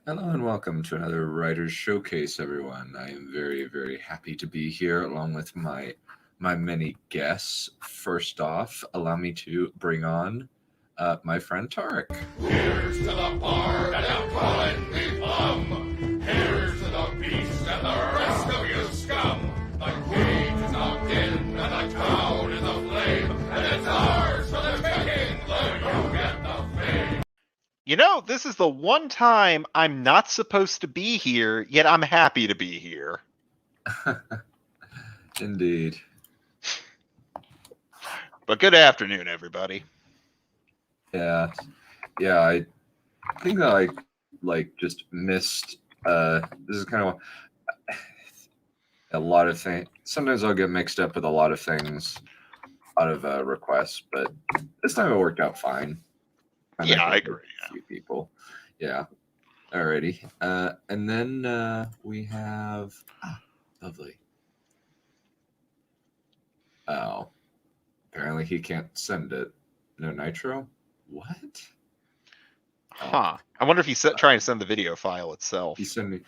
Hello and welcome to another Writers Showcase, everyone. I am very, very happy to be here along with my many guests. First off, allow me to bring on my friend Tarek. Here's to the bard and I'm calling me plum. Here's to the beast and the rest of you scum. The cage is locked in and the town is aflame, and it's ours for the taking, though you get the fame. You know, this is the one time I'm not supposed to be here, yet I'm happy to be here. Indeed. But good afternoon, everybody. Yeah. I think that I just missed. This is kind of a lot of things. Sometimes I'll get mixed up with a lot of things, a lot of requests, but this time it worked out fine. I agree. A few people. Yeah. Alrighty. And then we have lovely. Oh. Apparently he can't send it. No nitro? What? Huh. I wonder if he's trying to send the video file itself. He sent me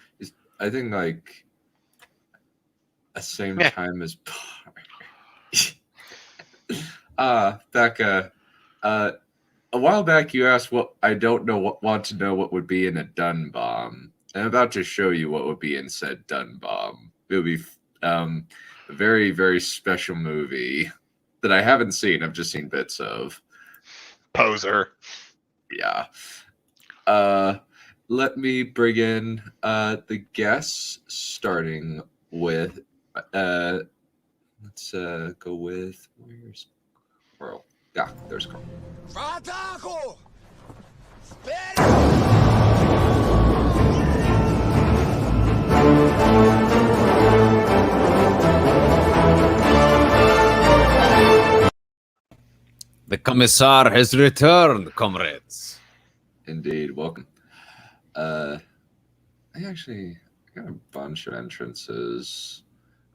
I think like the same time as Becca. A while back, you asked what I don't know. Want to know what would be in a dun bomb? I'm about to show you what would be in said dun bomb. It would be a very, very special movie that I haven't seen. I've just seen bits of. Poser. Yeah. Let me bring in the guests, starting with. Let's go with where's Carl? Yeah, there's Carl. Frataco! The Commissar has returned, comrades. Indeed, welcome. I actually got a bunch of entrances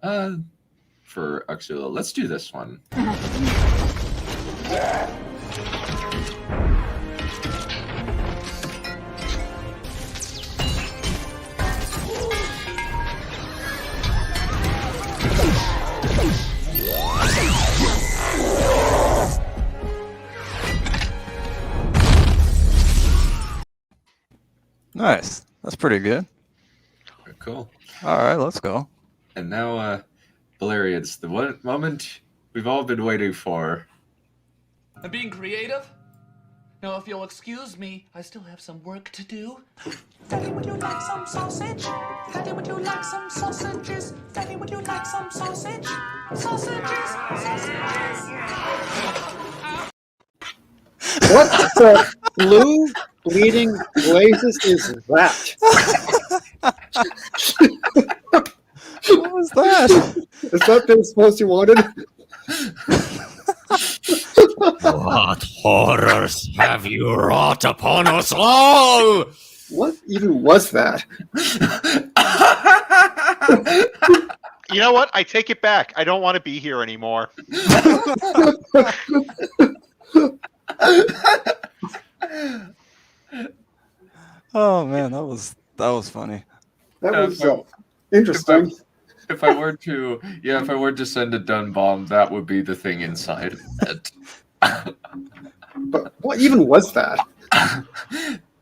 for Uxula. Let's do this one. Nice. That's pretty good. Cool. All right, let's go. And now, Balerion, it's the one moment we've all been waiting for. I'm being creative. Now, if you'll excuse me, I still have some work to do. Daddy, would you like some sausage? Daddy, would you like some sausages? Daddy, would you like some sausage? Sausages, sausages. What the blue bleeding blazes is that? What was that? Is that the response you wanted? What horrors have you wrought upon us all? What even was that? You know what? I take it back. I don't want to be here anymore. Oh man, that was funny. That was interesting. If I were to send a dun bomb, that would be the thing inside it. But what even was that?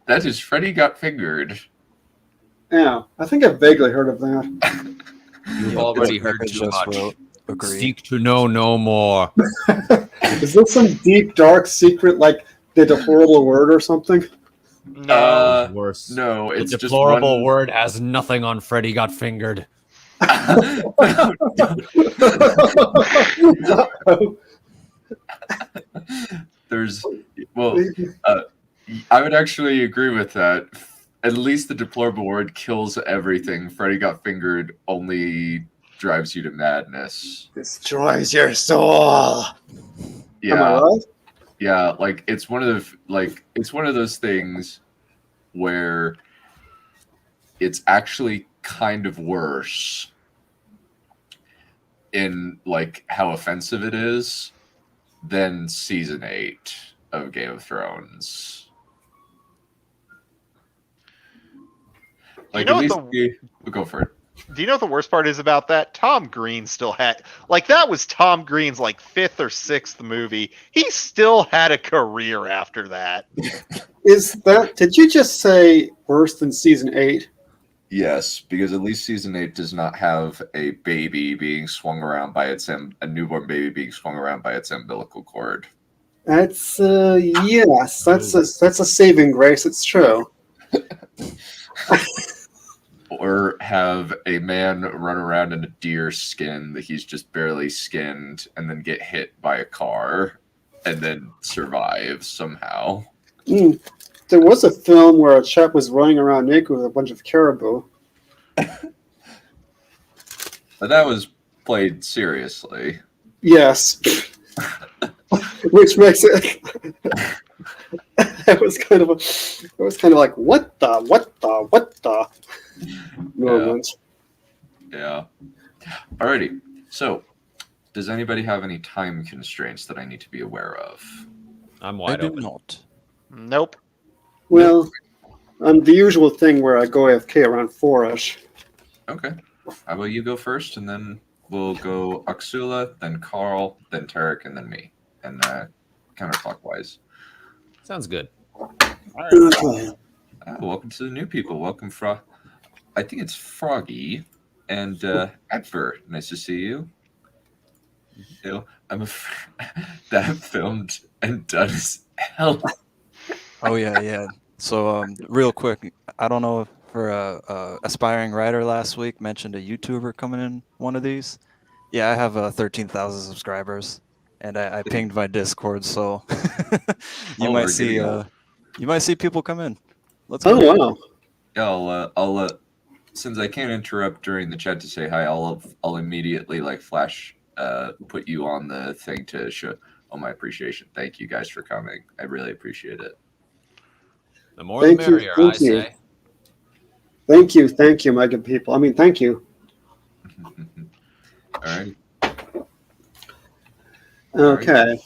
That is Freddy Got Fingered. Yeah, I think I've vaguely heard of that. You've already heard I too just much. wrote, agree. Seek to know no more. Is this some deep, dark secret like the deplorable word or something? No. Worse. No, The it's just deplorable one... word has nothing on Freddy Got Fingered. There's I would actually agree with that. At least the deplorable word kills everything. Freddy Got Fingered only drives you to madness. Destroys your soul. Yeah. Am I right? Yeah, like it's one of those things where it's actually kind of worse in like how offensive it is than season 8 of Game of Thrones. Like, know at what least we'll go for it. Do you know what the worst part is about that? Tom Green still had, like, that was Tom Green's like 5th or 6th movie. He still had a career after that. Did you just say worse than season 8? Yes, because at least season 8 does not have a baby being swung around by a newborn baby being swung around by its umbilical cord. That's yes, that's a saving grace. It's true. Or have a man run around in a deer skin that he's just barely skinned and then get hit by a car and then survive somehow. There was a film where a chap was running around naked with a bunch of caribou. But that was played seriously. Yes. Which makes it it was kind of like what the moment. Yeah. Alrighty. So, does anybody have any time constraints that I need to be aware of? I'm I wide do open. not. Nope. Well, the usual thing where I go AFK around 4ish. Okay. How about you go first, and then we'll go Uxula, then Carl, then Tarek, and then me. And counterclockwise. Sounds good. Okay. Welcome to the new people. Welcome, I think it's Froggy and Adver. Nice to see you. You know, I'm that filmed and done as hell. Oh yeah. So real quick, I don't know if for a aspiring writer last week mentioned a YouTuber coming in one of these. Yeah, I have 13,000 subscribers, and I pinged my Discord, so you might see people come in. Let's go. Oh wow. Yeah, I'll since I can't interrupt during the chat to say hi, I'll immediately flash put you on the thing to show my appreciation. Thank you guys for coming. I really appreciate it. The more the merrier, I say. Thank you, my good people. I mean, thank you. All right. Okay.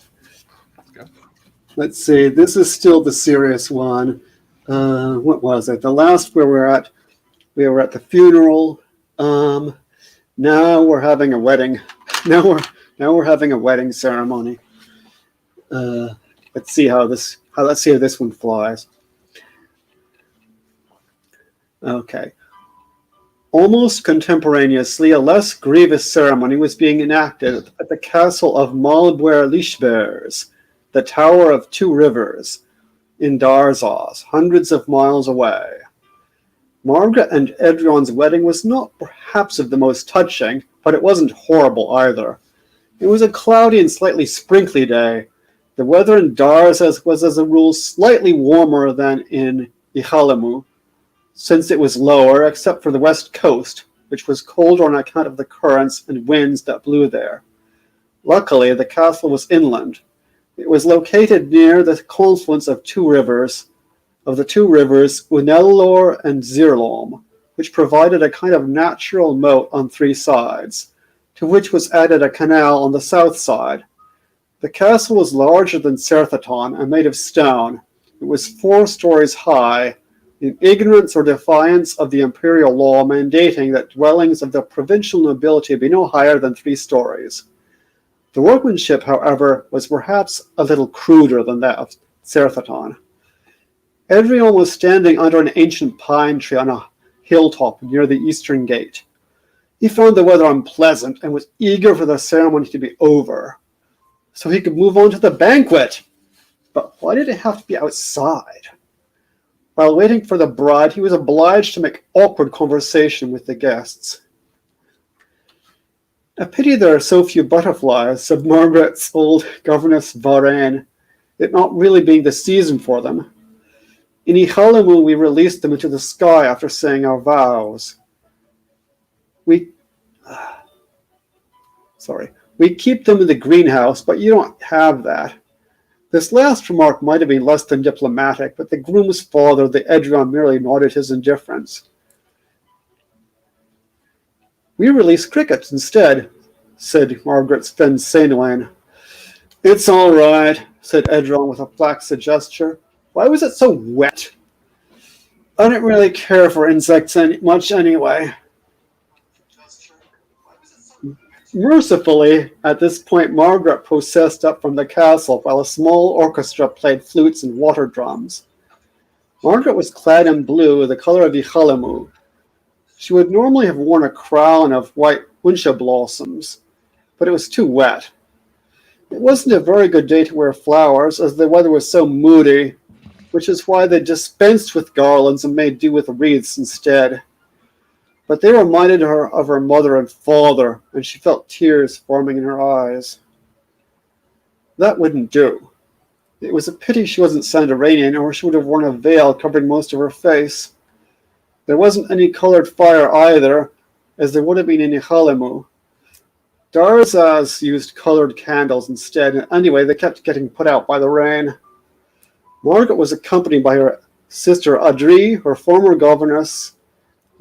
Let's go. Let's see. This is still the serious one. What was it? The last where we were at the funeral. Now we're having a wedding. Now we're having a wedding ceremony. Let's see how this one flies. Okay. Almost contemporaneously, a less grievous ceremony was being enacted at the castle of Malbuer-Lichbers, the Tower of Two Rivers, in Darzos, hundreds of miles away. Margaret and Edrion's wedding was not perhaps of the most touching, but it wasn't horrible either. It was a cloudy and slightly sprinkly day. The weather in Darzos was, as a rule, slightly warmer than in Ihalamu, since it was lower, except for the west coast, which was colder on account of the currents and winds that blew there. Luckily, the castle was inland. It was located near the confluence of the two rivers, Unellor and Zirlom, which provided a kind of natural moat on three sides, to which was added a canal on the south side. The castle was larger than Serthaton and made of stone. It was 4 stories high, in ignorance or defiance of the imperial law mandating that dwellings of the provincial nobility be no higher than 3 stories. The workmanship, however, was perhaps a little cruder than that of Serthaton. Edrion was standing under an ancient pine tree on a hilltop near the eastern gate. He found the weather unpleasant and was eager for the ceremony to be over, so he could move on to the banquet. But why did it have to be outside? While waiting for the bride, he was obliged to make awkward conversation with the guests. A pity there are so few butterflies, said Margaret's old governess Varane, it not really being the season for them. In Ihalamu, we released them into the sky after saying our vows. We keep them in the greenhouse, but you don't have that. This last remark might have been less than diplomatic, but the groom's father, the Edrion, merely nodded his indifference. We release crickets instead, said Margaret's Fensainoan. It's all right, said Edrion with a flaccid gesture. Why was it so wet? I didn't really care for insects much anyway. Mercifully, at this point Margaret processed up from the castle while a small orchestra played flutes and water drums. Margaret was clad in blue, the color of the Halamu. She would normally have worn a crown of white huncha blossoms, but it was too wet. It wasn't a very good day to wear flowers, as the weather was so moody, which is why they dispensed with garlands and made do with wreaths instead. But they reminded her of her mother and father, and she felt tears forming in her eyes. That wouldn't do. It was a pity she wasn't Sandaranian, or she would have worn a veil covering most of her face. There wasn't any colored fire either, as there would have been in Ihalimu. Darzas used colored candles instead, and anyway, they kept getting put out by the rain. Margaret was accompanied by her sister Adri, her former governess,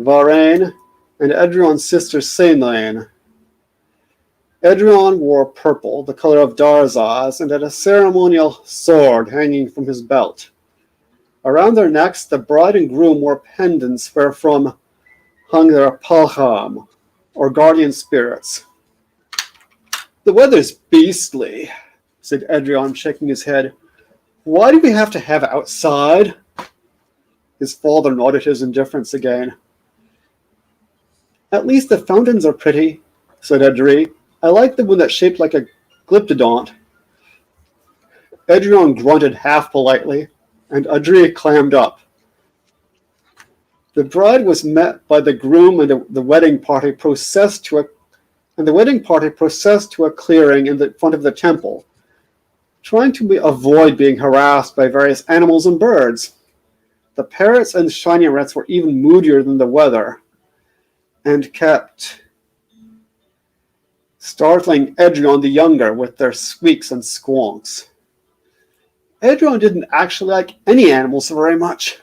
Varane, and Edrion's sister Sainlane. Edrion wore purple, the color of Darzas, and had a ceremonial sword hanging from his belt. Around their necks, the bride and groom wore pendants wherefrom hung their palham, or guardian spirits. "The weather's beastly," said Edrion, shaking his head. "Why do we have to have it outside?" His father nodded his indifference again. "At least the fountains are pretty," said Edri. "I like the one that's shaped like a glyptodont." Edrion grunted half politely, and Adri clammed up. The bride was met by the groom, and the wedding party processed to a clearing in the front of the temple, trying to avoid being harassed by various animals and birds. The parrots and shiny rats were even moodier than the weather, and kept startling Edrion the younger with their squeaks and squonks. Edrion didn't actually like any animals very much.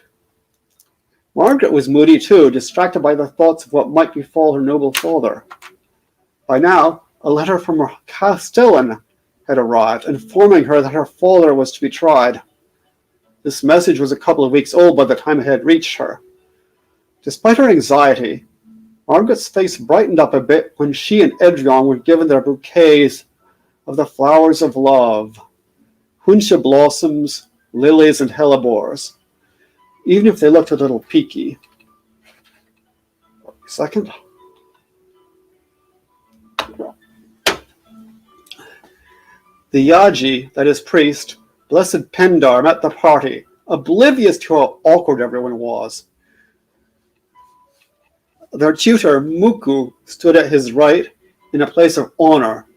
Margaret was moody too, distracted by the thoughts of what might befall her noble father. By now, a letter from her castellan had arrived, informing her that her father was to be tried. This message was a couple of weeks old by the time it had reached her. Despite her anxiety, Margaret's face brightened up a bit when she and Edrion were given their bouquets of the flowers of love, huncha blossoms, lilies, and hellebores, even if they looked a little peaky. Second. The Yaji, that is priest, blessed Pendar, met the party, oblivious to how awkward everyone was. Their tutor, Muku, stood at his right in a place of honor,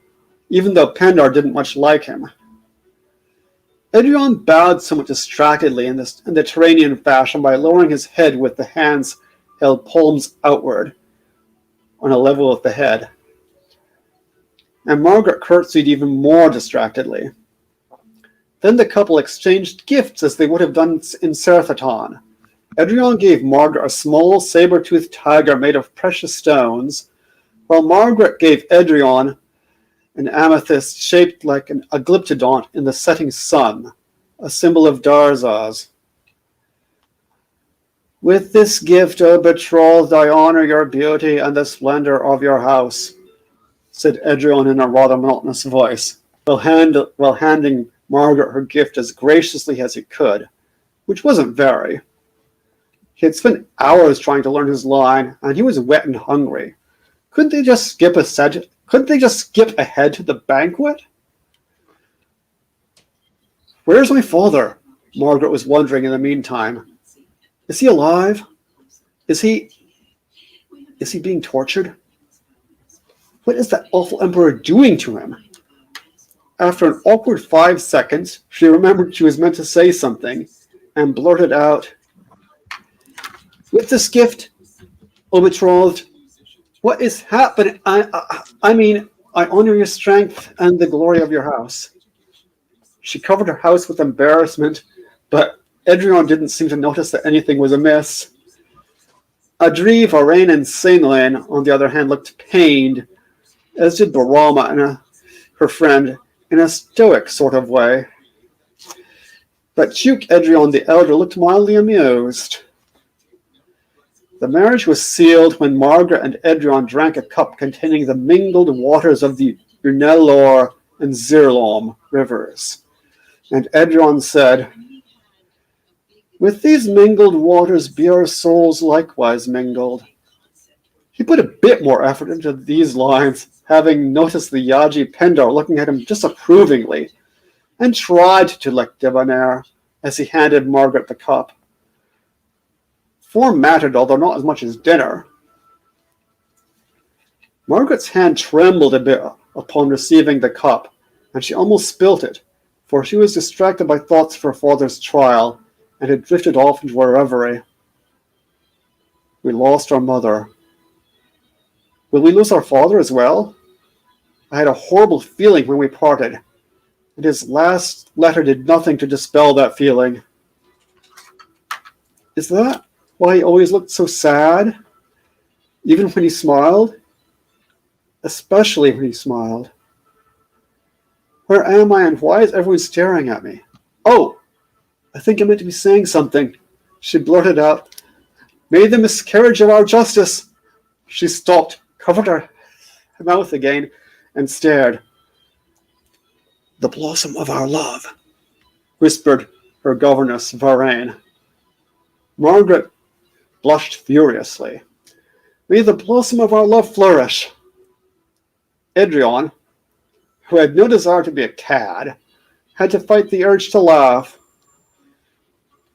even though Pendar didn't much like him. Edrion bowed somewhat distractedly in the Terranian fashion by lowering his head with the hands held palms outward on a level with the head. And Margaret curtsied even more distractedly. Then the couple exchanged gifts as they would have done in Serthaton. Edrion gave Margaret a small saber-toothed tiger made of precious stones, while Margaret gave Edrion an amethyst shaped like a glyptodont in the setting sun, a symbol of Darzas. "With this gift, O betrothed, I honor your beauty and the splendor of your house," said Edrion in a rather monotonous voice, while handing Margaret her gift as graciously as he could, which wasn't very. He had spent hours trying to learn his line, and he was wet and hungry. Couldn't they just skip ahead to the banquet? "Where's my father?" Margaret was wondering in the meantime. "Is he alive? Is he being tortured? What is that awful emperor doing to him?" After an awkward 5 seconds, she remembered she was meant to say something, and blurted out, "With this gift, O betrothed, what is happening? I mean, I honor your strength and the glory of your house." She covered her house with embarrassment, but Edrion didn't seem to notice that anything was amiss. Adri, Varane, and Sainlane, on the other hand, looked pained, as did Barama and her friend, in a stoic sort of way. But Duke Edrion the Elder looked mildly amused. The marriage was sealed when Margaret and Edrion drank a cup containing the mingled waters of the Urnellor and Zirlom rivers. And Edrion said, "With these mingled waters be our souls likewise mingled." He put a bit more effort into these lines, having noticed the Yaji Pendar looking at him disapprovingly, and tried to look debonair as he handed Margaret the cup. Form mattered, although not as much as dinner. Margaret's hand trembled a bit upon receiving the cup, and she almost spilt it, for she was distracted by thoughts of her father's trial, and had drifted off into a reverie. We lost our mother. Will we lose our father as well? I had a horrible feeling when we parted, and his last letter did nothing to dispel that feeling. Is that why he always looked so sad? Even when he smiled? Especially when he smiled. Where am I, and why is everyone staring at me? Oh, I think I meant to be saying something. She blurted out, "May the miscarriage of our justice." She stopped, covered her mouth again, and stared. "The blossom of our love," whispered her governess, Varane. Margaret blushed furiously. "May the blossom of our love flourish." Edrion, who had no desire to be a cad, had to fight the urge to laugh.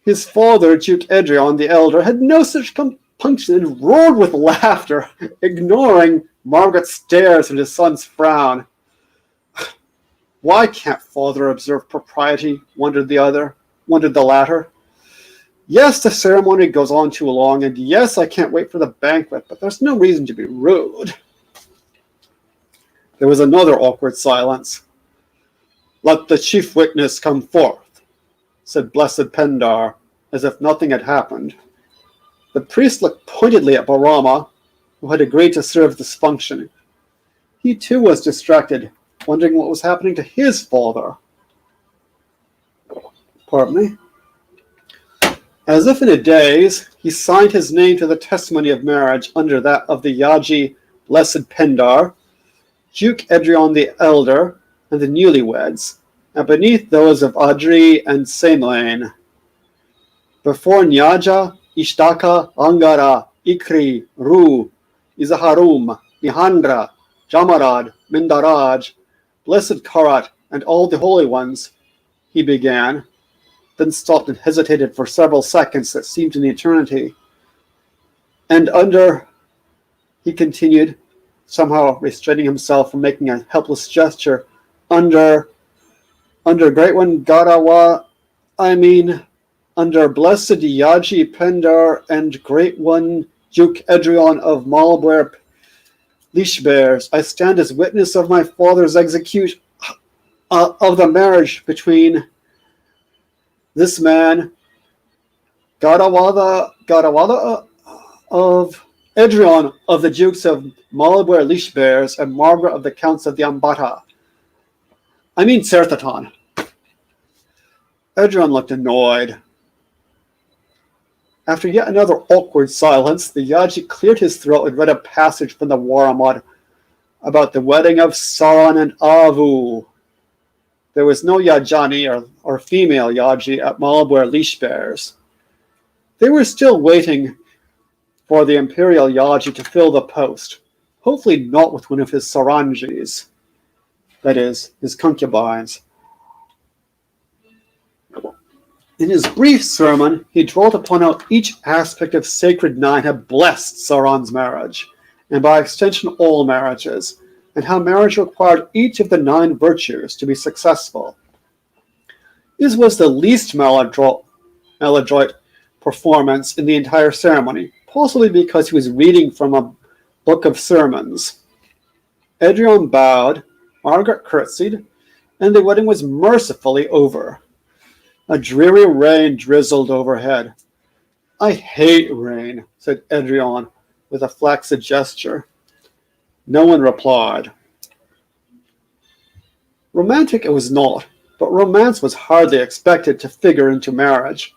His father, Duke Edrion the Elder, had no such compunction and roared with laughter, ignoring Margaret's stares and his son's frown. Why can't father observe propriety? Wondered the latter. Yes, the ceremony goes on too long, and yes, I can't wait for the banquet, but there's no reason to be rude. There was another awkward silence. "Let the chief witness come forth," said Blessed Pendar, as if nothing had happened. The priest looked pointedly at Barama, who had agreed to serve this function. He too was distracted, wondering what was happening to his father. Pardon me. As if in a daze, he signed his name to the testimony of marriage under that of the Yaji Blessed Pendar, Duke Edrion the Elder, and the newlyweds, and beneath those of Adri and Semain. Before Nyaja, Ishtaka, Angara, Ikri, Ru, Izaharum, Nihandra, Jamarad, Mindaraj, Blessed Karat, and all the holy ones, he began, then stopped and hesitated for several seconds that seemed an eternity. And he continued, somehow restraining himself from making a helpless gesture, under Great One Garawa, under Blessed Yaji Pendar and Great One Duke Edrion of Malbwer Lishbears, I stand as witness of my father's execution of the marriage between this man, Garawada of Edrion of the Dukes of Malbwer Lishbears and Margaret of the Counts of the Ambata. Serthatan. Edrion looked annoyed. After yet another awkward silence, the Yaji cleared his throat and read a passage from the Waramad about the wedding of Saran and Avu. There was no Yajani or female Yaji at Malbwer Lishbears. They were still waiting for the Imperial Yaji to fill the post, hopefully not with one of his Saranjis, that is, his concubines. In his brief sermon, he dwelt upon how each aspect of Sacred Nine had blessed Sauron's marriage, and by extension all marriages, and how marriage required each of the 9 virtues to be successful. This was the least maladroit performance in the entire ceremony, possibly because he was reading from a book of sermons. Edrion bowed, Margaret curtsied, and the wedding was mercifully over. A dreary rain drizzled overhead. "I hate rain," said Edrion with a flaccid gesture. No one replied. Romantic it was not, but romance was hardly expected to figure into marriage.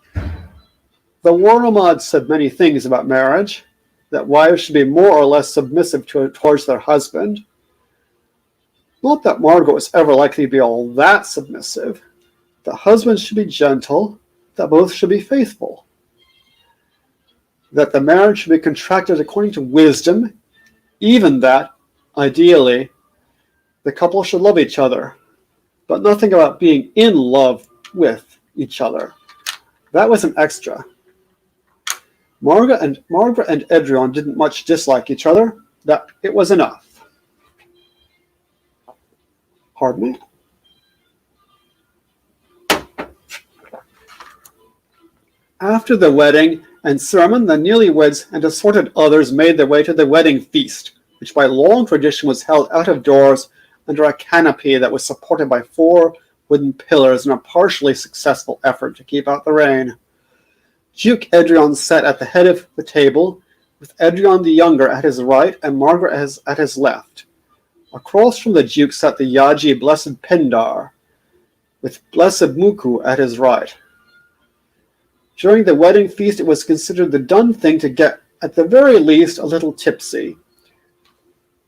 The Waramad said many things about marriage, that wives should be more or less submissive towards their husband. Not that Margaret was ever likely to be all that submissive. The husband should be gentle, that both should be faithful. That the marriage should be contracted according to wisdom, even that, ideally, the couple should love each other, but nothing about being in love with each other. That was an extra. Margaret and Edrion didn't much dislike each other. That it was enough. Pardon me? After the wedding and sermon, the newlyweds and assorted others made their way to the wedding feast, which by long tradition was held out of doors under a canopy that was supported by 4 wooden pillars in a partially successful effort to keep out the rain. Duke Edrion sat at the head of the table, with Edrion the Younger at his right and Margaret at his left. Across from the Duke sat the Yaji Blessed Pindar, with Blessed Muku at his right. During the wedding feast, it was considered the done thing to get, at the very least, a little tipsy.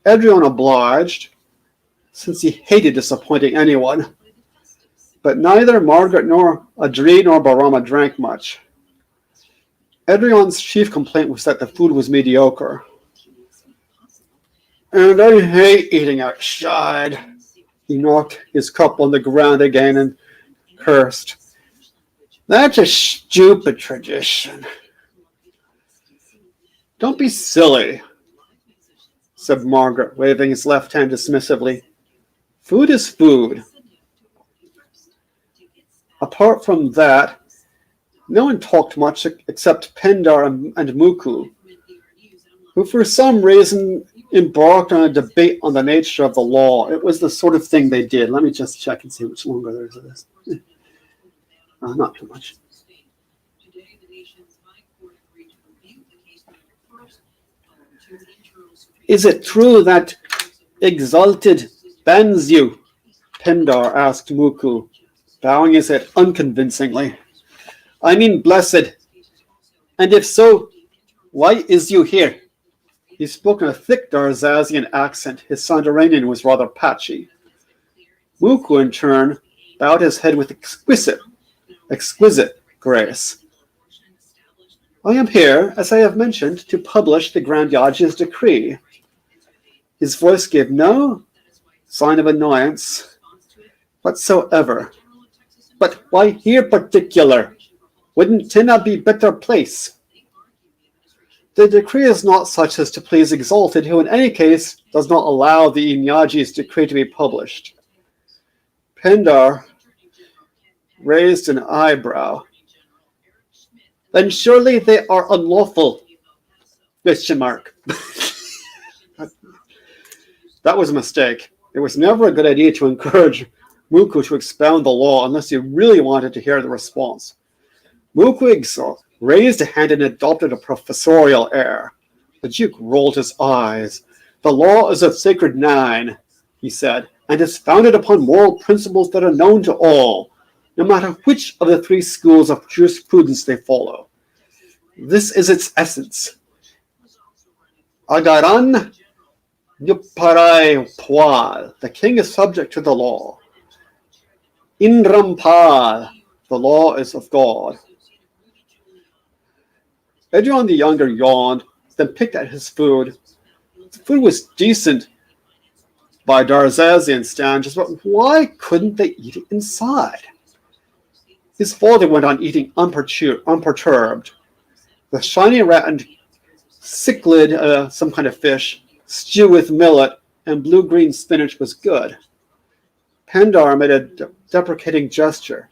Edrion obliged, since he hated disappointing anyone, but neither Margaret nor Adri nor Barama drank much. Edrion's chief complaint was that the food was mediocre. And I hate eating outside. He knocked his cup on the ground again and cursed. That's a stupid tradition. Don't be silly, said Margaret, waving his left hand dismissively. Food is food. Apart from that, no one talked much except Pendar and Muku, who for some reason embarked on a debate on the nature of the law. It was the sort of thing they did. Let me just check and see which longer there is of this. Not too much. Is it true that exalted bans you? Pendar asked Muku, bowing his head unconvincingly. I mean blessed. And if so, why is you here? He spoke in a thick Darzazian accent. His Sandaranian was rather patchy. Muku, in turn, bowed his head with exquisite grace. I am here, as I have mentioned, to publish the Grand Yaji's decree. His voice gave no sign of annoyance whatsoever. But why here particular? Wouldn't Tina be better place? The decree is not such as to please Exalted, who in any case does not allow the Inyaji's decree to be published. Pendar raised an eyebrow. Then surely they are unlawful. Question mark. That was a mistake. It was never a good idea to encourage Muku to expound the law unless you really wanted to hear the response. Muku raised a hand and adopted a professorial air. The Duke rolled his eyes. The law is of sacred 9, he said, and is founded upon moral principles that are known to all, no matter which of the 3 schools of jurisprudence they follow. This is its essence. Agaran Yuparai Pwal, the king is subject to the law. Indrampal, the law is of God. Edrion the Younger yawned, then picked at his food. The food was decent by Darzazian standards, but why couldn't they eat it inside? His father went on eating unperturbed. The shiny rat and cichlid, some kind of fish, stew with millet, and blue-green spinach was good. Pendar made a deprecating gesture.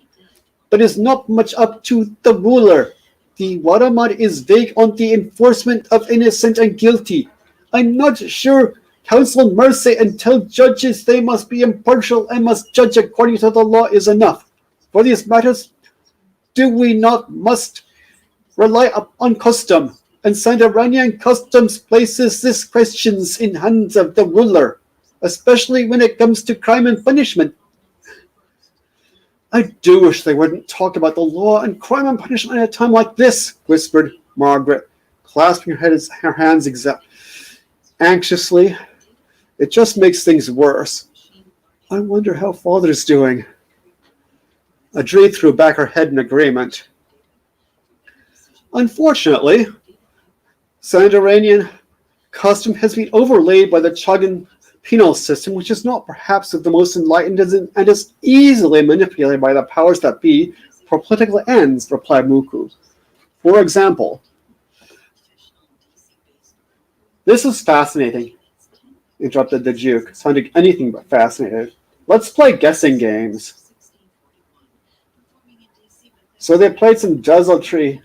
But it's not much up to the ruler. The Waramad is vague on the enforcement of innocent and guilty. I'm not sure counsel mercy and tell judges they must be impartial and must judge according to the law is enough. For these matters, do we not must rely on custom, and Sandaranian customs places these questions in hands of the ruler, especially when it comes to crime and punishment. I do wish they wouldn't talk about the law and crime and punishment at a time like this, whispered Margaret, clasping her hands anxiously. It just makes things worse. I wonder how Father's doing. Adri threw back her head in agreement. Unfortunately, Sandoranian custom has been overlaid by the Chagan penal system, which is not perhaps of the most enlightened and is easily manipulated by the powers that be for political ends, replied Muku. For example, this is fascinating, interrupted the Duke, sounding anything but fascinated. Let's play guessing games. So they played some desultory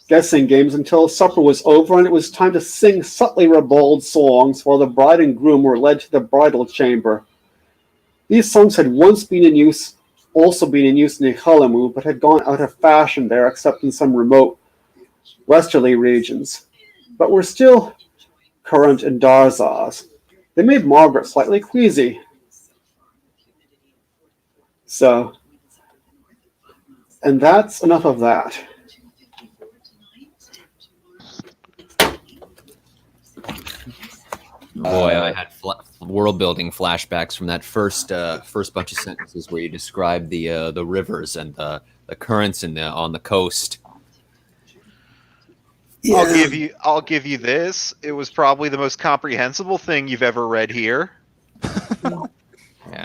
guessing games until supper was over and it was time to sing subtly ribald songs while the bride and groom were led to the bridal chamber. These songs had once been in use, also been in use in Ihalamu, but had gone out of fashion there except in some remote westerly regions, but were still current in Darzaz. They made Margaret slightly queasy. So, and that's enough of that. Boy, I had world-building flashbacks from that first bunch of sentences where you described the rivers and the currents on the coast. Yeah. I'll give you this. It was probably the most comprehensible thing you've ever read here. Yeah.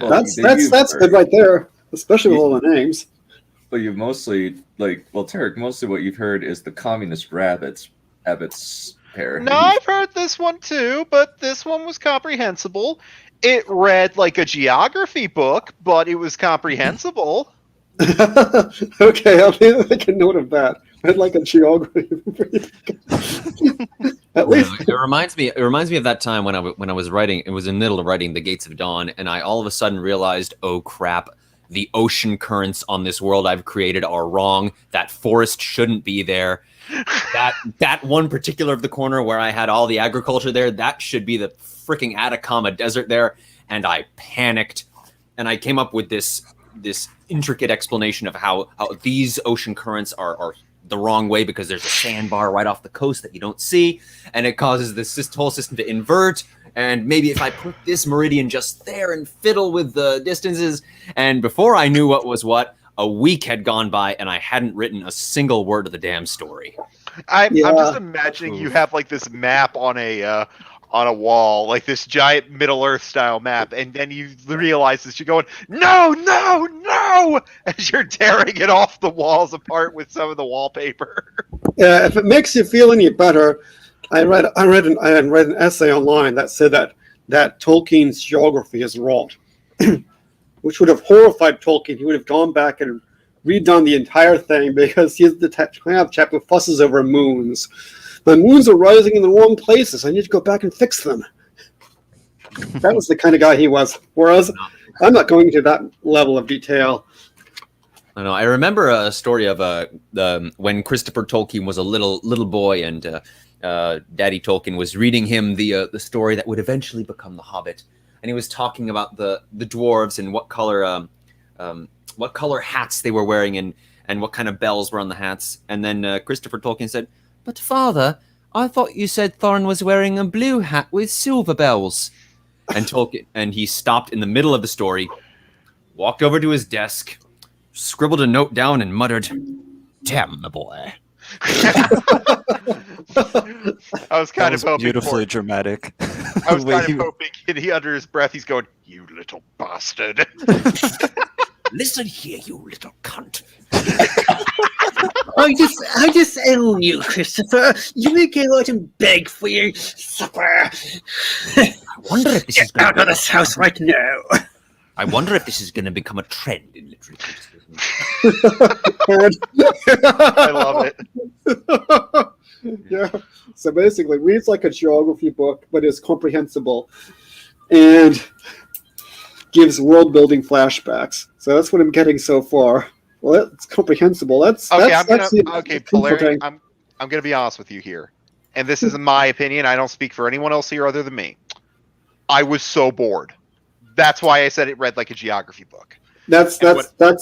That's good right there, especially with all the names. But you've mostly, Tarek, mostly what you've heard is the communist Abbott's parody. No, I've heard this one too, but this one was comprehensible. It read like a geography book, but it was comprehensible. Okay, I'll make a note of that. I'd like a geography. At least it reminds me of that time when I was writing. It was in the middle of writing The Gates of Dawn, and I all of a sudden realized, oh crap, the ocean currents on this world I've created are wrong. That forest shouldn't be there. That one particular of the corner where I had all the agriculture there, that should be the freaking Atacama Desert there. And I panicked, and I came up with this intricate explanation of how these ocean currents are the wrong way because there's a sandbar right off the coast that you don't see, and it causes this whole system to invert. And maybe if I put this meridian just there and fiddle with the distances, and before I knew what was what, a week had gone by and I hadn't written a single word of the damn story. I'm just imagining you have like this map on a wall, like this giant Middle Earth style map, and then you realize that you're going, no, as you're tearing it off the walls apart with some of the wallpaper. Yeah, if it makes you feel any better, I read an essay online that said that Tolkien's geography is wrong, which would have horrified Tolkien. He would have gone back and redone the entire thing because he's the kind of chap who fusses over moons. The moons are rising in the wrong places. I need to go back and fix them. That was the kind of guy he was. Whereas I'm not going to that level of detail. I know. I remember a story of when Christopher Tolkien was a little boy, and Daddy Tolkien was reading him the story that would eventually become The Hobbit, and he was talking about the dwarves and what color hats they were wearing and what kind of bells were on the hats. And then Christopher Tolkien said, "But father, I thought you said Thorin was wearing a blue hat with silver bells." And he stopped in the middle of the story, walked over to his desk, scribbled a note down, and muttered, "Damn the boy." I was kind of hoping beautifully dramatic. I was kind of hoping he under his breath he's going, "You little bastard." Listen here, you little cunt. I just own you, Christopher. You may go out and beg for your supper. I wonder if this is Get out of this house right now. I wonder if this is going to become a trend in literature. I love it. Yeah. So basically, reads like a geography book, but is comprehensible and gives world-building flashbacks. So that's what I'm getting so far. Well, it's comprehensible. Balerion, I'm going to be honest with you here, and this is my opinion. I don't speak for anyone else here other than me. I was so bored. That's why I said it read like a geography book. That's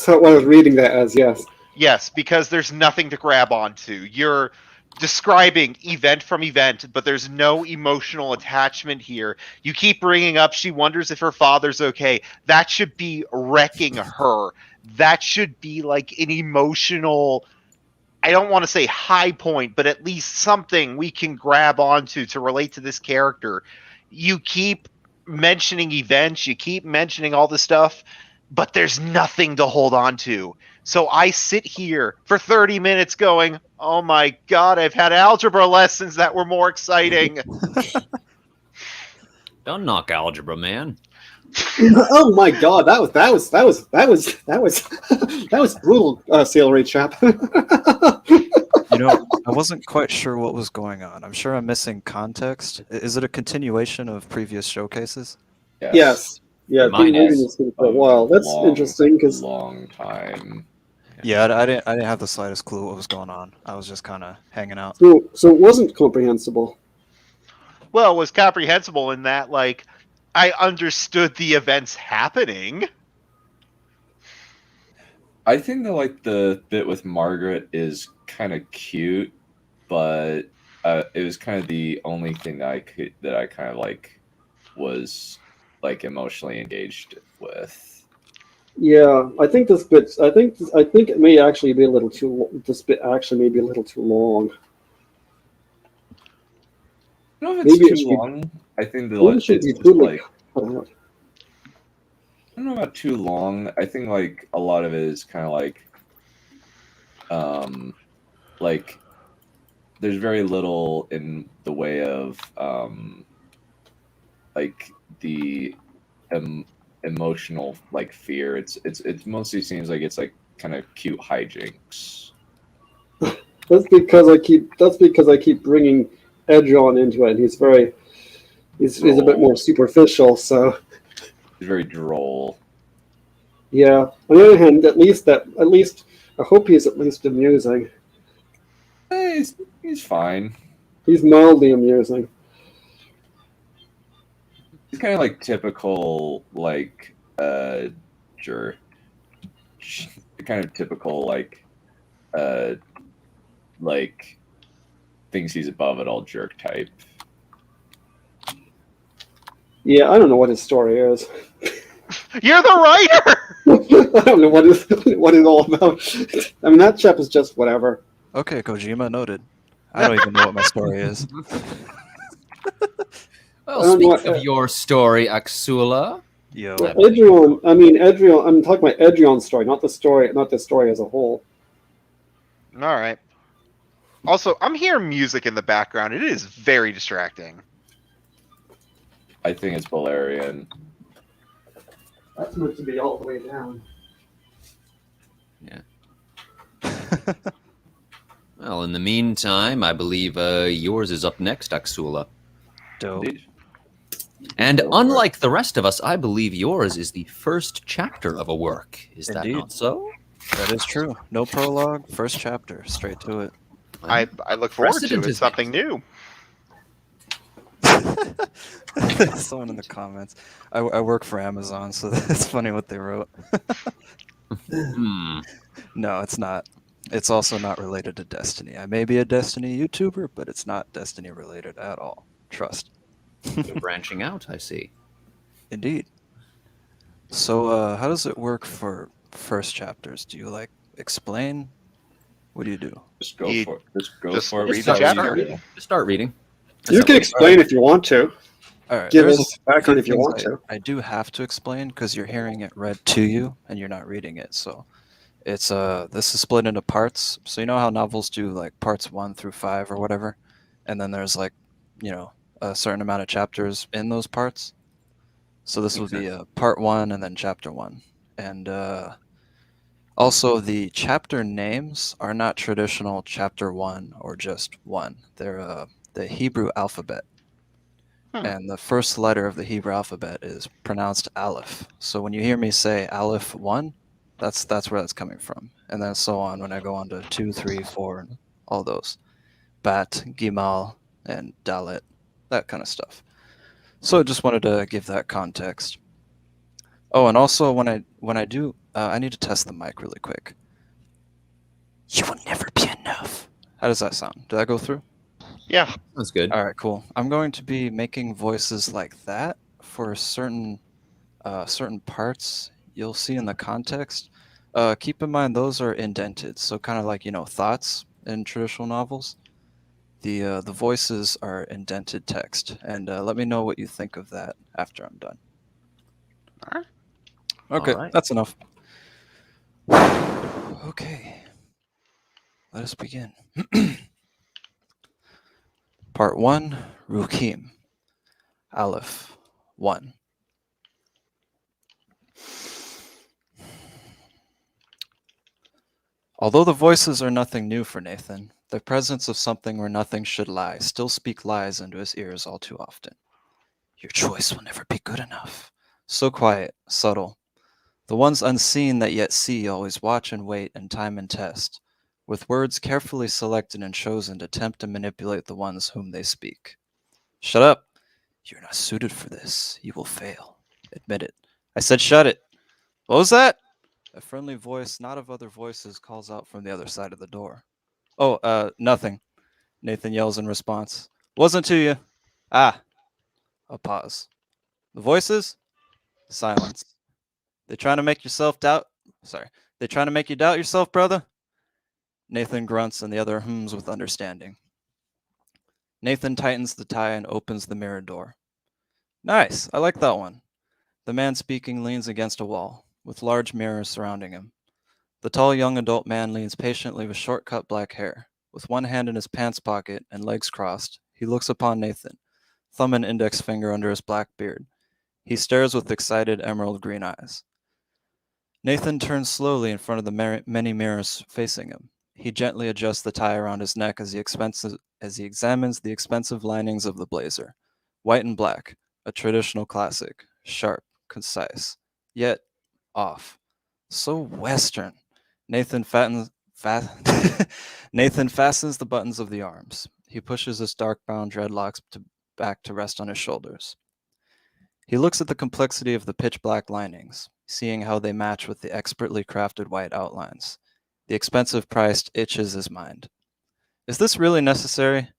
how I was reading that as. Yes. Yes, because there's nothing to grab onto. describing event from event, but there's no emotional attachment here. You keep bringing up she wonders if her father's okay. That should be wrecking her. That should be like an emotional, I don't want to say high point, but at least something we can grab onto to relate to this character. You keep mentioning events, you keep mentioning all this stuff, but there's nothing to hold on to. So I sit here for 30 minutes going, oh my god, I've had algebra lessons that were more exciting. Don't knock algebra, man. Oh my god, that was brutal, Celery Chap. You know, I wasn't quite sure what was going on. I'm sure I'm missing context. Is it a continuation of previous showcases? Yes. Yeah, I've been Mine reading is. this thing for a while. That's interesting because long time. Yeah, I didn't have the slightest clue what was going on. I was just kind of hanging out. so it wasn't comprehensible. Well, it was comprehensible in that, like, I understood the events happening. I think that like the bit with Margaret is kind of cute, but it was kind of the only thing that I kind of like was like emotionally engaged with. Yeah, I think this bit. I think it may actually be a little too. This bit actually may be a little too long. I don't know if it's Maybe it too should be- long. I think Maybe it it's should be just totally like cut out. I don't know about too long. I think like a lot of it is kind of like there's very little in the way of like the emotional like fear. It mostly seems like it's like kind of cute hijinks. That's because I keep bringing Edron into it. And he's a bit more superficial. So It's very droll. yeah. On the other hand, at least I hope he's at least amusing. He's fine. He's mildly amusing. He's kind of like typical like jerk, kind of typical like thinks he's above it all jerk type. Yeah, I don't know what his story is. You're the writer! I don't know what it's all about. I mean, that chap is just whatever. Okay, Kojima, noted. I don't even know what my story is. Well, speak of your story, Axula. Yo. Edrion, I'm talking about Edrion's story, not the story as a whole. All right. Also, I'm hearing music in the background. It is very distracting. I think it's Balerion. That's meant to be all the way down. Yeah. Well, in the meantime, I believe yours is up next, Axula. Dope. Indeed. And unlike the rest of us, I believe yours is the first chapter of a work. Is that Indeed. not so? That is true. No prologue, first chapter, straight to it. I look forward to Precedent it. is Something new. Someone in the comments. I work for Amazon, so it's funny what they wrote. No, it's not. It's also not related to Destiny. I may be a Destiny YouTuber, but it's not Destiny related at all. Trust. You're branching out, I see. Indeed. So, how does it work for first chapters? Do you like explain? What do you do? Just go You- for it. Just go just for it. read Start the chapter. reading. Just start reading. You can explain if you want to. All right. Give there's us a background few if you things want to. I do have to explain because you're hearing it read to you and you're not reading it. So, it's this is split into parts. So you know how novels do like parts 1 through 5 or whatever, and then there's like, a certain amount of chapters in those parts. So this would be part 1 and then chapter 1. And also the chapter names are not traditional chapter 1 or just 1. They're the Hebrew alphabet. And the first letter of the Hebrew alphabet is pronounced Aleph. So when you hear me say Aleph 1, that's where that's coming from. And then so on when I go on to 2, 3, 4, and all those. Bat, Gimal, and Dalet, that kind of stuff. So I just wanted to give that context. Oh, and also when I do, I need to test the mic really quick. You will never be enough. How does that sound? Did that go through? Yeah. That's good. All right, cool. I'm going to be making voices like that for certain parts you'll see in the context. Keep in mind those are indented, so kind of like thoughts in traditional novels. The voices are indented text, and let me know what you think of that after I'm done. Alright. Okay, Alright. that's enough. Okay, let us begin. Part 1, Rukim. Aleph 1. Although the voices are nothing new for Nathan, the presence of something where nothing should lie still speak lies into his ears all too often. Your choice will never be good enough. So quiet, subtle. The ones unseen that yet see always watch and wait and time and test, with words carefully selected and chosen to tempt and manipulate the ones whom they speak. Shut up! You're not suited for this. You will fail. Admit it. I said shut it. What was that? A friendly voice, not of other voices, calls out from the other side of the door. Oh, nothing, Nathan yells in response. Wasn't to you. Ah. A pause. The voices? Silence. They trying to make yourself doubt? Sorry. They trying to make you doubt yourself, brother? Nathan grunts and the other hums with understanding. Nathan tightens the tie and opens the mirror door. Nice. I like that one. The man speaking leans against a wall, with large mirrors surrounding him. The tall young adult man leans patiently with short-cut black hair. With one hand in his pants pocket and legs crossed, he looks upon Nathan, thumb and index finger under his black beard. He stares with excited emerald green eyes. Nathan turns slowly in front of the many mirrors facing him. He gently adjusts the tie around his neck as he examines the expensive linings of the blazer. White and black, a traditional classic, sharp, concise, yet off. So Western. Nathan Nathan fastens the buttons of the arms. He pushes his dark brown dreadlocks back to rest on his shoulders. He looks at the complexity of the pitch black linings, seeing how they match with the expertly crafted white outlines. The expensive price itches his mind. Is this really necessary?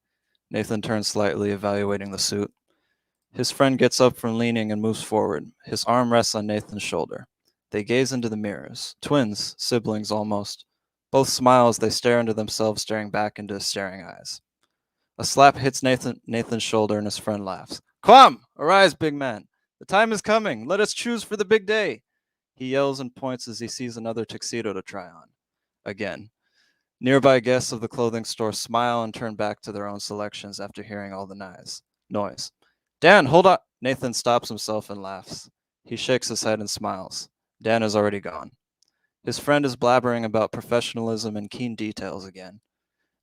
Nathan turns slightly, evaluating the suit. His friend gets up from leaning and moves forward. His arm rests on Nathan's shoulder. They gaze into the mirrors. Twins, siblings almost. Both smile as they stare into themselves, staring back into his staring eyes. A slap hits Nathan's shoulder and his friend laughs. Come! Arise, big man! The time is coming! Let us choose for the big day! He yells and points as he sees another tuxedo to try on. Again. Nearby guests of the clothing store smile and turn back to their own selections after hearing all the noise. Dan, hold on! Nathan stops himself and laughs. He shakes his head and smiles. Dan is already gone. His friend is blabbering about professionalism and keen details again.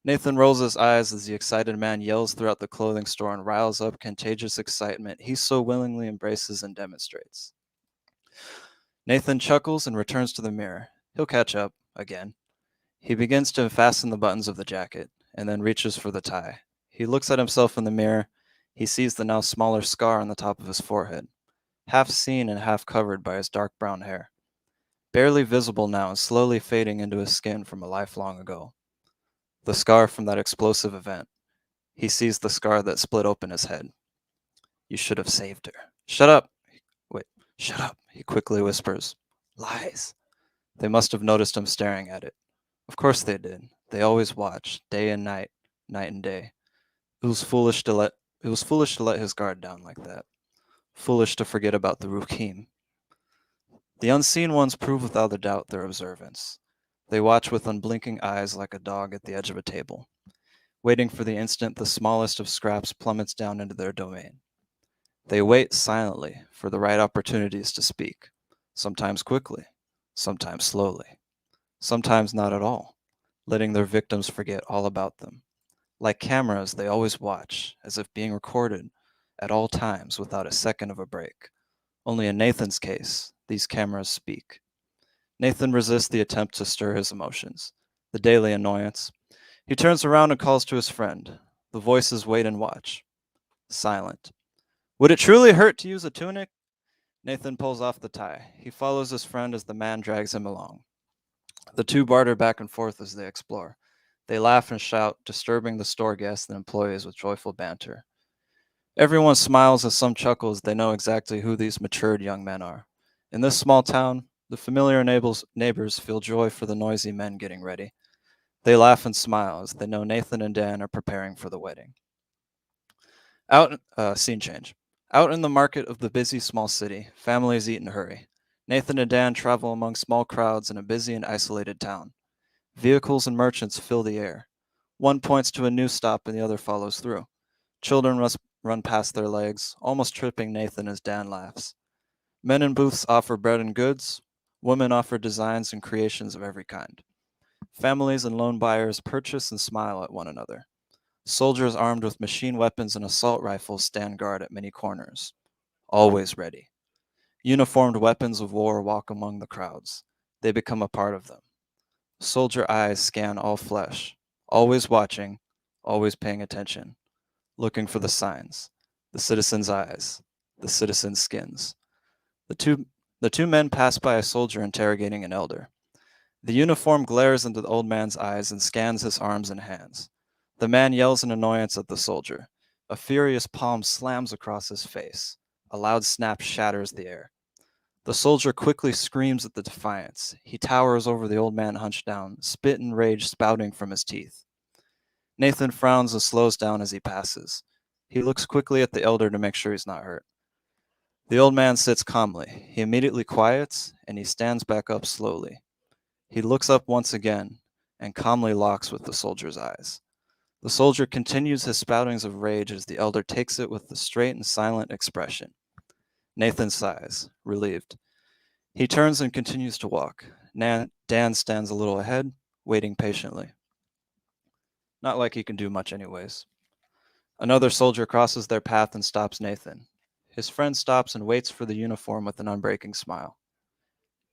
Nathan rolls his eyes as the excited man yells throughout the clothing store and riles up contagious excitement he so willingly embraces and demonstrates. Nathan chuckles and returns to the mirror. He'll catch up, again. He begins to fasten the buttons of the jacket, and then reaches for the tie. He looks at himself in the mirror. He sees the now smaller scar on the top of his forehead, half seen and half covered by his dark brown hair. Barely visible now and slowly fading into his skin from a life long ago. The scar from that explosive event. He sees the scar that split open his head. You should have saved her. Shut up! Wait, shut up, he quickly whispers. Lies. They must have noticed him staring at it. Of course they did. They always watch, day and night, night and day. It was foolish to let his guard down like that. Foolish to forget about the Rukim. The unseen ones prove without a doubt their observance. They watch with unblinking eyes like a dog at the edge of a table, waiting for the instant the smallest of scraps plummets down into their domain. They wait silently for the right opportunities to speak, sometimes quickly, sometimes slowly, sometimes not at all, letting their victims forget all about them. Like cameras, they always watch, as if being recorded at all times without a second of a break. Only in Nathan's case, these cameras speak. Nathan resists the attempt to stir his emotions, the daily annoyance. He turns around and calls to his friend. The voices wait and watch. Silent. Would it truly hurt to use a tunic? Nathan pulls off the tie. He follows his friend as the man drags him along. The two barter back and forth as they explore. They laugh and shout, disturbing the store guests and employees with joyful banter. Everyone smiles as some chuckle as they know exactly who these matured young men are. In this small town, the familiar neighbors feel joy for the noisy men getting ready. They laugh and smile as they know Nathan and Dan are preparing for the wedding. Scene change. Out in the market of the busy small city, families eat in a hurry. Nathan and Dan travel among small crowds in a busy and isolated town. Vehicles and merchants fill the air. One points to a new stop and the other follows through. Children run past their legs, almost tripping Nathan as Dan laughs. Men in booths offer bread and goods. Women offer designs and creations of every kind. Families and loan buyers purchase and smile at one another. Soldiers armed with machine weapons and assault rifles stand guard at many corners, always ready. Uniformed weapons of war walk among the crowds. They become a part of them. Soldier eyes scan all flesh, always watching, always paying attention, looking for the signs, the citizen's eyes, the citizen's skins. The two men pass by a soldier interrogating an elder. The uniform glares into the old man's eyes and scans his arms and hands. The man yells in annoyance at the soldier. A furious palm slams across his face. A loud snap shatters the air. The soldier quickly screams at the defiance. He towers over the old man hunched down, spit and rage spouting from his teeth. Nathan frowns and slows down as he passes. He looks quickly at the elder to make sure he's not hurt. The old man sits calmly. He immediately quiets, and he stands back up slowly. He looks up once again, and calmly locks with the soldier's eyes. The soldier continues his spoutings of rage as the elder takes it with a straight and silent expression. Nathan sighs, relieved. He turns and continues to walk. Dan stands a little ahead, waiting patiently. Not like he can do much anyways. Another soldier crosses their path and stops Nathan. His friend stops and waits for the uniform with an unbreaking smile.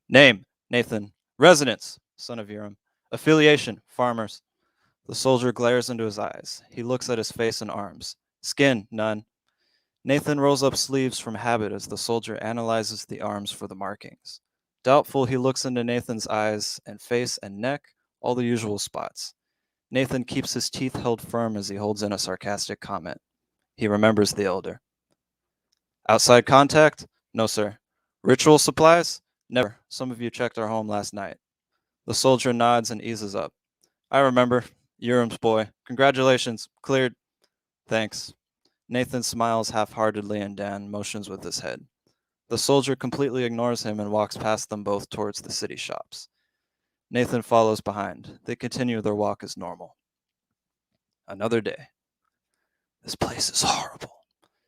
Name, Nathan. Residence, son of Urim. Affiliation, farmers. The soldier glares into his eyes. He looks at his face and arms. Skin, none. Nathan rolls up sleeves from habit as the soldier analyzes the arms for the markings. Doubtful, he looks into Nathan's eyes and face and neck, all the usual spots. Nathan keeps his teeth held firm as he holds in a sarcastic comment. He remembers the elder. Outside contact? No, sir. Ritual supplies? Never. Some of you checked our home last night. The soldier nods and eases up. I remember. Urim's boy. Congratulations. Cleared. Thanks. Nathan smiles half-heartedly and Dan motions with his head. The soldier completely ignores him and walks past them both towards the city shops. Nathan follows behind. They continue their walk as normal. Another day. This place is horrible.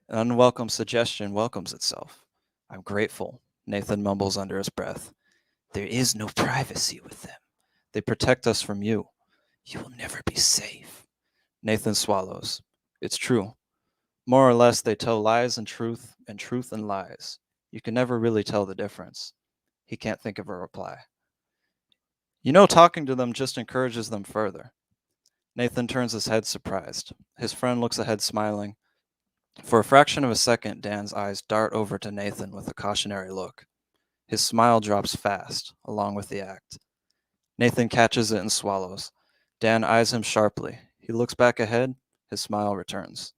An unwelcome suggestion welcomes itself. I'm grateful, Nathan mumbles under his breath. There is no privacy with them. They protect us from you. You will never be safe. Nathan swallows. It's true. More or less, they tell lies and truth and lies. You can never really tell the difference. He can't think of a reply. You know, talking to them just encourages them further. Nathan turns his head surprised. His friend looks ahead smiling. For a fraction of a second, Dan's eyes dart over to Nathan with a cautionary look. His smile drops fast, along with the act. Nathan catches it and swallows. Dan eyes him sharply. He looks back ahead. His smile returns.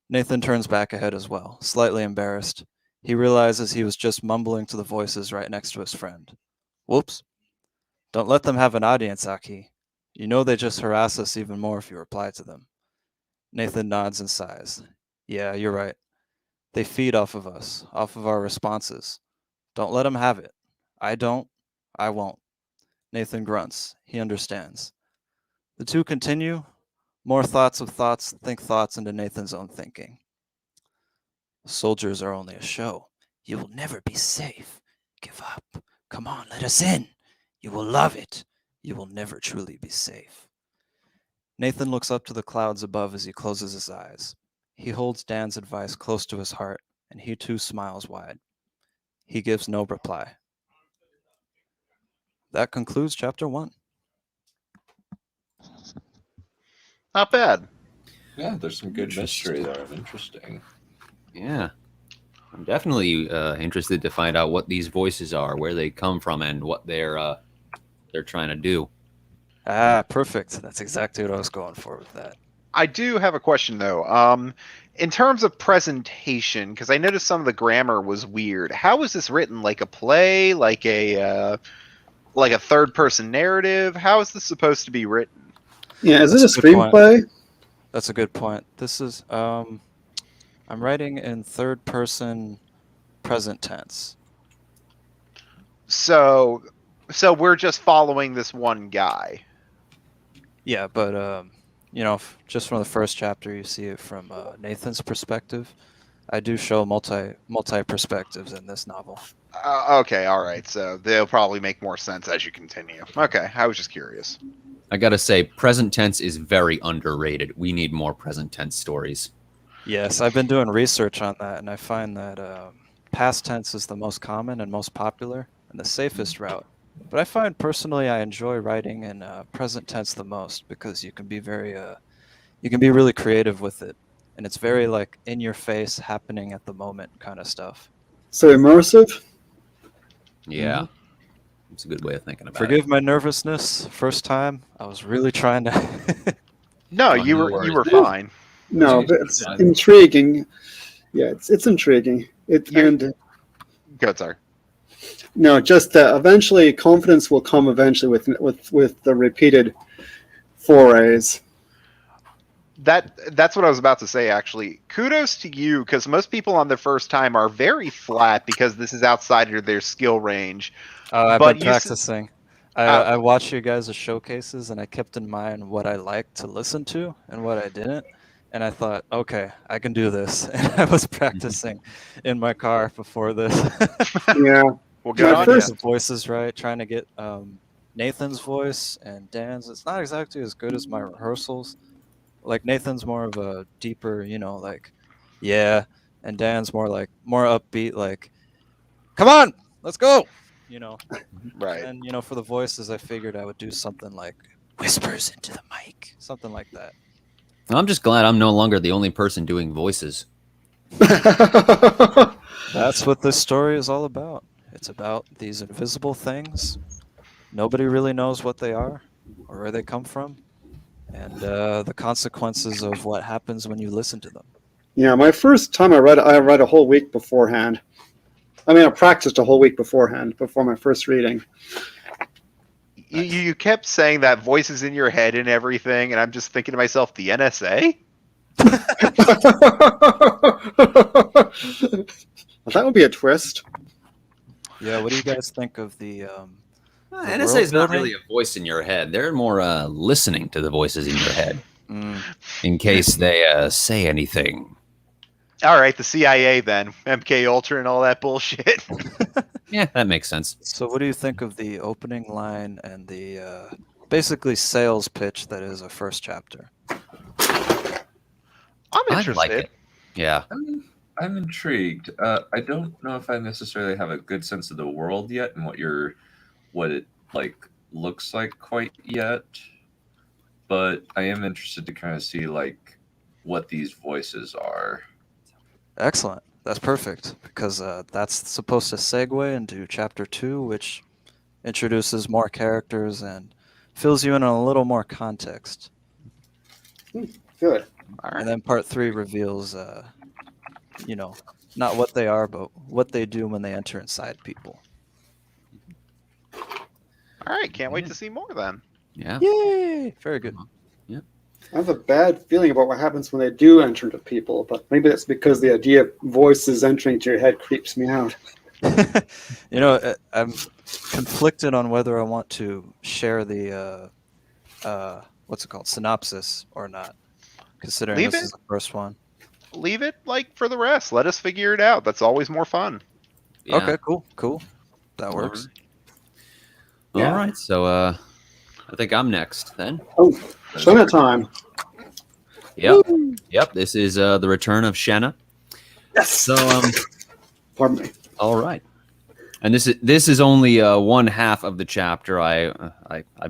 Nathan turns back ahead as well, slightly embarrassed. He realizes he was just mumbling to the voices right next to his friend. Whoops. Don't let them have an audience, Aki. You know they just harass us even more if you reply to them. Nathan nods and sighs. Yeah, you're right. They feed off of us, off of our responses. Don't let them have it. I don't. I won't. Nathan grunts. He understands. The two continue. More thoughts of thoughts think thoughts into Nathan's own thinking. Soldiers are only a show. You will never be safe. Give up. Come on, let us in. You will love it. You will never truly be safe. Nathan looks up to the clouds above as he closes his eyes. He holds Dan's advice close to his heart, and he too smiles wide. He gives no reply. That concludes chapter 1. Not bad. Yeah, there's some good mystery there. Interesting. Yeah. I'm definitely interested to find out what these voices are, where they come from, and what they're trying to do. Ah, perfect. That's exactly what I was going for with that. I do have a question though. In terms of presentation, because I noticed some of the grammar was weird. How was this written? Like a play? Like a third-person narrative? How is this supposed to be written? Yeah, is it a That's a good point. screenplay? That's a good point. This is I'm writing in third person present tense. So we're just following this one guy. Yeah, but just from the first chapter, you see it from Nathan's perspective. I do show multi perspectives in this novel. Okay, all right. So they'll probably make more sense as you continue. Okay, I was just curious. I gotta say, present tense is very underrated. We need more present tense stories. Yes, I've been doing research on that, and I find that past tense is the most common and most popular and the safest route. But I find personally I enjoy writing in present tense the most because you can be really creative with it, and it's very like in your face, happening at the moment kind of stuff. So immersive? Yeah, it's a good way of thinking about Forgive my nervousness. First time, I was really trying to. No, Oh, you no were worries, you were man. fine. No, Jeez, but it's fine. intriguing. Yeah, it's intriguing. Good, sorry. No, just eventually confidence will come eventually with the repeated forays. That's what I was about to say. Actually, kudos to you because most people on their first time are very flat because this is outside of their skill range. I've But been you s- practicing. I watched you guys' showcases, and I kept in mind what I liked to listen to and what I didn't. And I thought, okay, I can do this. And I was practicing in my car before this. Yeah. Well, good on trying to ya. get the voices right, trying to get Nathan's voice and Dan's. It's not exactly as good as my rehearsals. Like Nathan's more of a deeper, like, yeah, and Dan's more upbeat, like, come on, let's go, right. And for the voices, I figured I would do something like whispers into the mic, something like that. I'm just glad I'm no longer the only person doing voices. That's what this story is all about. It's about these invisible things. Nobody really knows what they are or where they come from, and the consequences of what happens when you listen to them. Yeah, my first time I read a whole week beforehand. I mean, I practiced a whole week beforehand before my first reading. You kept saying that voices in your head and everything, and I'm just thinking to myself, the NSA? That would be a twist. Yeah, what do you guys think of the NSA is not building? really a voice in your head. They're more listening to the voices in your head Mm. in case they say anything. All right, the CIA then, MK Ultra and all that bullshit. Yeah, that makes sense. So, what do you think of the opening line and the basically sales pitch that is a first chapter? I'm interested. I like it. Yeah. I'm intrigued. I don't know if I necessarily have a good sense of the world yet and what it like looks like quite yet, but I am interested to kind of see like what these voices are. Excellent. That's perfect because that's supposed to segue into chapter 2, which introduces more characters and fills you in on a little more context. Good. All right. And then part 3 reveals, not what they are, but what they do when they enter inside people. All right, can't wait to see more then. Yeah. Yay! Very good. I have a bad feeling about what happens when they do enter into people, but maybe that's because the idea of voices entering into your head creeps me out. I'm conflicted on whether I want to share the what's it called, synopsis or not, considering Leave this it. is the first one. Leave it like for the rest. Let us figure it out. That's always more fun. Yeah. Okay, cool. That works. All right. So I think I'm next then. Oh, Shanna time. Yep. This is the return of Shanna. Yes. So Pardon me. all right. And this is only one half of the chapter. I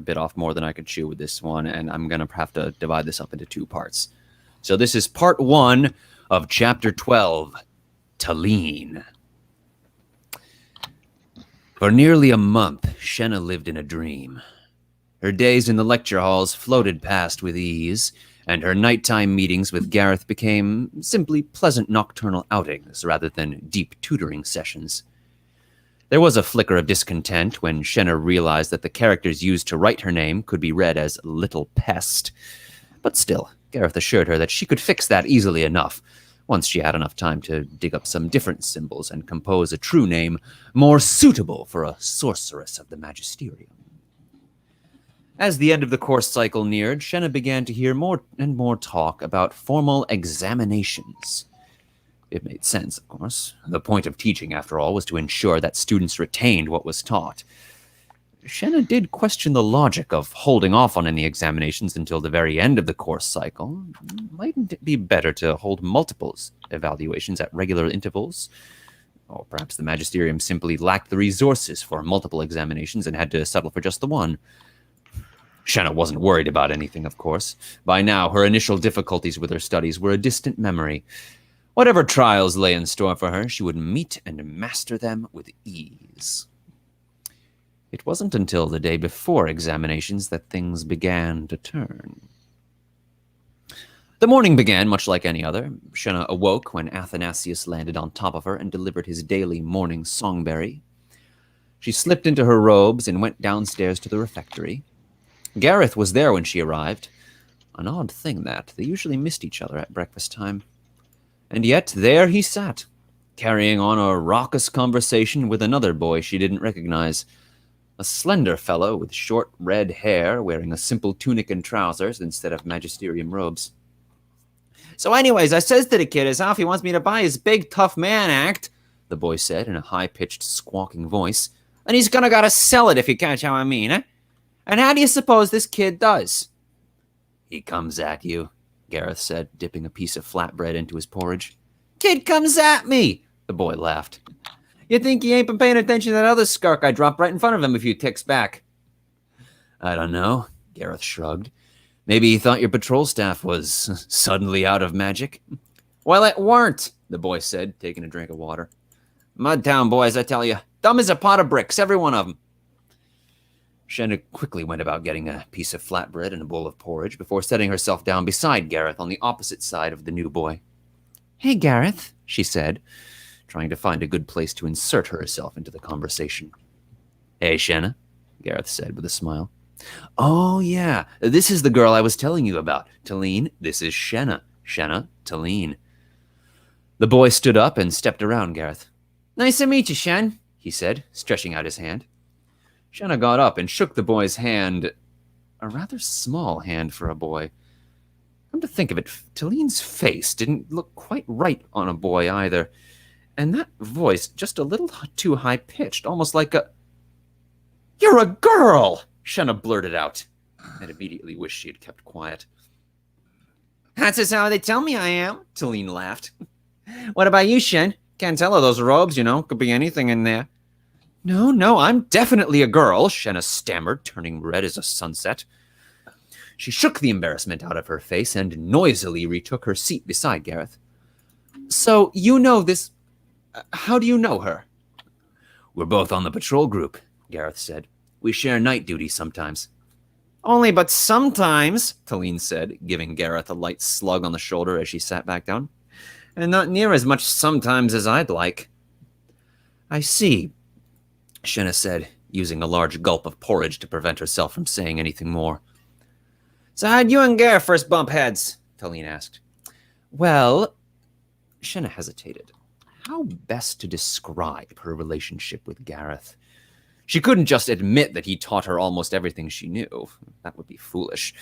bit off more than I could chew with this one, and I'm gonna have to divide this up into 2 parts. So this is part 1 of chapter 12, Talene. For nearly a month, Shenna lived in a dream. Her days in the lecture halls floated past with ease, and her nighttime meetings with Gareth became simply pleasant nocturnal outings rather than deep tutoring sessions. There was a flicker of discontent when Shenna realized that the characters used to write her name could be read as Little Pest. But still, Gareth assured her that she could fix that easily enough, once she had enough time to dig up some different symbols and compose a true name more suitable for a sorceress of the Magisterium. As the end of the course cycle neared, Shenna began to hear more and more talk about formal examinations. It made sense, of course. The point of teaching, after all, was to ensure that students retained what was taught. Shenna did question the logic of holding off on any examinations until the very end of the course cycle. Mightn't it be better to hold multiple evaluations at regular intervals? Or perhaps the Magisterium simply lacked the resources for multiple examinations and had to settle for just the one. Shenna wasn't worried about anything, of course. By now, her initial difficulties with her studies were a distant memory. Whatever trials lay in store for her, she would meet and master them with ease. It wasn't until the day before examinations that things began to turn. The morning began much like any other. Shenna awoke when Athanasius landed on top of her and delivered his daily morning songberry. She slipped into her robes and went downstairs to the refectory. Gareth was there when she arrived. An odd thing that they usually missed each other at breakfast time. And yet there he sat, carrying on a raucous conversation with another boy she didn't recognize. A slender fellow with short red hair, wearing a simple tunic and trousers instead of magisterium robes. "So anyways, I says to the kid as how if he wants me to buy his big tough man act," the boy said in a high-pitched squawking voice, "and he's gonna gotta sell it if you catch how I mean, eh? And how do you suppose this kid does?" "He comes at you," Gareth said, dipping a piece of flatbread into his porridge. "Kid comes at me," the boy laughed. "You think he ain't been paying attention to that other skirk I dropped right in front of him a few ticks back?" "I don't know," Gareth shrugged. "Maybe he thought your patrol staff was suddenly out of magic." "Well, it weren't," the boy said, taking a drink of water. "Mudtown boys, I tell you. Dumb as a pot of bricks, every one of them." Shenna quickly went about getting a piece of flatbread and a bowl of porridge before setting herself down beside Gareth on the opposite side of the new boy. "Hey, Gareth," she said, trying to find a good place to insert herself into the conversation. "Hey, Shenna," Gareth said with a smile. "Oh, yeah, this is the girl I was telling you about. Talene, this is Shenna. Shenna, Talene." The boy stood up and stepped around Gareth. "Nice to meet you, Shen," he said, stretching out his hand. Shenna got up and shook the boy's hand, a rather small hand for a boy. Come to think of it, Talene's face didn't look quite right on a boy either, and that voice just a little too high-pitched, almost like a... "You're a girl!" Shenna blurted out, and immediately wished she had kept quiet. "That's just how they tell me I am," Talene laughed. "What about you, Shen? Can't tell of those robes, you know. Could be anything in there." No, I'm definitely a girl," Shenna stammered, turning red as a sunset. She shook the embarrassment out of her face and noisily retook her seat beside Gareth. "So, you know this... how do you know her?" "We're both on the patrol group," Gareth said. "We share night duty sometimes." "Only but sometimes," Talene said, giving Gareth a light slug on the shoulder as she sat back down. "And not near as much sometimes as I'd like." "I see," Shenna said, using a large gulp of porridge to prevent herself from saying anything more. "So how'd you and Gareth first bump heads?" Talene asked. "Well," Shenna hesitated. How best to describe her relationship with Gareth? She couldn't just admit that he taught her almost everything she knew. That would be foolish.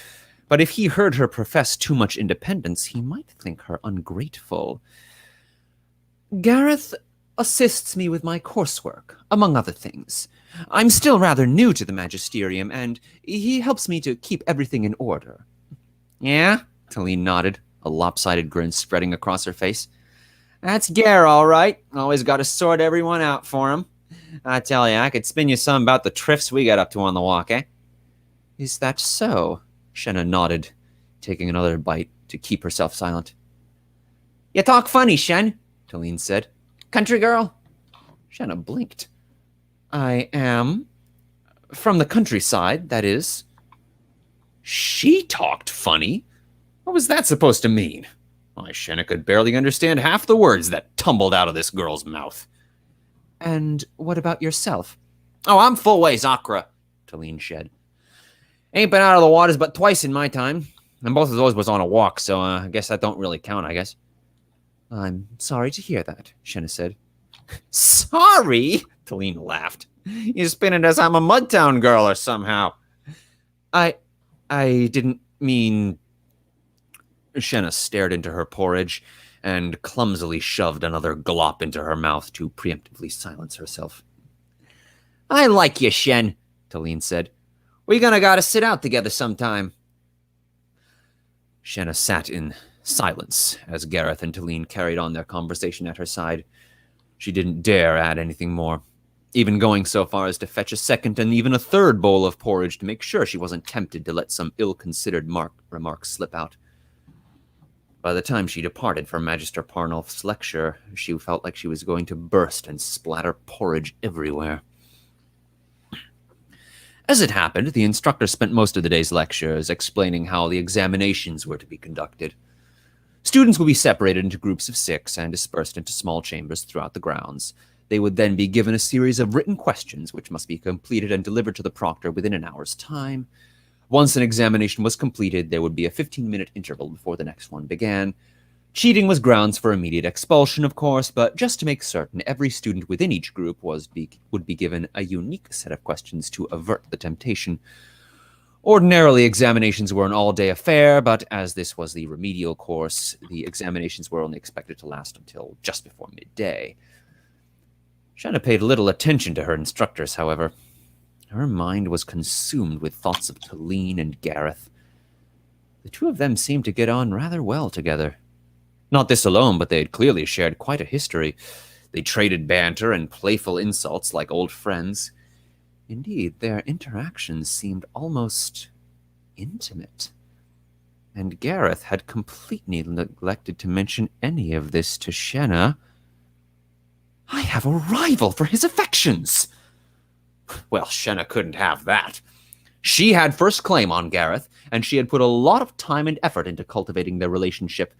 But if he heard her profess too much independence, he might think her ungrateful. "Gareth assists me with my coursework, among other things. I'm still rather new to the Magisterium, and he helps me to keep everything in order." "Yeah?" Talene nodded, a lopsided grin spreading across her face. "That's Gar, all right. Always got to sort everyone out for him. I tell you, I could spin you some about the triffs we got up to on the walk, eh?" "Is that so?" Shenna nodded, taking another bite to keep herself silent. "You talk funny, Shen," Talene said. "Country girl?" Shenna blinked. "I am. From the countryside, that is." She talked funny? What was that supposed to mean? Why, Shenna could barely understand half the words that tumbled out of this girl's mouth. And what about yourself? Oh, I'm full ways Akra, Talene shed. Ain't been out of the waters but twice in my time, and both of those was on a walk, so I guess that don't really count, I guess. I'm sorry to hear that, Shenna said. Sorry? Talene laughed. You spin it as I'm a Mudtown girl or somehow. I didn't mean... Shenna stared into her porridge and clumsily shoved another glop into her mouth to preemptively silence herself. I like you, Shen, Talene said. We gonna gotta sit out together sometime. Shenna sat in silence as Gareth and Talene carried on their conversation at her side. She didn't dare add anything more, even going so far as to fetch a second and even a third bowl of porridge to make sure she wasn't tempted to let some ill-considered remark slip out. By the time she departed from Magister Parnolf's lecture, she felt like she was going to burst and splatter porridge everywhere. As it happened, the instructor spent most of the day's lectures explaining how the examinations were to be conducted. Students would be separated into groups of 6 and dispersed into small chambers throughout the grounds. They would then be given a series of written questions which must be completed and delivered to the proctor within an hour's time. Once an examination was completed, there would be a 15-minute interval before the next one began. Cheating was grounds for immediate expulsion, of course, but just to make certain, every student within each group would be given a unique set of questions to avert the temptation. Ordinarily, examinations were an all-day affair, but as this was the remedial course, the examinations were only expected to last until just before midday. Shenna paid little attention to her instructors, however. Her mind was consumed with thoughts of Talene and Gareth. The two of them seemed to get on rather well together. Not this alone, but they had clearly shared quite a history. They traded banter and playful insults like old friends. Indeed, their interactions seemed almost intimate. And Gareth had completely neglected to mention any of this to Shenna. I have a rival for his affections! Well, Shenna couldn't have that. She had first claim on Gareth, and she had put a lot of time and effort into cultivating their relationship.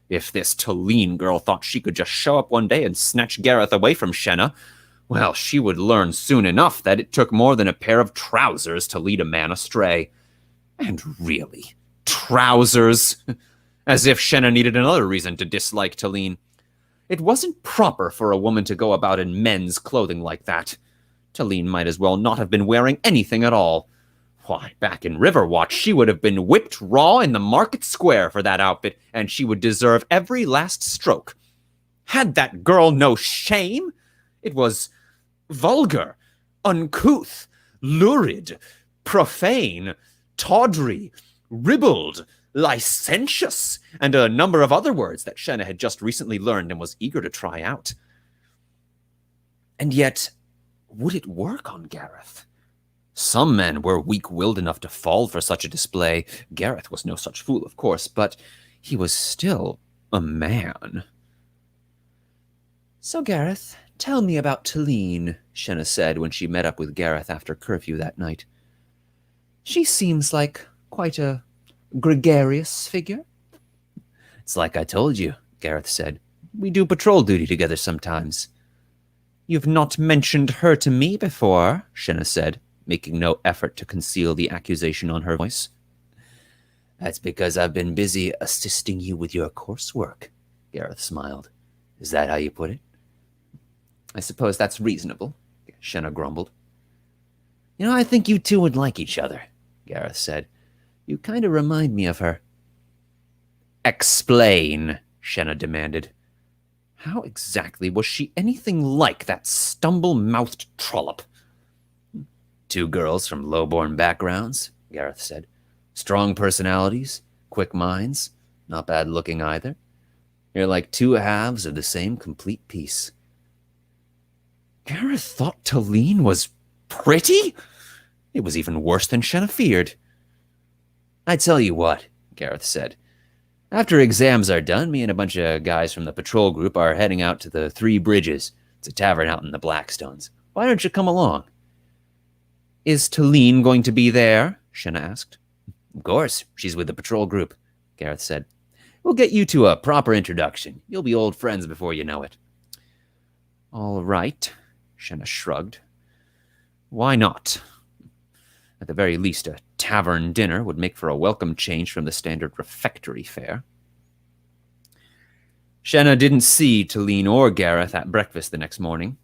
If this Talene girl thought she could just show up one day and snatch Gareth away from Shenna, well, she would learn soon enough that it took more than a pair of trousers to lead a man astray. And really, trousers? As if Shenna needed another reason to dislike Talene. It wasn't proper for a woman to go about in men's clothing like that. Talene might as well not have been wearing anything at all. Why, back in Riverwatch, she would have been whipped raw in the market square for that outfit, and she would deserve every last stroke. Had that girl no shame? It was vulgar, uncouth, lurid, profane, tawdry, ribald, licentious, and a number of other words that Shenna had just recently learned and was eager to try out. And yet, would it work on Gareth? Some men were weak-willed enough to fall for such a display. Gareth was no such fool, of course, but he was still a man. So, Gareth, tell me about Talene, Shenna said when she met up with Gareth after curfew that night. She seems like quite a gregarious figure. It's like I told you, Gareth said. We do patrol duty together sometimes. You've not mentioned her to me before, Shenna said, making no effort to conceal the accusation on her voice. That's because I've been busy assisting you with your coursework, Gareth smiled. Is that how you put it? I suppose that's reasonable, Shenna grumbled. You know, I think you two would like each other, Gareth said. You kind of remind me of her. Explain, Shenna demanded. How exactly was she anything like that stumble-mouthed trollop? Two girls from low-born backgrounds, Gareth said. Strong personalities, quick minds, not bad looking either. You're like two halves of the same complete piece. Gareth thought Talene was pretty? It was even worse than Shenna feared. I tell you what, Gareth said. After exams are done, me and a bunch of guys from the patrol group are heading out to the Three Bridges. It's a tavern out in the Blackstones. Why don't you come along? Is Talene going to be there? Shenna asked. Of course, she's with the patrol group, Gareth said. We'll get you to a proper introduction. You'll be old friends before you know it. All right, Shenna shrugged. Why not? At the very least, a tavern dinner would make for a welcome change from the standard refectory fare. Shenna didn't see Talene or Gareth at breakfast the next morning.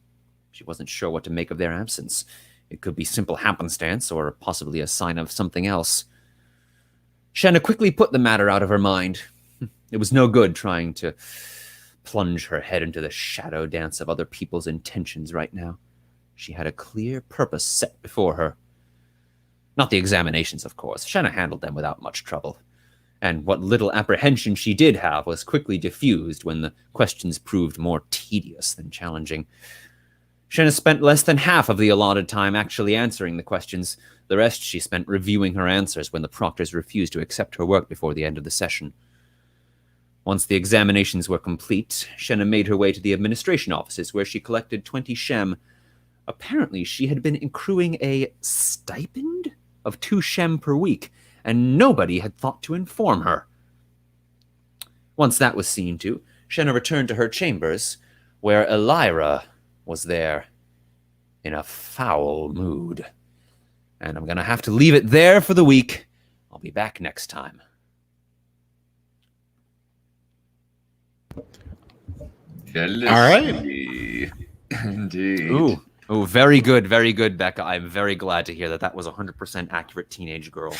She wasn't sure what to make of their absence. It could be simple happenstance, or possibly a sign of something else. Shenna quickly put the matter out of her mind. It was no good trying to plunge her head into the shadow dance of other people's intentions right now. She had a clear purpose set before her. Not the examinations, of course. Shenna handled them without much trouble. And what little apprehension she did have was quickly diffused when the questions proved more tedious than challenging. Shenna spent less than half of the allotted time actually answering the questions. The rest she spent reviewing her answers when the proctors refused to accept her work before the end of the session. Once the examinations were complete, Shenna made her way to the administration offices where she collected 20 shem. Apparently, she had been accruing a stipend of 2 shem per week, and nobody had thought to inform her. Once that was seen to, Shenna returned to her chambers, where Elira was there in a foul mood. And I'm going to have to leave it there for the week. I'll be back next time. Jealousy. All right. Indeed. Ooh, very good, Becca. I'm very glad to hear that was a 100% accurate teenage girl.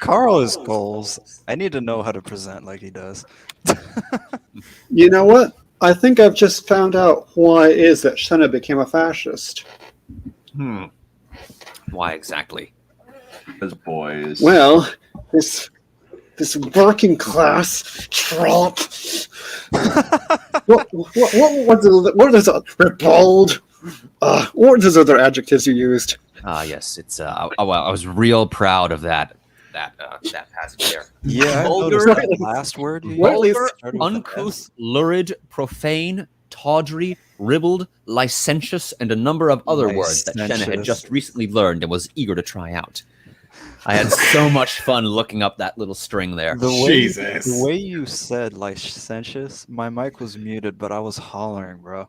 Carl is goals. I need to know how to present like he does. You know what? I think I've just found out why it is that Shenna became a fascist. Why exactly? Those boys. Well, this working class trot. what is it? Repelled? What are those other adjectives you used? Yes, it's. I was real proud of that passage there. Yeah, I Vulgar, noticed that last word. You vulgar, used started with an uncouth, S. lurid, profane, tawdry, ribald, licentious, and a number of other words that Shenna had Licentious. just recently learned and was eager to try out. I had so much fun looking up that little string there. Jesus. The way you said licentious, my mic was muted, but I was hollering, bro.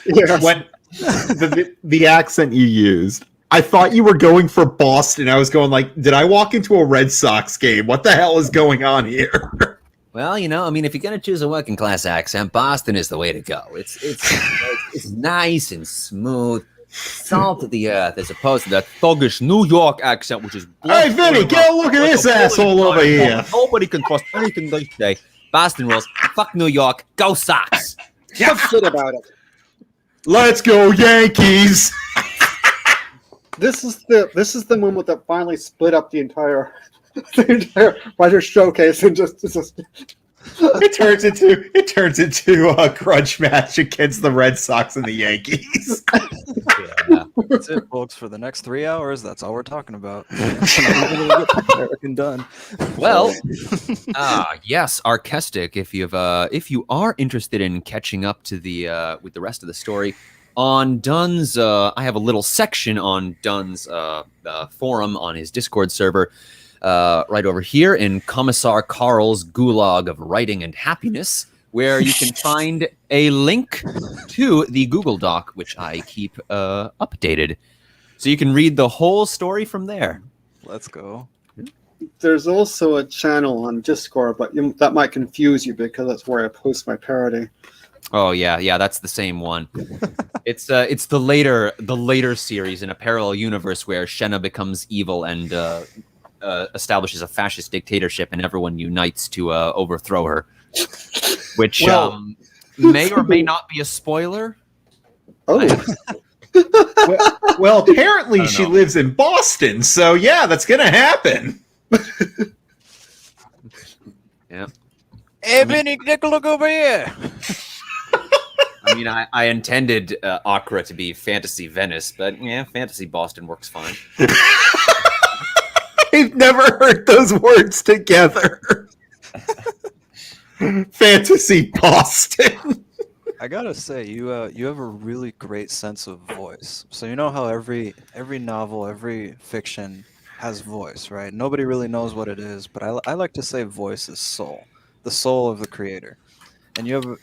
Yes. When the accent you used, I thought you were going for Boston. I was going like, did I walk into a Red Sox game? What the hell is going on here? Well, if you're gonna choose a working class accent, Boston is the way to go. It's nice and smooth, salt of the earth, as opposed to that thuggish New York accent, which is. Hey, Vinny, get a look at this asshole over here. Nobody can trust anything they say. Boston rules. Fuck New York. Go Sox. Talk shit about it. Let's go, Yankees. This is the moment that finally split up the entire writer showcase and just It turns into a grudge match against the Red Sox and the Yankees. Yeah. That's it, folks. For the next 3 hours, that's all we're talking about. American done. Well, yes, Arcestic. If you are interested in catching up to with the rest of the story, on Dunn's, I have a little section on Dunn's forum on his Discord server, right over here in Commissar Carl's Gulag of Writing and Happiness, where you can find a link to the Google Doc, which I keep updated, so you can read the whole story from there. Let's go. There's also a channel on Discord, but that might confuse you because that's where I post my parody. Oh yeah, that's the same one. It's the later series in a parallel universe where Shenna becomes evil and establishes a fascist dictatorship, and everyone unites to overthrow her. Which may or may not be a spoiler. Oh, Well, apparently she lives in Boston, so yeah, that's gonna happen. Yeah. Hey, Vinny, take a look over here. I mean, I intended Accra to be fantasy Venice, but yeah, fantasy Boston works fine. I've never heard those words together. Fantasy Boston. I gotta say, you have a really great sense of voice. So you know how every novel, every fiction has voice, right? Nobody really knows what it is, but I like to say voice is soul, the soul of the creator. And you have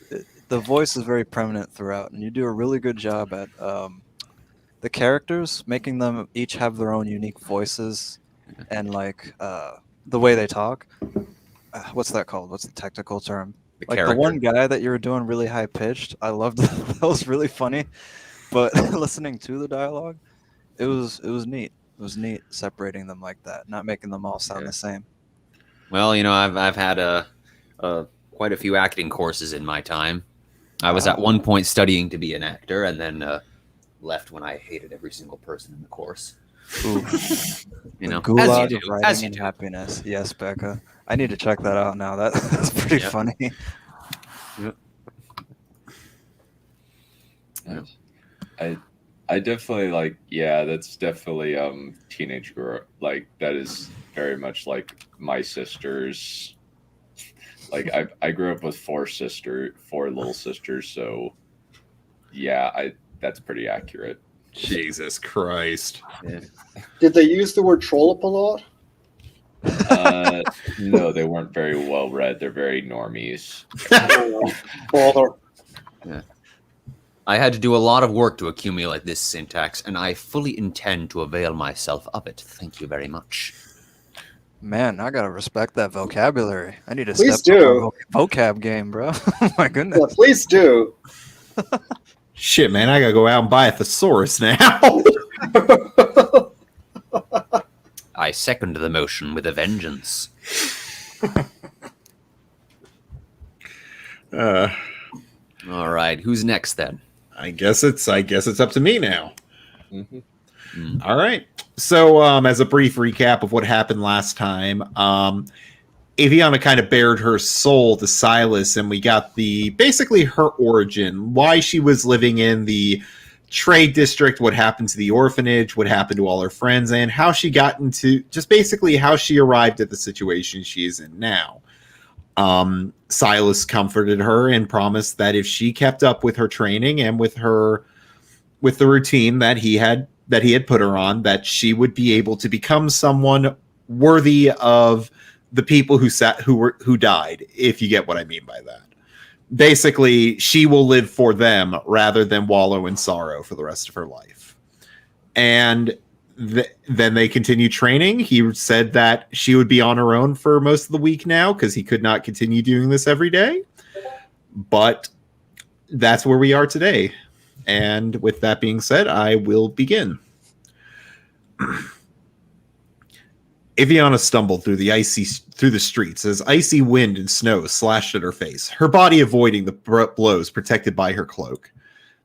the voice is very prominent throughout, and you do a really good job at the characters, making them each have their own unique voices and like the way they talk. What's that called? What's the technical term? The Like character. the one guy that you were doing really high pitched, I loved that. That was really funny. But listening to the dialogue, it was neat. It was neat separating them like that, not making them all sound the same. Well, I've had quite a few acting courses in my time. I was at one point studying to be an actor, and then left when I hated every single person in the course. Ooh. As you do. As you and do. Happiness. Yes, Becca. I need to check that out now. That's pretty funny. I definitely like, yeah, that's definitely teenage girl, like that is very much like my sisters. Like I grew up with four little sisters, so yeah, that's pretty accurate. Jesus Christ. Yeah. Did they use the word trollop a lot? No, they weren't very well read. They're very normies. Bother. Yeah. I had to do a lot of work to accumulate this syntax, and I fully intend to avail myself of it. Thank you very much. Man, I gotta respect that vocabulary. I need to Please step do. up my vocab game, bro. Oh my goodness. Yeah, please do. Shit, man, I gotta go out and buy a thesaurus now. I second the motion with a vengeance. All right, who's next then? I guess it's up to me now. Mm-hmm. All right. So, as a brief recap of what happened last time, Aviana kind of bared her soul to Silas, and we got basically her origin, why she was living in the trade district, what happened to the orphanage, what happened to all her friends, and how she got into just basically how she arrived at the situation she is in now. Silas comforted her and promised that if she kept up with her training and with the routine that he had put her on, that she would be able to become someone worthy of the people who died, if you get what I mean by that. Basically, she will live for them rather than wallow in sorrow for the rest of her life. And then they continue training. He said that she would be on her own for most of the week now because he could not continue doing this every day. But that's where we are today. And with that being said, I will begin. Aviana stumbled through the streets as icy wind and snow slashed at her face, her body avoiding the blows protected by her cloak.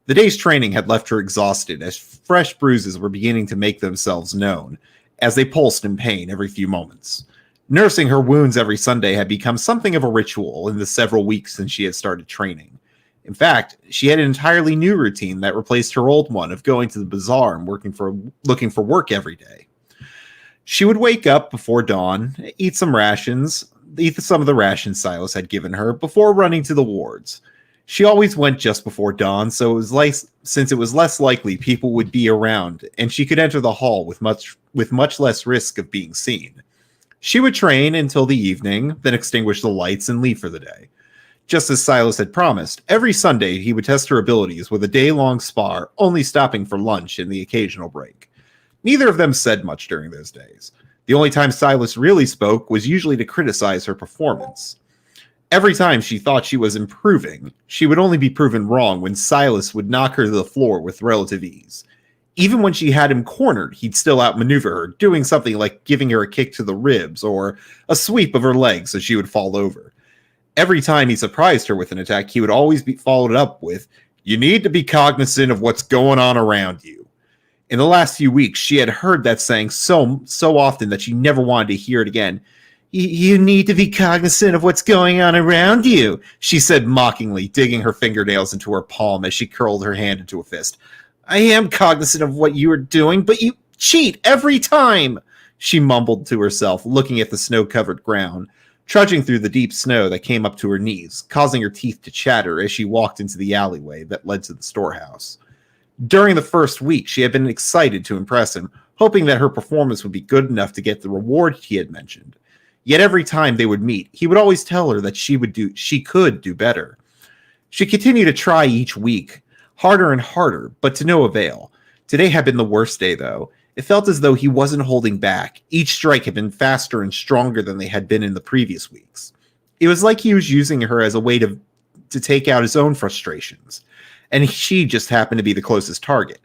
The day's training had left her exhausted as fresh bruises were beginning to make themselves known as they pulsed in pain every few moments. Nursing her wounds every Sunday had become something of a ritual in the several weeks since she had started training. In fact, she had an entirely new routine that replaced her old one of going to the bazaar and looking for work every day. She would wake up before dawn, eat some of the rations Silas had given her before running to the wards. She always went just before dawn, since it was less likely people would be around, and she could enter the hall with much less risk of being seen. She would train until the evening, then extinguish the lights and leave for the day. Just as Silas had promised, every Sunday he would test her abilities with a day-long spar, only stopping for lunch and the occasional break. Neither of them said much during those days. The only time Silas really spoke was usually to criticize her performance. Every time she thought she was improving, she would only be proven wrong when Silas would knock her to the floor with relative ease. Even when she had him cornered, he'd still outmaneuver her, doing something like giving her a kick to the ribs or a sweep of her legs so she would fall over. Every time he surprised her with an attack, he would always be followed up with, "You need to be cognizant of what's going on around you." In the last few weeks, she had heard that saying so often that she never wanted to hear it again. You need to be cognizant of what's going on around you," she said mockingly, digging her fingernails into her palm as she curled her hand into a fist. "I am cognizant of what you are doing, but you cheat every time," she mumbled to herself, looking at the snow-covered ground, trudging through the deep snow that came up to her knees, causing her teeth to chatter as she walked into the alleyway that led to the storehouse. During the first week, she had been excited to impress him, hoping that her performance would be good enough to get the reward he had mentioned. Yet every time they would meet, he would always tell her that she could do better. She continued to try each week, harder and harder, but to no avail. Today had been the worst day, though. It felt as though he wasn't holding back. Each strike had been faster and stronger than they had been in the previous weeks. It was like he was using her as a way to take out his own frustrations, and she just happened to be the closest target.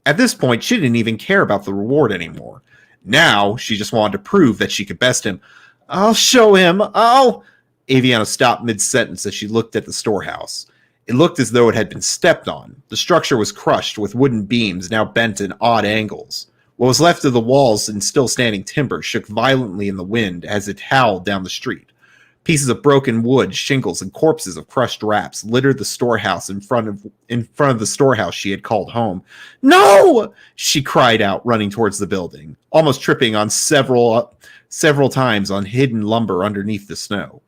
At this point, she didn't even care about the reward anymore. Now, she just wanted to prove that she could best him. I'll show him, Aviana stopped mid-sentence as she looked at the storehouse. It looked as though it had been stepped on. The structure was crushed, with wooden beams now bent in odd angles. What was left of the walls and still standing timber shook violently in the wind as it howled down the street. Pieces of broken wood, shingles, and corpses of crushed wraps littered the storehouse in front of the storehouse she had called home. No! She cried out, running towards the building, almost tripping on several times on hidden lumber underneath the snow.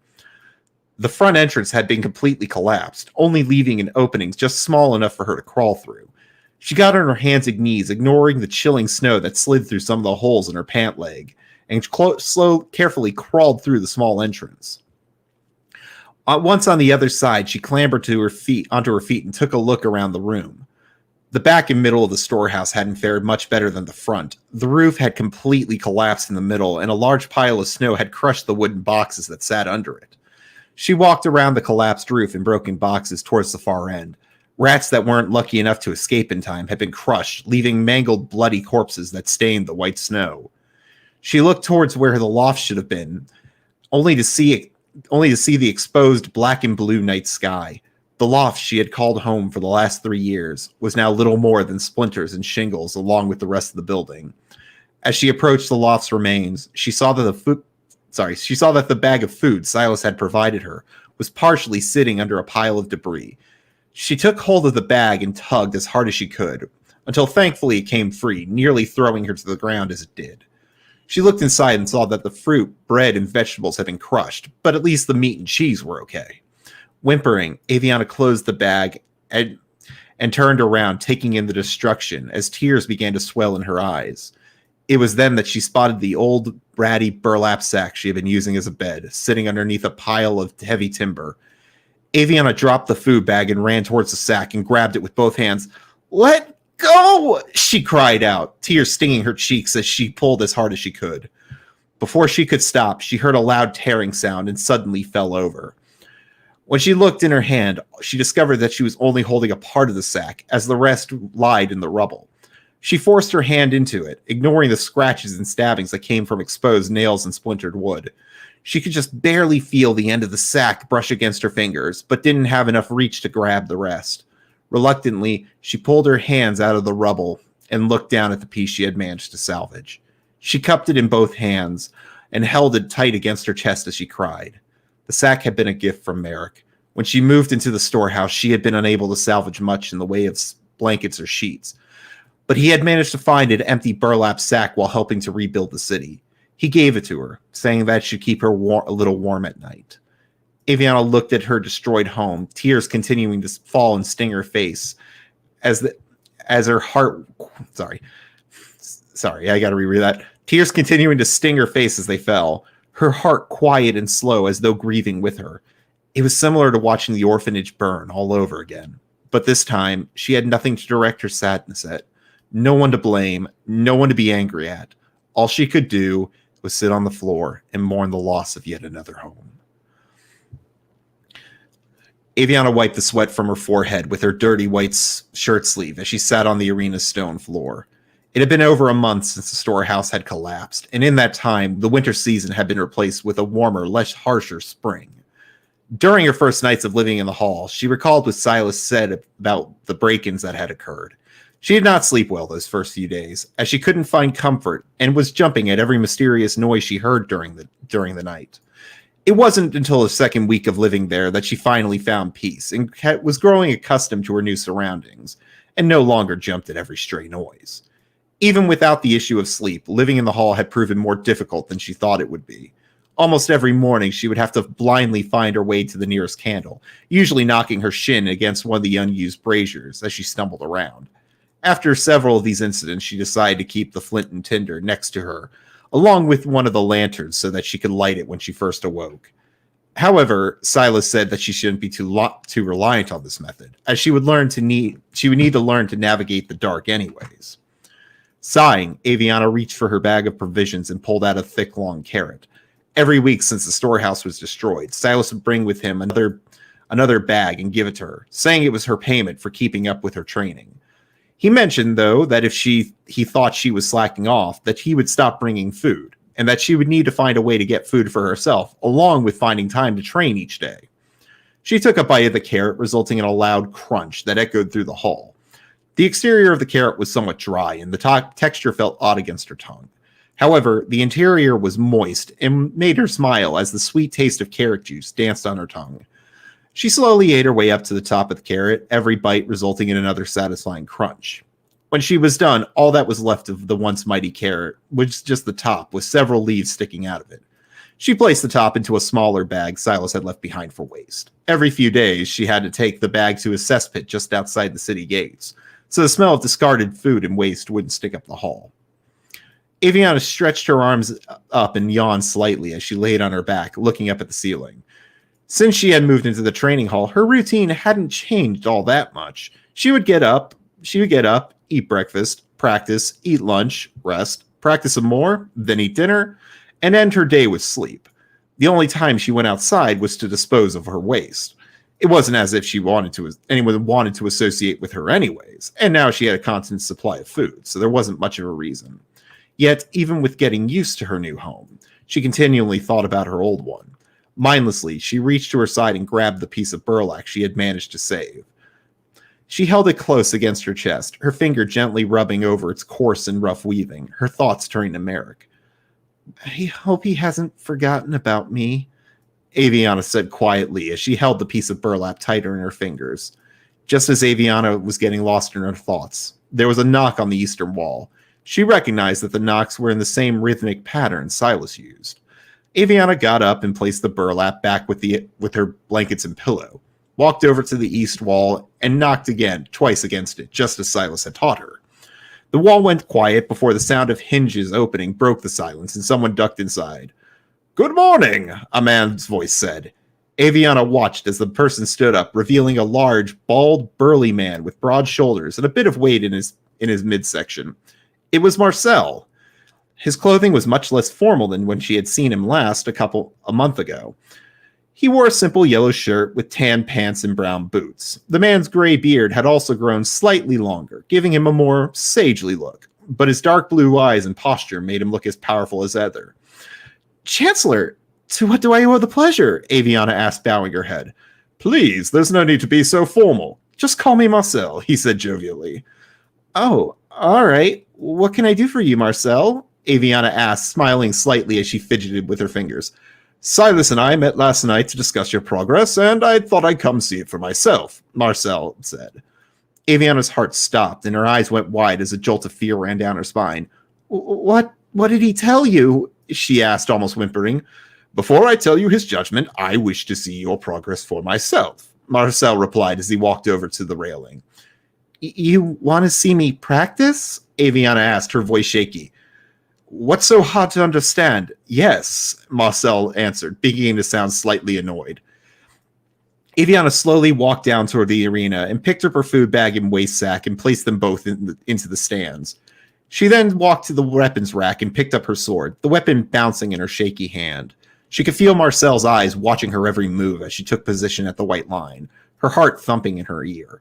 The front entrance had been completely collapsed, only leaving an opening just small enough for her to crawl through. She got on her hands and knees, ignoring the chilling snow that slid through some of the holes in her pant leg, and carefully crawled through the small entrance. Once on the other side, she clambered onto her feet and took a look around the room. The back and middle of the storehouse hadn't fared much better than the front. The roof had completely collapsed in the middle, and a large pile of snow had crushed the wooden boxes that sat under it. She walked around the collapsed roof and broken boxes towards the far end. Rats that weren't lucky enough to escape in time had been crushed, leaving mangled, bloody corpses that stained the white snow. She looked towards where the loft should have been, only to see the exposed black and blue night sky. The loft she had called home for the last 3 years was now little more than splinters and shingles along with the rest of the building. As she approached the loft's remains, she saw that the bag of food Silas had provided her was partially sitting under a pile of debris. She took hold of the bag and tugged as hard as she could, until thankfully it came free, nearly throwing her to the ground as it did. She looked inside and saw that the fruit, bread, and vegetables had been crushed, but at least the meat and cheese were okay. Whimpering, Aviana closed the bag and turned around, taking in the destruction as tears began to swell in her eyes. It was then that she spotted the old, ratty burlap sack she had been using as a bed, sitting underneath a pile of heavy timber. Aviana dropped the food bag and ran towards the sack and grabbed it with both hands. Let go! She cried out, tears stinging her cheeks as she pulled as hard as she could. Before she could stop, she heard a loud tearing sound and suddenly fell over. When she looked in her hand, she discovered that she was only holding a part of the sack, as the rest lied in the rubble. She forced her hand into it, ignoring the scratches and stabbings that came from exposed nails and splintered wood. She could just barely feel the end of the sack brush against her fingers, but didn't have enough reach to grab the rest. Reluctantly, she pulled her hands out of the rubble and looked down at the piece she had managed to salvage. She cupped it in both hands and held it tight against her chest as she cried. The sack had been a gift from Merrick. When she moved into the storehouse, she had been unable to salvage much in the way of blankets or sheets, but he had managed to find an empty burlap sack while helping to rebuild the city. He gave it to her, saying that should keep her a little warm at night. Aviana looked at her destroyed home, tears continuing to fall and sting her face as her heart... Sorry, I gotta reread that. Tears continuing to sting her face as they fell, her heart quiet and slow as though grieving with her. It was similar to watching the orphanage burn all over again. But this time, she had nothing to direct her sadness at. No one to blame, no one to be angry at. All she could do was sit on the floor and mourn the loss of yet another home. Aviana wiped the sweat from her forehead with her dirty white shirt sleeve as she sat on the arena's stone floor. It had been over a month since the storehouse had collapsed, and in that time, the winter season had been replaced with a warmer, less harsher spring. During her first nights of living in the hall, she recalled what Silas said about the break-ins that had occurred. She did not sleep well those first few days, as she couldn't find comfort and was jumping at every mysterious noise she heard during the night. It wasn't until the second week of living there that she finally found peace and was growing accustomed to her new surroundings, and no longer jumped at every stray noise. Even without the issue of sleep, living in the hall had proven more difficult than she thought it would be. Almost every morning, she would have to blindly find her way to the nearest candle, usually knocking her shin against one of the unused braziers as she stumbled around. After several of these incidents, she decided to keep the flint and tinder next to her, along with one of the lanterns so that she could light it when she first awoke. However, Silas said that she shouldn't be too reliant on this method, as she would need to learn to navigate the dark anyways. Sighing, Aviana reached for her bag of provisions and pulled out a thick, long carrot. Every week since the storehouse was destroyed, Silas would bring with him another bag and give it to her, saying it was her payment for keeping up with her training. He mentioned, though, that if he thought she was slacking off, that he would stop bringing food, and that she would need to find a way to get food for herself, along with finding time to train each day. She took a bite of the carrot, resulting in a loud crunch that echoed through the hall. The exterior of the carrot was somewhat dry, and the texture felt odd against her tongue. However, the interior was moist and made her smile as the sweet taste of carrot juice danced on her tongue. She slowly ate her way up to the top of the carrot, every bite resulting in another satisfying crunch. When she was done, all that was left of the once mighty carrot was just the top, with several leaves sticking out of it. She placed the top into a smaller bag Silas had left behind for waste. Every few days, she had to take the bag to a cesspit just outside the city gates, so the smell of discarded food and waste wouldn't stick up the hall. Aviana stretched her arms up and yawned slightly as she laid on her back, looking up at the ceiling. Since she had moved into the training hall, her routine hadn't changed all that much. She would get up, eat breakfast, practice, eat lunch, rest, practice some more, then eat dinner, and end her day with sleep. The only time she went outside was to dispose of her waste. It wasn't as if anyone wanted to associate with her anyways, and now she had a constant supply of food, so there wasn't much of a reason. Yet, even with getting used to her new home, she continually thought about her old one. Mindlessly, she reached to her side and grabbed the piece of burlap she had managed to save. She held it close against her chest, her finger gently rubbing over its coarse and rough weaving, her thoughts turning to Merrick. "I hope he hasn't forgotten about me," Aviana said quietly as she held the piece of burlap tighter in her fingers. Just as Aviana was getting lost in her thoughts, there was a knock on the eastern wall. She recognized that the knocks were in the same rhythmic pattern Silas used. Aviana got up and placed the burlap back with her blankets and pillow, walked over to the east wall, and knocked again, twice against it, just as Silas had taught her. The wall went quiet before the sound of hinges opening broke the silence, and someone ducked inside. "Good morning," a man's voice said. Aviana watched as the person stood up, revealing a large, bald, burly man with broad shoulders and a bit of weight in his midsection. It was Marcel. His clothing was much less formal than when she had seen him last a month ago. He wore a simple yellow shirt with tan pants and brown boots. The man's gray beard had also grown slightly longer, giving him a more sagely look, but his dark blue eyes and posture made him look as powerful as ever. "Chancellor, to what do I owe the pleasure?" Aviana asked, bowing her head. "Please, there's no need to be so formal. Just call me Marcel," he said jovially. "Oh, all right. What can I do for you, Marcel?" Aviana asked, smiling slightly as she fidgeted with her fingers. "Silas and I met last night to discuss your progress, and I thought I'd come see it for myself," Marcel said. Aviana's heart stopped, and her eyes went wide as a jolt of fear ran down her spine. What did he tell you?" she asked, almost whimpering. "Before I tell you his judgment, I wish to see your progress for myself," Marcel replied as he walked over to the railing. "You want to see me practice?" Aviana asked, her voice shaky. "What's so hard to understand?" "Yes," Marcel answered, beginning to sound slightly annoyed. Aviana slowly walked down toward the arena and picked up her food bag and waist sack and placed them both into the stands. She then walked to the weapons rack and picked up her sword, the weapon bouncing in her shaky hand. She could feel Marcel's eyes watching her every move as she took position at the white line, her heart thumping in her ear.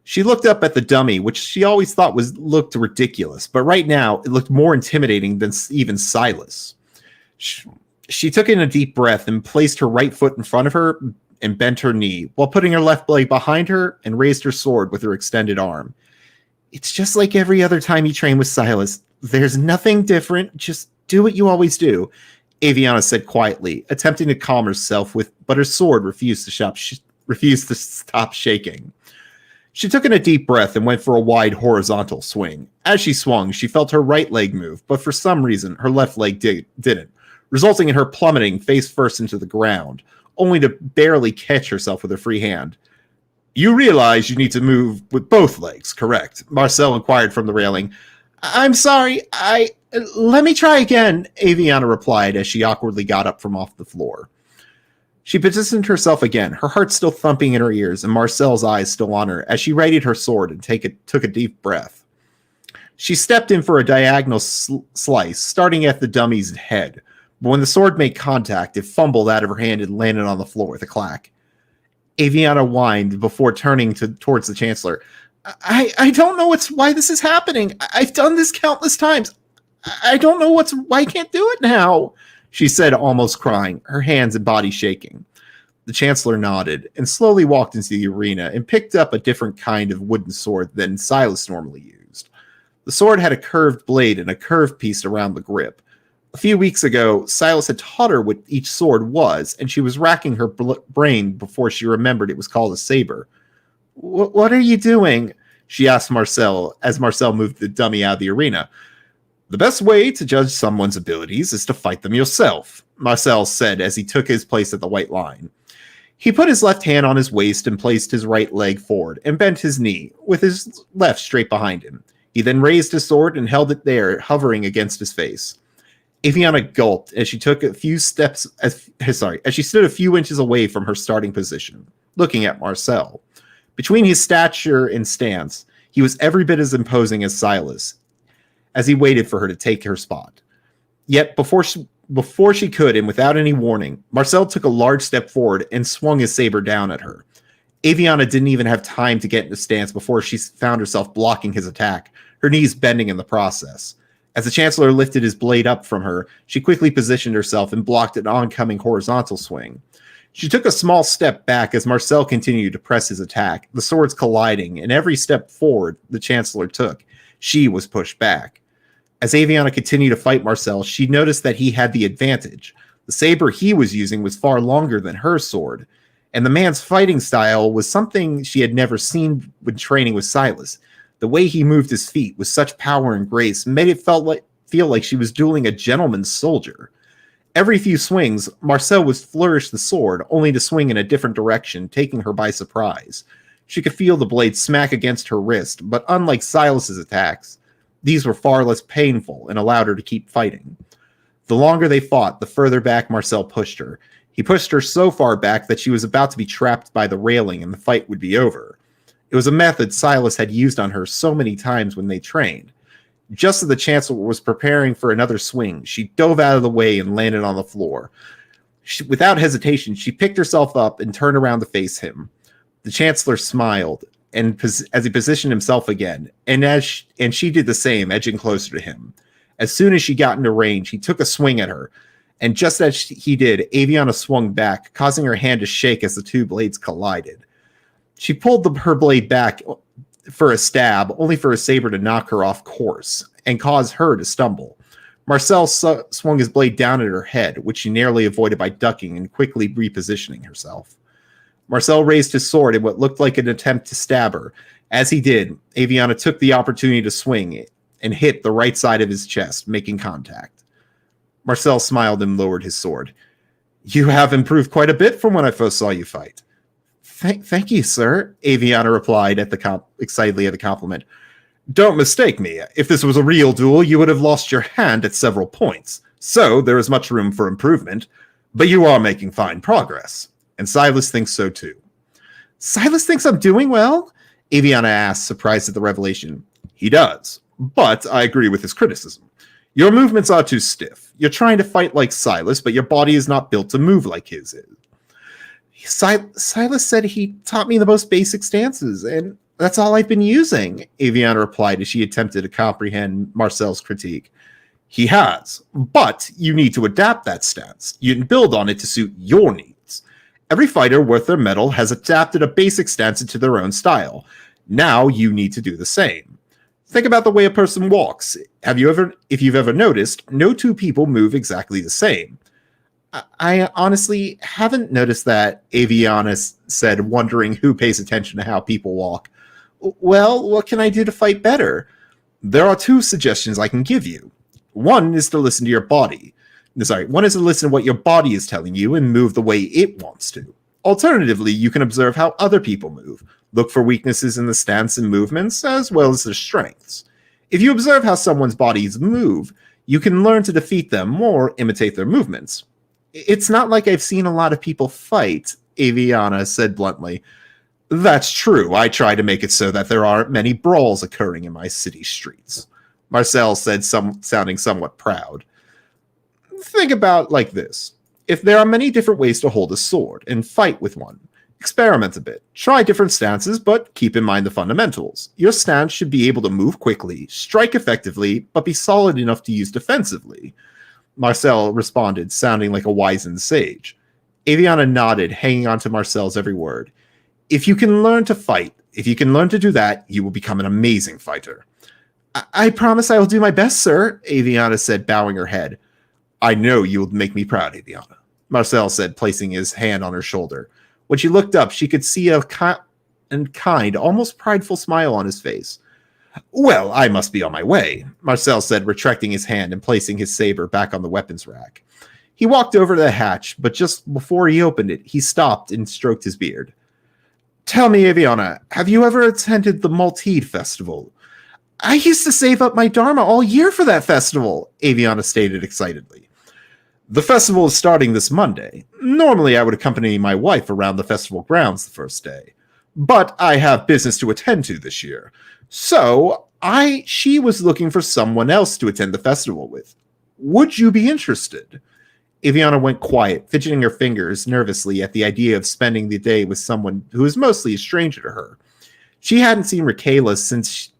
She looked up at the dummy, which she always thought looked ridiculous, but right now it looked more intimidating than even Silas. She took in a deep breath and placed her right foot in front of her and bent her knee, while putting her left leg behind her and raised her sword with her extended arm. "It's just like every other time you train with Silas. There's nothing different. Just do what you always do," Aviana said quietly, attempting to calm herself, but her sword refused to stop shaking. She took in a deep breath and went for a wide horizontal swing. As she swung, she felt her right leg move, but for some reason, her left leg didn't, resulting in her plummeting face first into the ground, only to barely catch herself with her free hand. You realize you need to move with both legs, correct? Marcel inquired from the railing. I'm sorry, let me try again, Aviana replied as she awkwardly got up from off the floor. She positioned herself again, her heart still thumping in her ears and Marcel's eyes still on her as she readied her sword and took a deep breath. She stepped in for a diagonal slice, starting at the dummy's head, but when the sword made contact, it fumbled out of her hand and landed on the floor with a clack. Aviana whined before turning towards the Chancellor. I don't know why this is happening. I've done this countless times. I don't know why I can't do it now, she said, almost crying, her hands and body shaking. The Chancellor nodded and slowly walked into the arena and picked up a different kind of wooden sword than Silas normally used. The sword had a curved blade and a curved piece around the grip. A few weeks ago, Silas had taught her what each sword was, and she was racking her brain before she remembered it was called a saber. What are you doing? She asked Marcel as Marcel moved the dummy out of the arena. The best way to judge someone's abilities is to fight them yourself, Marcel said as he took his place at the white line. He put his left hand on his waist and placed his right leg forward and bent his knee, with his left straight behind him. He then raised his sword and held it there, hovering against his face. Aviana gulped as she took a few steps as she stood a few inches away from her starting position, looking at Marcel. Between his stature and stance, he was every bit as imposing as Silas, as he waited for her to take her spot. Yet before she could, and without any warning, Marcel took a large step forward and swung his saber down at her. Aviana didn't even have time to get into stance before she found herself blocking his attack, her knees bending in the process. As the Chancellor lifted his blade up from her, she quickly positioned herself and blocked an oncoming horizontal swing. She took a small step back as Marcel continued to press his attack, the swords colliding, and every step forward the Chancellor took, she was pushed back. As Aviana continued to fight Marcel, she noticed that he had the advantage. The saber he was using was far longer than her sword, and the man's fighting style was something she had never seen when training with Silas. The way he moved his feet with such power and grace made it feel like she was dueling a gentleman's soldier. Every few swings, Marcel would flourish the sword, only to swing in a different direction, taking her by surprise. She could feel the blade smack against her wrist, but unlike Silas's attacks, these were far less painful and allowed her to keep fighting. The longer they fought, the further back Marcel pushed her. He pushed her so far back that she was about to be trapped by the railing and the fight would be over. It was a method Silas had used on her so many times when they trained. Just as the Chancellor was preparing for another swing, she dove out of the way and landed on the floor. Without hesitation, she picked herself up and turned around to face him. The Chancellor smiled and as he positioned himself again, and she did the same, edging closer to him. As soon as she got into range, he took a swing at her, and just as he did, Aviana swung back, causing her hand to shake as the two blades collided. She pulled her blade back for a stab, only for a saber to knock her off course and cause her to stumble. Marcel swung his blade down at her head, which she narrowly avoided by ducking and quickly repositioning herself. Marcel raised his sword in what looked like an attempt to stab her. As he did, Aviana took the opportunity to swing and hit the right side of his chest, making contact. Marcel smiled and lowered his sword. You have improved quite a bit from when I first saw you fight. Thank you, sir, Aviana replied excitedly at the compliment. Don't mistake me. If this was a real duel, you would have lost your hand at several points. So there is much room for improvement. But you are making fine progress. And Silas thinks so too. Silas thinks I'm doing well? Aviana asked, surprised at the revelation. He does. But I agree with his criticism. Your movements are too stiff. You're trying to fight like Silas, but your body is not built to move like his is. Silas said he taught me the most basic stances, and that's all I've been using, Aviana replied as she attempted to comprehend Marcel's critique. He has, but you need to adapt that stance. You can build on it to suit your needs. Every fighter worth their mettle has adapted a basic stance into their own style. Now you need to do the same. Think about the way a person walks. If you've ever noticed, no two people move exactly the same. I honestly haven't noticed that, Aviana said, wondering who pays attention to how people walk. Well, what can I do to fight better? There are two suggestions I can give you. One is to listen to your body. One is to listen to what your body is telling you and move the way it wants to. Alternatively, you can observe how other people move, look for weaknesses in the stance and movements, as well as their strengths. If you observe how someone's bodies move, you can learn to defeat them or imitate their movements. It's not like I've seen a lot of people fight, Aviana said bluntly. That's true. I try to make it so that there aren't many brawls occurring in my city streets. Marcel said, sounding somewhat proud. Think about it like this. If there are many different ways to hold a sword and fight with one, experiment a bit. Try different stances, but keep in mind the fundamentals. Your stance should be able to move quickly, strike effectively, but be solid enough to use defensively. Marcel responded, sounding like a wizened sage. Aviana nodded, hanging on to Marcel's every word. If you can learn to fight, if you can learn to do that, you will become an amazing fighter. I promise I will do my best, sir, Aviana said, bowing her head. I know you will make me proud, Aviana, Marcel said, placing his hand on her shoulder. When she looked up, she could see a kind, almost prideful smile on his face. Well, I must be on my way, Marcel said, retracting his hand and placing his saber back on the weapons rack. He walked over to the hatch, but just before he opened it, he stopped and stroked his beard. Tell me, Aviana, have you ever attended the Maltede Festival? I used to save up my Dharma all year for that festival, Aviana stated excitedly. The festival is starting this Monday. Normally, I would accompany my wife around the festival grounds the first day, but I have business to attend to this year. So, she was looking for someone else to attend the festival with. Would you be interested? Aviana went quiet, fidgeting her fingers nervously at the idea of spending the day with someone who was mostly a stranger to her. She hadn't seen Raquela since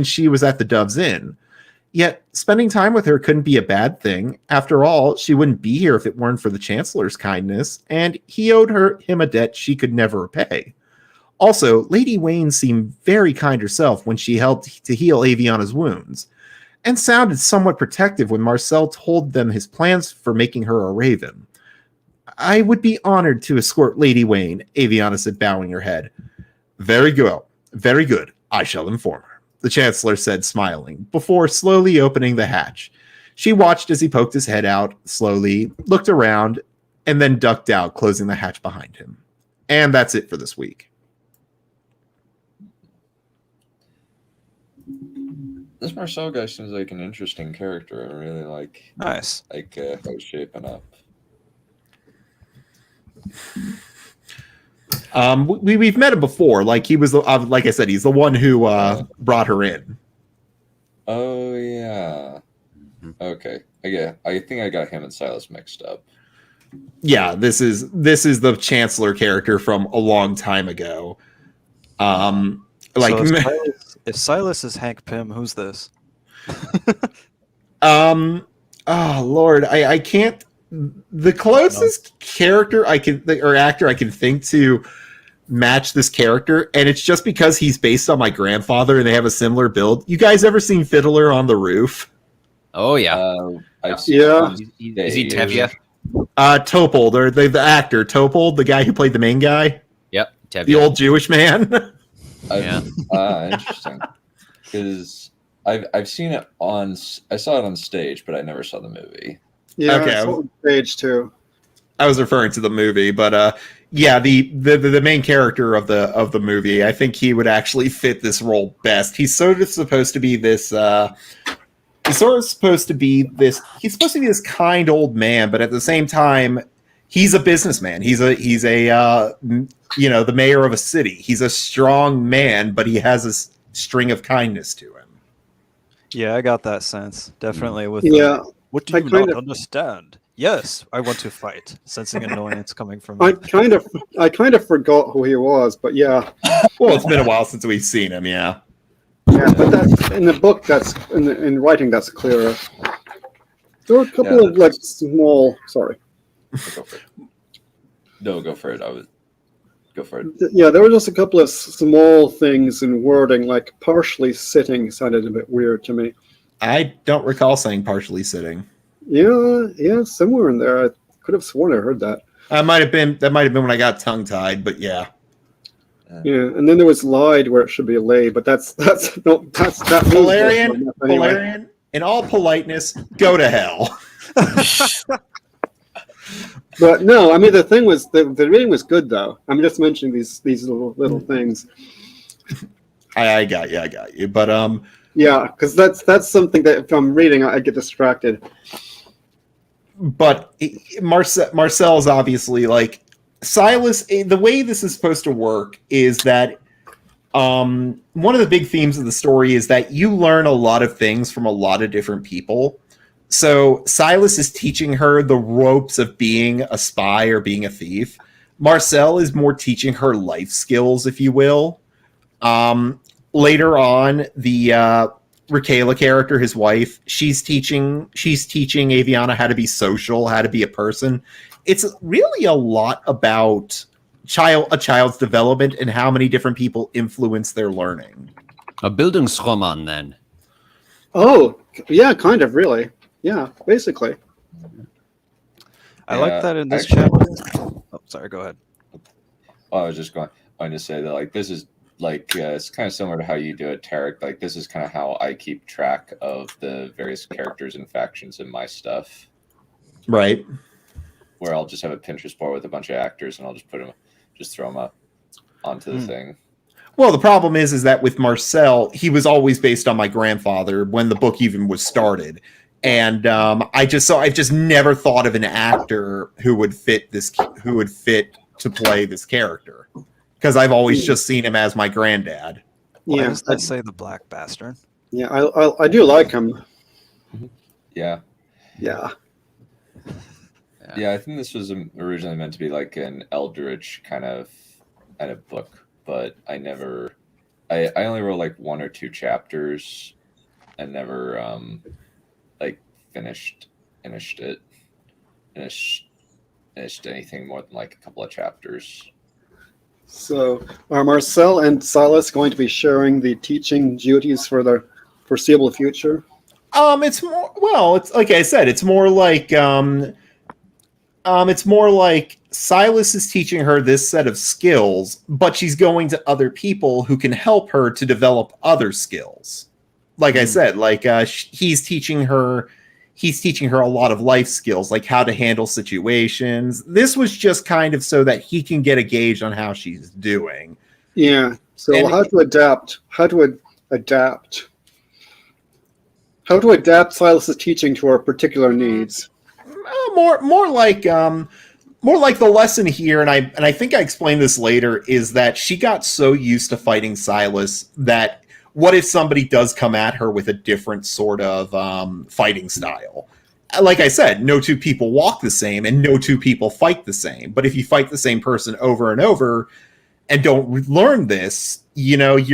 she was at the Dove's Inn. Yet, spending time with her couldn't be a bad thing. After all, she wouldn't be here if it weren't for the Chancellor's kindness, and he owed him a debt she could never repay. Also, Lady Wayne seemed very kind herself when she helped to heal Aviana's wounds, and sounded somewhat protective when Marcel told them his plans for making her a raven. I would be honored to escort Lady Wayne, Aviana said, bowing her head. Very good. Very good. I shall inform her, the Chancellor said, smiling, before slowly opening the hatch. She watched as he poked his head out slowly, looked around, and then ducked out, closing the hatch behind him. And that's it for this week. This Marcel guy seems like an interesting character. I really like how he's shaping up. We've met him before. Like he was, like I said, he's the one who brought her in. Oh yeah. Okay. Yeah, I think I got him and Silas mixed up. Yeah, this is the Chancellor character from a long time ago. If Silas is Hank Pym, who's this? Oh Lord, I can't. The closest character actor I can think to match this character, and it's just because he's based on my grandfather and they have a similar build. You guys ever seen Fiddler on the Roof? Oh yeah, I've seen Is he Tevye? Topol, the actor Topol, the guy who played the main guy. Yep, Tevye. The old Jewish man. Yeah. Interesting. Because I've seen it I saw it on stage, but I never saw the movie. Yeah, okay. I saw it on stage too. I was referring to the movie, but yeah, the main character of the movie, I think he would actually fit this role best. He's sort of supposed to be this. He's supposed to be this kind old man, but at the same time, he's a businessman. He's a the mayor of a city. He's a strong man, but he has a string of kindness to him. Yeah, I got that sense. Definitely with what do you not understand? Yes, I want to fight. Sensing annoyance coming from I kind of forgot who he was, but yeah. Well, it's been a while since we've seen him, yeah. Yeah, but that's in the book. That's in writing. That's clearer. There were a couple of like small. Sorry. Go for it. No, go for it. Go for it. Yeah, there were just a couple of small things in wording, like partially sitting sounded a bit weird to me. I don't recall saying partially sitting. Yeah, somewhere in there. I could have sworn I heard that. That might have been when I got tongue tied, but yeah. Yeah, and then there was lied where it should be lay, but that's Balerion. Balerion, in all politeness, go to hell. But no, I mean the thing was the reading was good though. I'm just mentioning these little things. I got you. But Yeah, because that's something that if I'm reading, I get distracted. but Marcel's obviously like Silas. The way this is supposed to work is that one of the big themes of the story is that you learn a lot of things from a lot of different people. So Silas is teaching her the ropes of being a spy or being a thief. Marcel is more teaching her life skills, if you will. Later on, the Raquela character, his wife, she's teaching Aviana how to be social, how to be a person. It's really a lot about a child's development and how many different people influence their learning. A Bildungsroman, then. Oh, yeah, kind of, really. Yeah, basically. I like that in this actually- chapter. Oh, sorry, go ahead. I was just going to say that like this is like it's kind of similar to how you do it, Tarek. Like this is kind of how I keep track of the various characters and factions in my stuff. Right. Where I'll just have a Pinterest board with a bunch of actors, and I'll just throw them up onto the thing. Well, the problem is that with Marcel, he was always based on my grandfather when the book even was started. And I've just never thought of an actor who would fit to play this character, because I've always just seen him as my granddad. Why Yeah, does that say the black bastard? yeah, I do like him. Yeah. Yeah. Yeah, I think this was originally meant to be like an Eldritch kind of book, but I only wrote like 1 or 2 chapters and never like finished anything more than like a couple of chapters. So are Marcel and Silas going to be sharing the teaching duties for the foreseeable future? It's like I said, it's more like Silas is teaching her this set of skills, but she's going to other people who can help her to develop other skills. Like I said, like he's teaching her a lot of life skills, like how to handle situations. This was just kind of so that he can get a gauge on how she's doing. Yeah. So And- how to adapt Silas's teaching to our particular needs. More like the lesson here, and I think I explained this later, is that she got so used to fighting Silas that what if somebody does come at her with a different sort of fighting style? Like I said, no two people walk the same and no two people fight the same. But if you fight the same person over and over and don't learn this, you're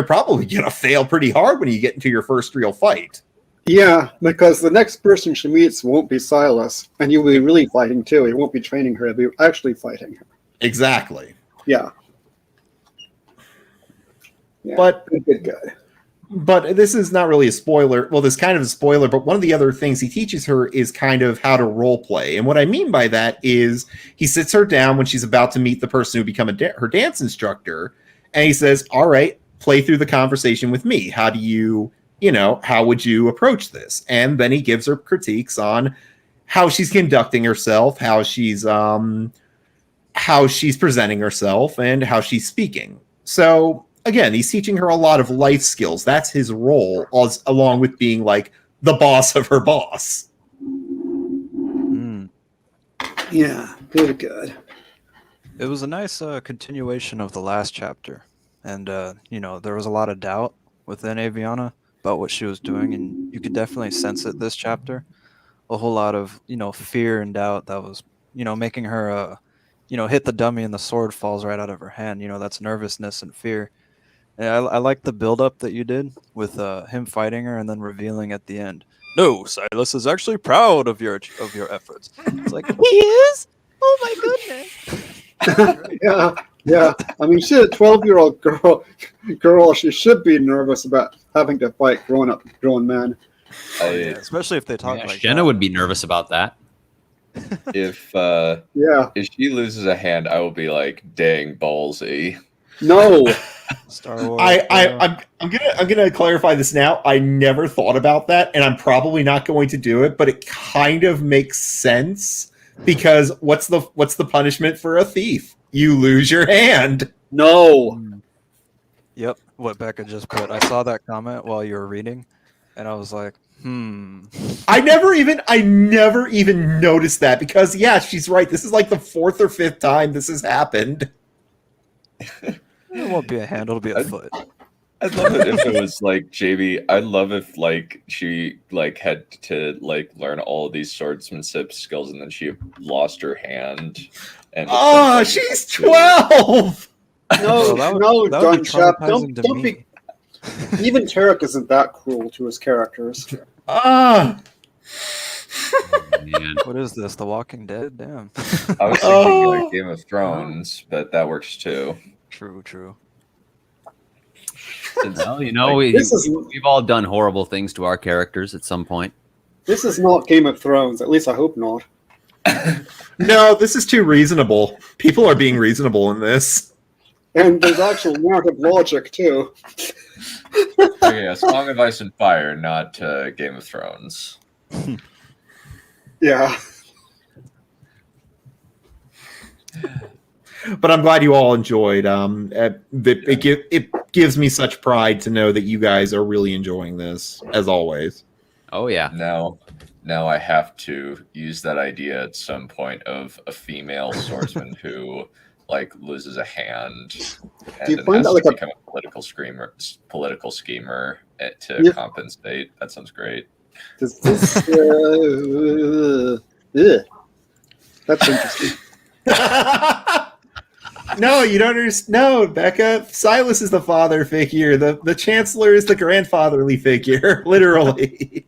probably gonna fail pretty hard when you get into your first real fight. Yeah, because the next person she meets won't be Silas, and you'll be really fighting too. He won't be training her; he'll be actually fighting her. Exactly. Yeah. Yeah, But good. But this is not really a spoiler. Well, this kind of a spoiler, but one of the other things he teaches her is kind of how to role play. And what I mean by that is he sits her down when she's about to meet the person who become her dance instructor. And he says, all right, play through the conversation with me. How would you approach this? And then he gives her critiques on how she's conducting herself, how she's presenting herself, and how she's speaking. So again, he's teaching her a lot of life skills. That's his role, along with being like the boss of her boss. Yeah, good. It was a nice continuation of the last chapter. And, there was a lot of doubt within Aviana about what she was doing. And you could definitely sense it this chapter. A whole lot of, fear and doubt that was, making her, hit the dummy and the sword falls right out of her hand. That's nervousness and fear. Yeah, I like the build-up that you did with him fighting her and then revealing at the end. No, Silas is actually proud of your efforts. It's like, he is? Oh my goodness! Yeah. I mean, she's a 12-year-old girl. She should be nervous about having to fight grown men. Especially if they talk like Jenna that. would be nervous about that. If she loses a hand, I will be like, dang ballsy. No. Star Wars. I'm gonna clarify this now. I never thought about that, and I'm probably not going to do it, but it kind of makes sense Because what's the punishment for a thief? You lose your hand. No. Yep, what Becca just put. I saw that comment while you were reading, and I was like, I never even noticed that because yeah, she's right. This is like the 4th or 5th time this has happened. It won't be a hand, it'll be a foot. I'd love it if it was like JB. I'd love if like she like had to like learn all of these swordsmanship skills and then she lost her hand. And Oh, she's 12. No, that would- no, that would be John Chap, traumatizing to don't me. be. Even Tarek isn't that cruel to his characters. Ah. Man. What is this? The Walking Dead? Damn. I was thinking like Game of Thrones, but that works too. True. Well, you know, This is- we've all done horrible things to our characters at some point. This is not Game of Thrones. At least I hope not. No, this is too reasonable. People are being reasonable in this. And there's actual narrative logic too. Okay, a Song of Ice and Fire, not Game of Thrones. Yeah. But I'm glad you all enjoyed. It gives me such pride to know that you guys are really enjoying this, as always. Oh yeah. Now I have to use that idea at some point of a female swordsman who like loses a hand and Do you then find has that to like a- become a political schemer to Yeah. compensate. That sounds great. Does this? That's interesting. No, you don't understand. No, Becca. Silas is the father figure. The chancellor is the grandfatherly figure, literally.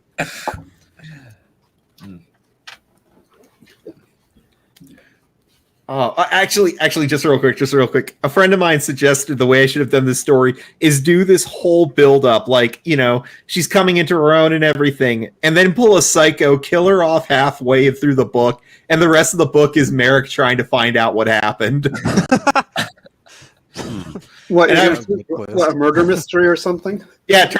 Actually, just real quick. A friend of mine suggested the way I should have done this story is do this whole build up, like, you know, she's coming into her own and everything, and then pull a psycho, kill her off halfway through the book, and the rest of the book is Merrick trying to find out what happened. What, And I is it- what, a murder mystery or something? Yeah, it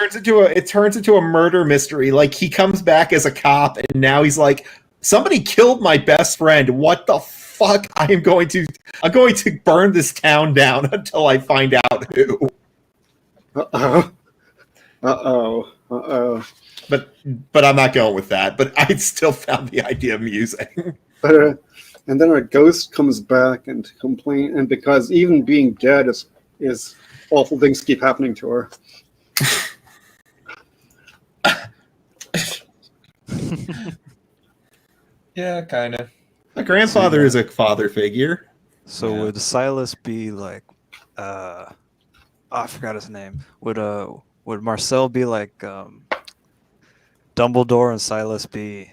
turns into a murder mystery. Like he comes back as a cop, and now he's like, somebody killed my best friend. What the fuck? I'm going to burn this town down until I find out who. Uh-oh. But I'm not going with that. But I still found the idea amusing. And then a ghost comes back and complain, and because even being dead is awful things keep happening to her. Yeah, kind of. My grandfather is a father figure. So Yeah. would Silas be like, I forgot his name. Would Marcel be like Dumbledore and Silas be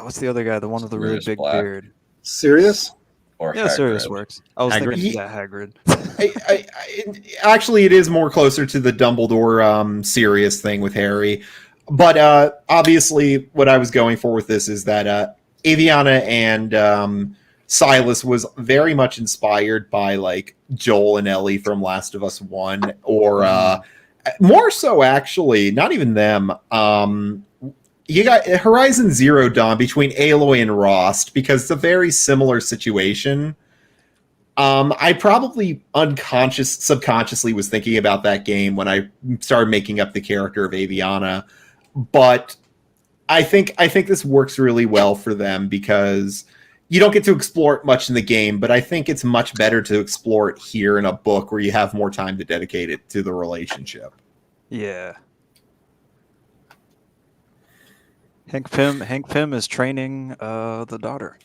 what's the other guy? The one with the really Sirius big Black. beard. Serious? Or Yeah, Sirius Hagrid. works. I was Hagrid. thinking, yeah, Hagrid. Actually, it is more closer to the Dumbledore serious thing with Harry. But obviously, what I was going for with this is that Aviana and Silas was very much inspired by like Joel and Ellie from Last of Us 1, or more so actually, not even them. You got Horizon Zero Dawn between Aloy and Rost, because it's a very similar situation. I probably subconsciously was thinking about that game when I started making up the character of Aviana, but I think this works really well for them because you don't get to explore it much in the game, but I think it's much better to explore it here in a book where you have more time to dedicate it to the relationship. Yeah. Hank Pym is training the daughter.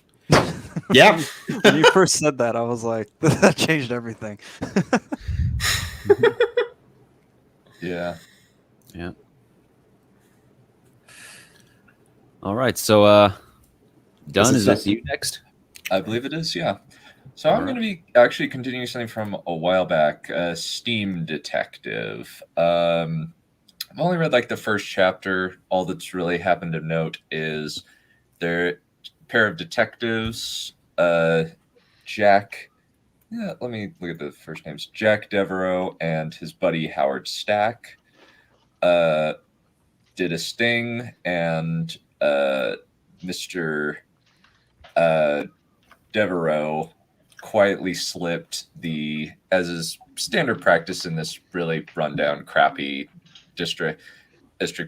Yeah. When you first said that, I was like, that changed everything. Yeah. Yeah. All right. So, Dunn, is this you next? I believe it is, yeah. So I'm going to be actually continuing something from a while back, Steam Detective. I've only read like the first chapter. All that's really happened of note is they're a pair of detectives, Jack. Yeah, let me look at the first names. Jack Devereaux and his buddy Howard Stack did a sting, and Mr. Devereaux quietly slipped as is standard practice in this really rundown, crappy district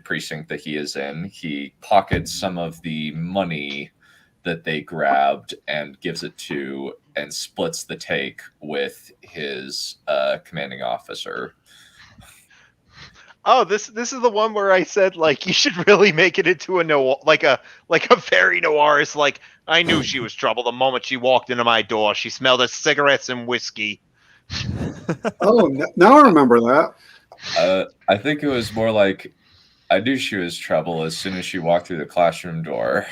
precinct that he is in. He pockets some of the money that they grabbed and gives it to and splits the take with his commanding officer. Oh, this is the one where I said like you should really make it into a noir, like a very noirist. Like I knew she was trouble the moment she walked into my door. She smelled of cigarettes and whiskey. Oh, now I remember that. I think it was more like I knew she was trouble as soon as she walked through the classroom door.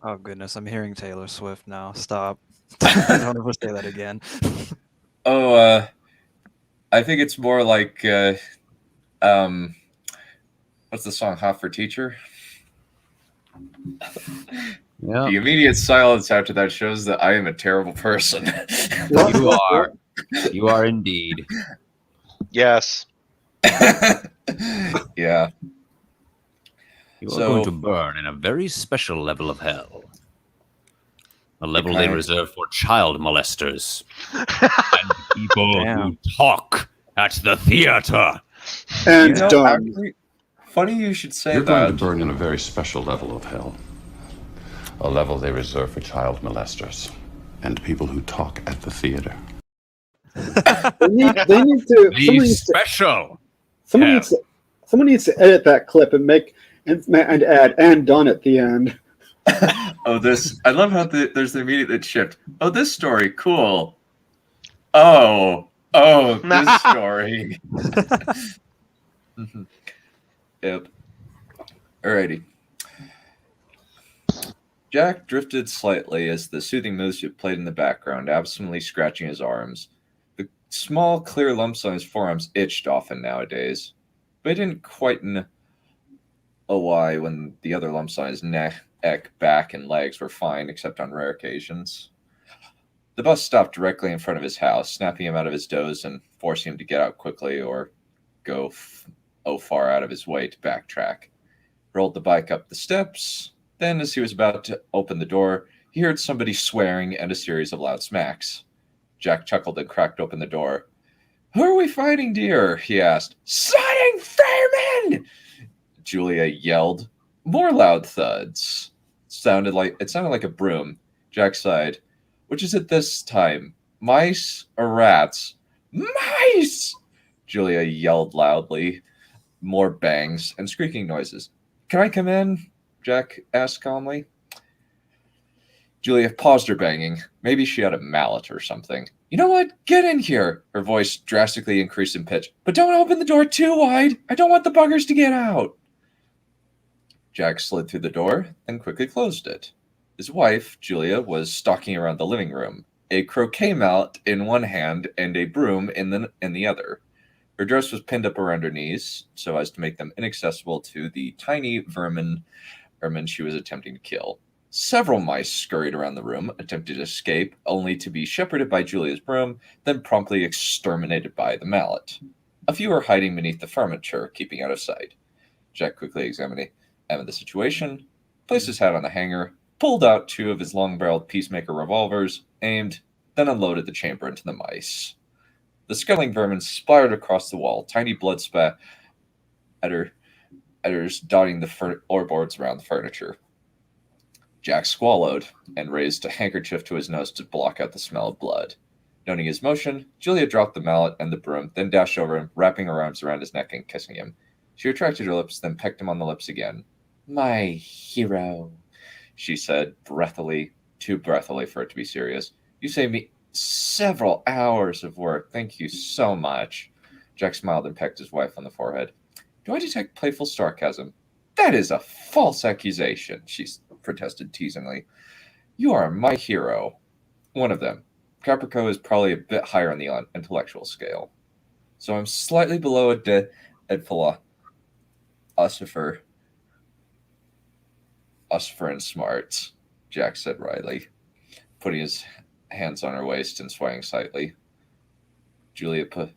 Oh goodness, I'm hearing Taylor Swift now. Stop. Don't ever say that again. I think it's more like what's the song Hot for Teacher? Yeah. The immediate silence after that shows that I am a terrible person. You are. You are indeed. Yes. Yeah. You are going to burn in a very special level of hell. A level they Okay. reserve for child molesters. And people who talk at the theater. And done. Actually, funny you should say You're going to that. burn in a very special level of hell. A level they reserve for child molesters and people who talk at the theater. They need to. Special. Someone needs to edit that clip and make and add "and done" at the end. Oh, this! I love how there's the immediate shift. Oh, this story, cool. Oh, this story. Mhm. Yep. Alrighty. Jack drifted slightly as the soothing music played in the background, absently scratching his arms. The small, clear lumps on his forearms itched often nowadays, but he didn't quite know why when the other lumps on his neck, back, and legs were fine, except on rare occasions. The bus stopped directly in front of his house, snapping him out of his doze and forcing him to get out quickly or go far out of his way to backtrack. Rolled the bike up the steps. Then, as he was about to open the door, he heard somebody swearing and a series of loud smacks. Jack chuckled and cracked open the door. "Who are we fighting, dear?" he asked. "Sliding firemen!" Julia yelled. More loud thuds. It sounded like a broom. Jack sighed. "Which is it this time? Mice or rats?" "Mice!" Julia yelled loudly. More bangs and squeaking noises. "Can I come in?" Jack asked calmly. Julia paused her banging. Maybe she had a mallet or something. "You know what? Get in here!" Her voice drastically increased in pitch. "But don't open the door too wide. I don't want the buggers to get out." Jack slid through the door, then quickly closed it. His wife, Julia, was stalking around the living room, a croquet mallet in one hand and a broom in the other. Her dress was pinned up around her knees so as to make them inaccessible to the tiny vermin she was attempting to kill. Several mice scurried around the room, attempting to escape, only to be shepherded by Julia's broom, then promptly exterminated by the mallet. A few were hiding beneath the furniture, keeping out of sight. Jack quickly examined the situation, placed his hat on the hanger, pulled out two of his long-barreled peacemaker revolvers, aimed, then unloaded the chamber into the mice. The scuttling vermin splattered across the wall, tiny blood spatters dotting the floorboards around the furniture. Jack swallowed and raised a handkerchief to his nose to block out the smell of blood. Noting his motion, Julia dropped the mallet and the broom, then dashed over him, wrapping her arms around his neck and kissing him. She retracted her lips, then pecked him on the lips again. "My hero," she said, too breathily for it to be serious. "You saved me several hours of work. Thank you so much." Jack smiled and pecked his wife on the forehead. "Do I detect playful sarcasm?" "That is a false accusation," she protested teasingly. "You are my hero. One of them. Caprico is probably a bit higher on the intellectual scale. So I'm slightly below a dead philosopher in smarts," Jack said wryly, putting his hands on her waist and swaying slightly. Julia put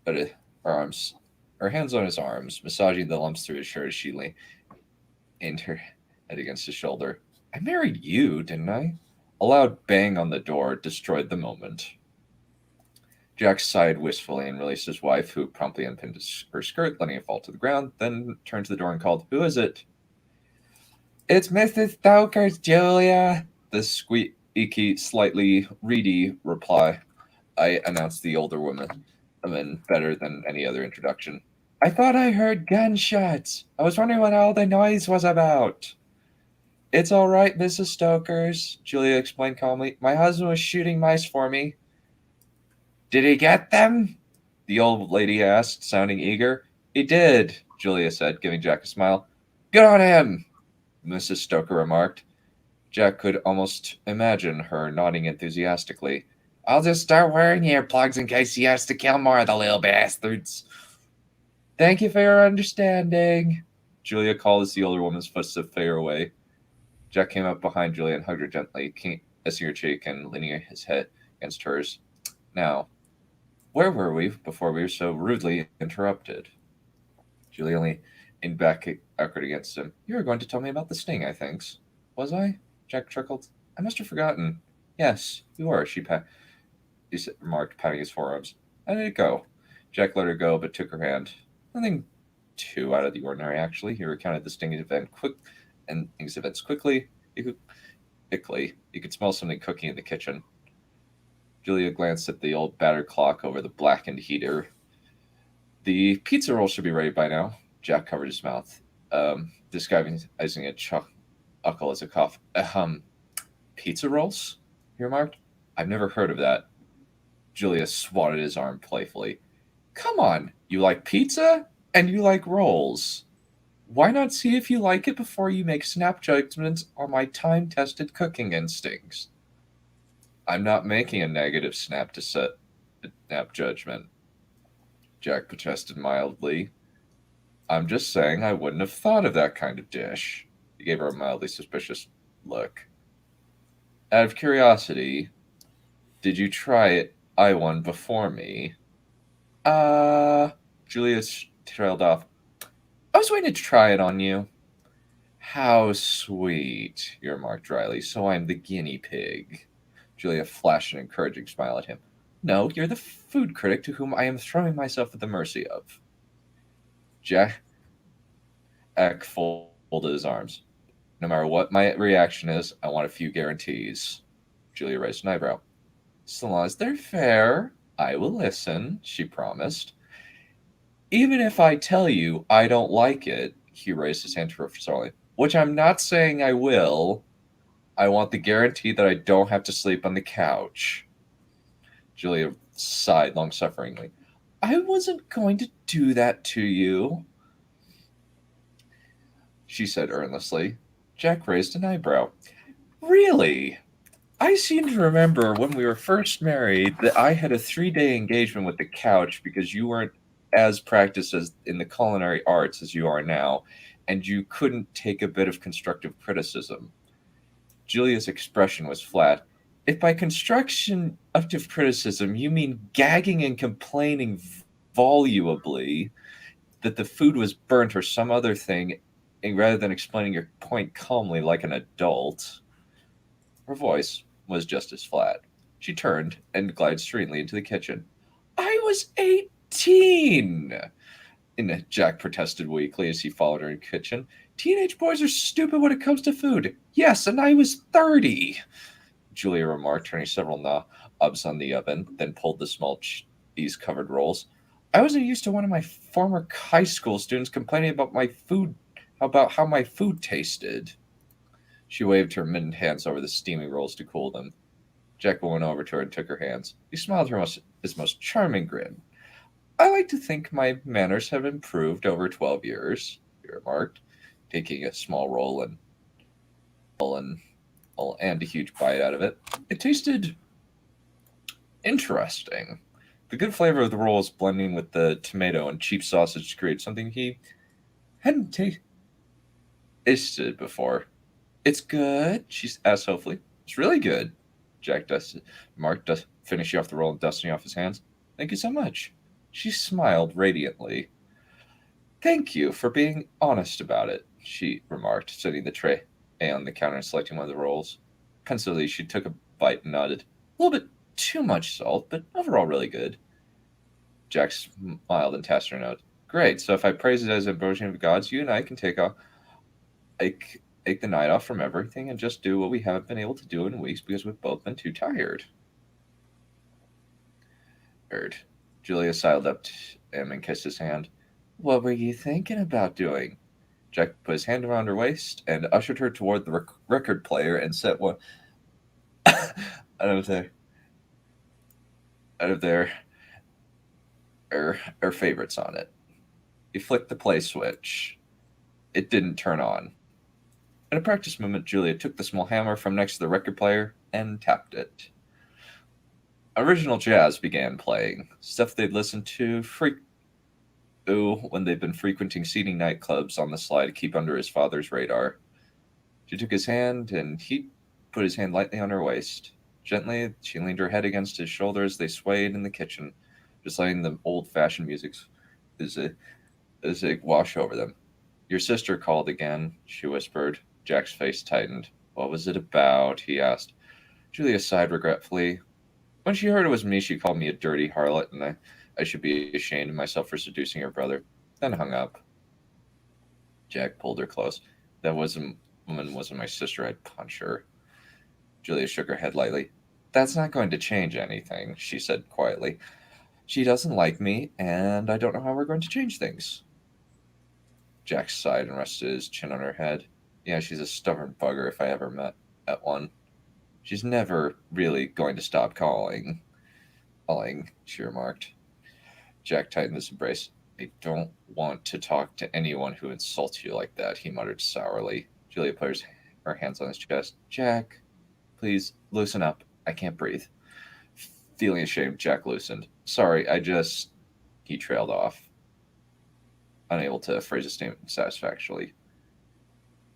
her hands on his arms, massaging the lumps through his shirt as she leaned. aimed her head against his shoulder. I married you, didn't I? A loud bang on the door destroyed the moment. Jack sighed wistfully and released his wife, who promptly unpinned her skirt, letting it fall to the ground, then turned to the door and called, "Who is it?" "It's Mrs. Stokers, Julia." The squeaky, slightly reedy reply. I announced the older woman better than any other introduction. "I thought I heard gunshots. I was wondering what all the noise was about." "It's all right, Mrs. Stokers," Julia explained calmly. "My husband was shooting mice for me." "Did he get them?" the old lady asked, sounding eager. "He did," Julia said, giving Jack a smile. "Good on him," Mrs. Stoker remarked. Jack could almost imagine her nodding enthusiastically. "I'll just start wearing earplugs in case he has to kill more of the little bastards." "Thank you for your understanding," Julia called as the older woman's footsteps faded away. Jack came up behind Julia and hugged her gently, kissing her cheek and leaning his head against hers. "Now, where were we before we were so rudely interrupted?" Julia leaned back, awkward against him. "You were going to tell me about the sting, I think. Was I?" Jack chuckled. "I must have forgotten." "Yes, you were," he remarked, patting his forearms. "How did it go?" Jack let her go, but took her hand. "Nothing too out of the ordinary, actually." He recounted the sting events quickly. You could smell something cooking in the kitchen. Julia glanced at the old battered clock over the blackened heater. "The pizza roll should be ready by now." Jack covered his mouth, disguising a chuckle as a cough. "Pizza rolls?" he remarked. "I've never heard of that." Julia swatted his arm playfully. "Come on, you like pizza and you like rolls. Why not see if you like it before you make snap judgments on my time-tested cooking instincts?" "I'm not making a negative snap judgment," Jack protested mildly. "I'm just saying I wouldn't have thought of that kind of dish." He gave her a mildly suspicious look. "Out of curiosity, did you try I-1 before me?" Julia trailed off. "I was waiting to try it on you." "How sweet," he remarked dryly. "So I'm the guinea pig." Julia flashed an encouraging smile at him. "No, you're the food critic to whom I am throwing myself at the mercy of." Jack folded his arms. "No matter what my reaction is, I want a few guarantees." Julia raised an eyebrow. "So long as they're fair, I will listen," she promised. "Even if I tell you I don't like it," he raised his hand to her slowly, "which I'm not saying I will, I want the guarantee that I don't have to sleep on the couch." Julia sighed long-sufferingly. "I wasn't going to do that to you," she said earnestly. Jack raised an eyebrow. "Really? I seem to remember when we were first married that I had a 3-day engagement with the couch because you weren't as practiced as in the culinary arts as you are now, and you couldn't take a bit of constructive criticism." Julia's expression was flat. "If by constructive criticism you mean gagging and complaining volubly that the food was burnt or some other thing, and rather than explaining your point calmly like an adult," her voice was just as flat. She turned and glided serenely into the kitchen. "I was 18!" And Jack protested weakly as he followed her in the kitchen. "Teenage boys are stupid when it comes to food. Yes, and I was 30!" Julia remarked, turning several knobs on the oven, then pulled the small cheese-covered rolls. "I wasn't used to one of my former high school students complaining about how my food tasted." She waved her mittened hands over the steaming rolls to cool them. Jack went over to her and took her hands. He smiled his most charming grin. "I like to think my manners have improved over 12 years, he remarked, taking a small roll and a huge bite out of it. It tasted interesting. The good flavor of the rolls blending with the tomato and cheap sausage to create something he hadn't tasted before. "It's good?" she asked hopefully. "It's really good," Jack remarked, finishing off the roll and dusting off his hands. "Thank you so much." She smiled radiantly. "Thank you for being honest about it." she remarked, setting the tray on the counter and selecting one of the rolls. Pensively, she took a bite and nodded. A little bit too much salt, but overall really good. Jack smiled and tapped her note. Great, so if I praise it as ambrosia of gods, you and I can take the night off from everything and just do what we haven't been able to do in weeks because we've both been too tired. Julia sidled up to him and kissed his hand. What were you thinking about doing? Jack put his hand around her waist and ushered her toward the record player and set one out of her favorites on it. He flicked the play switch. It didn't turn on. In a practice moment, Julia took the small hammer from next to the record player and tapped it. Original jazz began playing, stuff they'd listened to when they'd been frequenting seating nightclubs on the sly to keep under his father's radar. She took his hand, and he put his hand lightly on her waist. Gently, she leaned her head against his shoulder as they swayed in the kitchen, just letting the old-fashioned music as it wash over them. Your sister called again, she whispered. Jack's face tightened. What was it about? He asked. Julia sighed regretfully. When she heard it was me, she called me a dirty harlot, and I should be ashamed of myself for seducing her brother. Then hung up. Jack pulled her close. That woman wasn't my sister. I'd punch her. Julia shook her head lightly. That's not going to change anything, she said quietly. She doesn't like me, and I don't know how we're going to change things. Jack sighed and rested his chin on her head. Yeah, she's a stubborn bugger if I ever met one. She's never really going to stop calling, she remarked. Jack tightened his embrace. I don't want to talk to anyone who insults you like that, he muttered sourly. Julia put her hands on his chest. Jack, please, loosen up. I can't breathe. Feeling ashamed, Jack loosened. Sorry, he trailed off, unable to phrase a statement satisfactorily.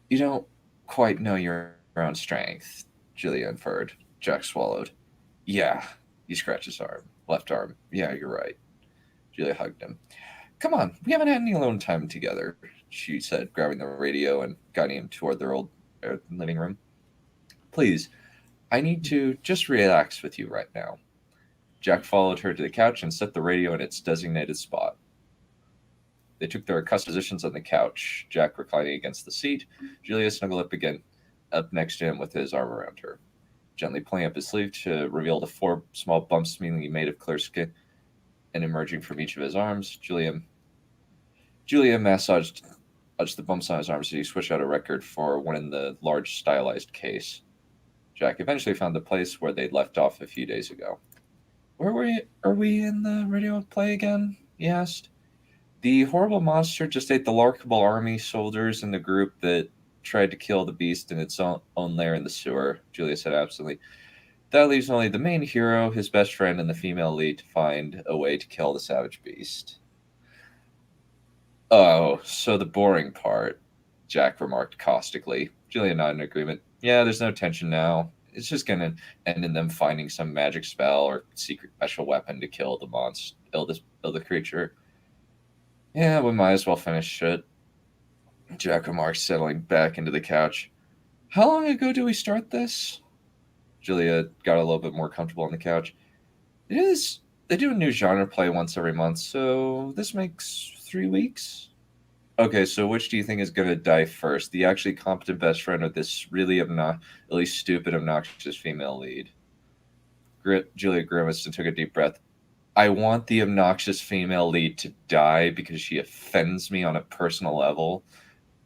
You don't quite know your own strength, Julia inferred. Jack swallowed. Yeah, he scratched his left arm. Yeah, you're right. Julia hugged him. Come on, we haven't had any alone time together, she said, grabbing the radio and guiding him toward their old living room. Please, I need to just relax with you right now. Jack followed her to the couch and set the radio in its designated spot. They took their accustomed positions on the couch, Jack reclining against the seat, Julia snuggled up next to him with his arm around her, gently pulling up his sleeve to reveal the 4 small bumps seemingly made of clear skin and emerging from each of his arms. Julia massaged the bumps on his arms as he switched out a record for one in the large stylized case. Jack eventually found the place where they'd left off a few days ago. Where are we in the radio play again? He asked. The horrible monster just ate the Larkable army soldiers in the group that tried to kill the beast in its own lair in the sewer, Julia said absently. That leaves only the main hero, his best friend, and the female lead to find a way to kill the savage beast. Oh, so the boring part, Jack remarked caustically. Julia nodded in agreement. Yeah, there's no tension now. It's just going to end in them finding some magic spell or secret special weapon to kill the monster, kill the creature. Yeah, we might as well finish it, Jack remarked, settling back into the couch. How long ago did we start this? Julia got a little bit more comfortable on the couch. They do a new genre play once every month, so this makes 3 weeks? Okay, so which do you think is going to die first? The actually competent best friend or this really stupid, obnoxious female lead? Julia grimaced and took a deep breath. I want the obnoxious female lead to die because she offends me on a personal level,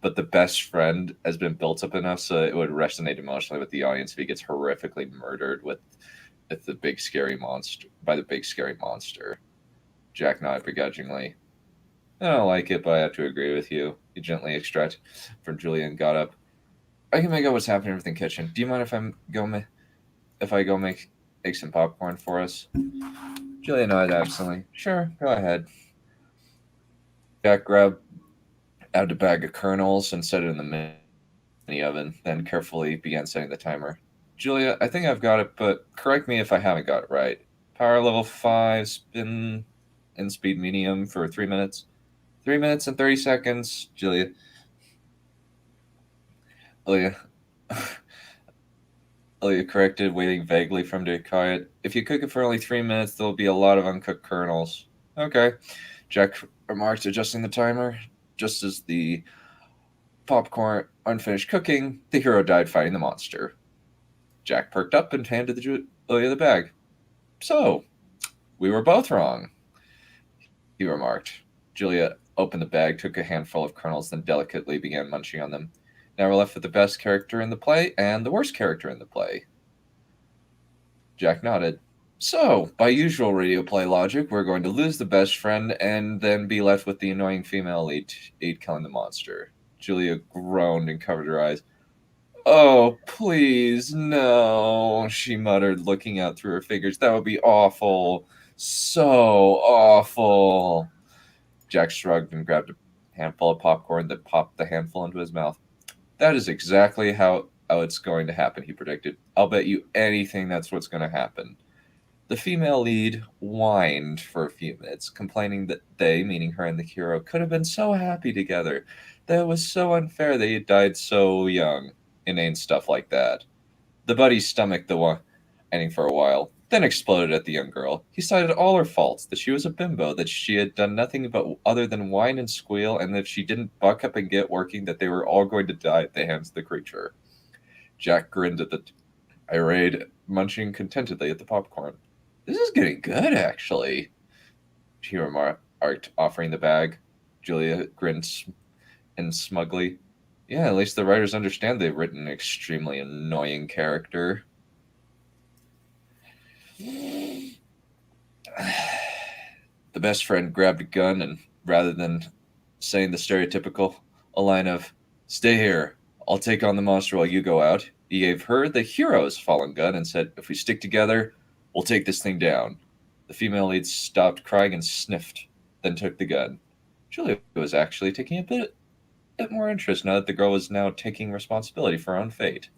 but the best friend has been built up enough so it would resonate emotionally with the audience if he gets horrifically murdered with the big scary monster by the big scary monster. Jack nodded begrudgingly. I don't like it, but I have to agree with you. He gently extracted from Julia and got up. I can make out what's happening with the kitchen. Do you mind if I go make some popcorn for us? Julia nodded absently. Sure, go ahead. Jack grabbed out a bag of kernels and set it in the mini oven, then carefully began setting the timer. Julia, I think I've got it, but correct me if I haven't got it right. Power level 5, spin and speed medium for 3 minutes. 3 minutes and 30 seconds, Julia. Ilya. Ilya corrected, waiting vaguely for him to be quiet. If you cook it for only 3 minutes, there'll be a lot of uncooked kernels. Okay. Jack remarked, adjusting the timer. Just as the popcorn unfinished cooking, the hero died fighting the monster. Jack perked up and handed Ilya the bag. So, we were both wrong, he remarked. Julia opened the bag, took a handful of kernels, then delicately began munching on them. Now we're left with the best character in the play and the worst character in the play. Jack nodded. So, by usual radio play logic, we're going to lose the best friend and then be left with the annoying female lead killing the monster. Julia groaned and covered her eyes. Oh, please, no, she muttered, looking out through her fingers. That would be awful. So awful. Jack shrugged and grabbed a handful of popcorn that popped the handful into his mouth. That is exactly how it's going to happen, he predicted. I'll bet you anything that's what's going to happen. The female lead whined for a few minutes, complaining that they, meaning her and the hero, could have been so happy together, that it was so unfair they had died so young. Inane stuff like that. The buddy stomached the whining for a while, then exploded at the young girl. He cited all her faults, that she was a bimbo, that she had done nothing but other than whine and squeal, and that if she didn't buck up and get working, that they were all going to die at the hands of the creature. Jack grinned at the irate, munching contentedly at the popcorn. This is getting good, actually, he remarked, offering the bag. Julia grinned and smugly. Yeah, at least the writers understand they've written an extremely annoying character. The best friend grabbed a gun and, rather than saying the stereotypical a line of, stay here, I'll take on the monster while you go out, he gave her the hero's fallen gun and said, if we stick together, we'll take this thing down. The female lead stopped crying and sniffed, then took the gun. Julia was actually taking a bit more interest now that the girl was now taking responsibility for her own fate.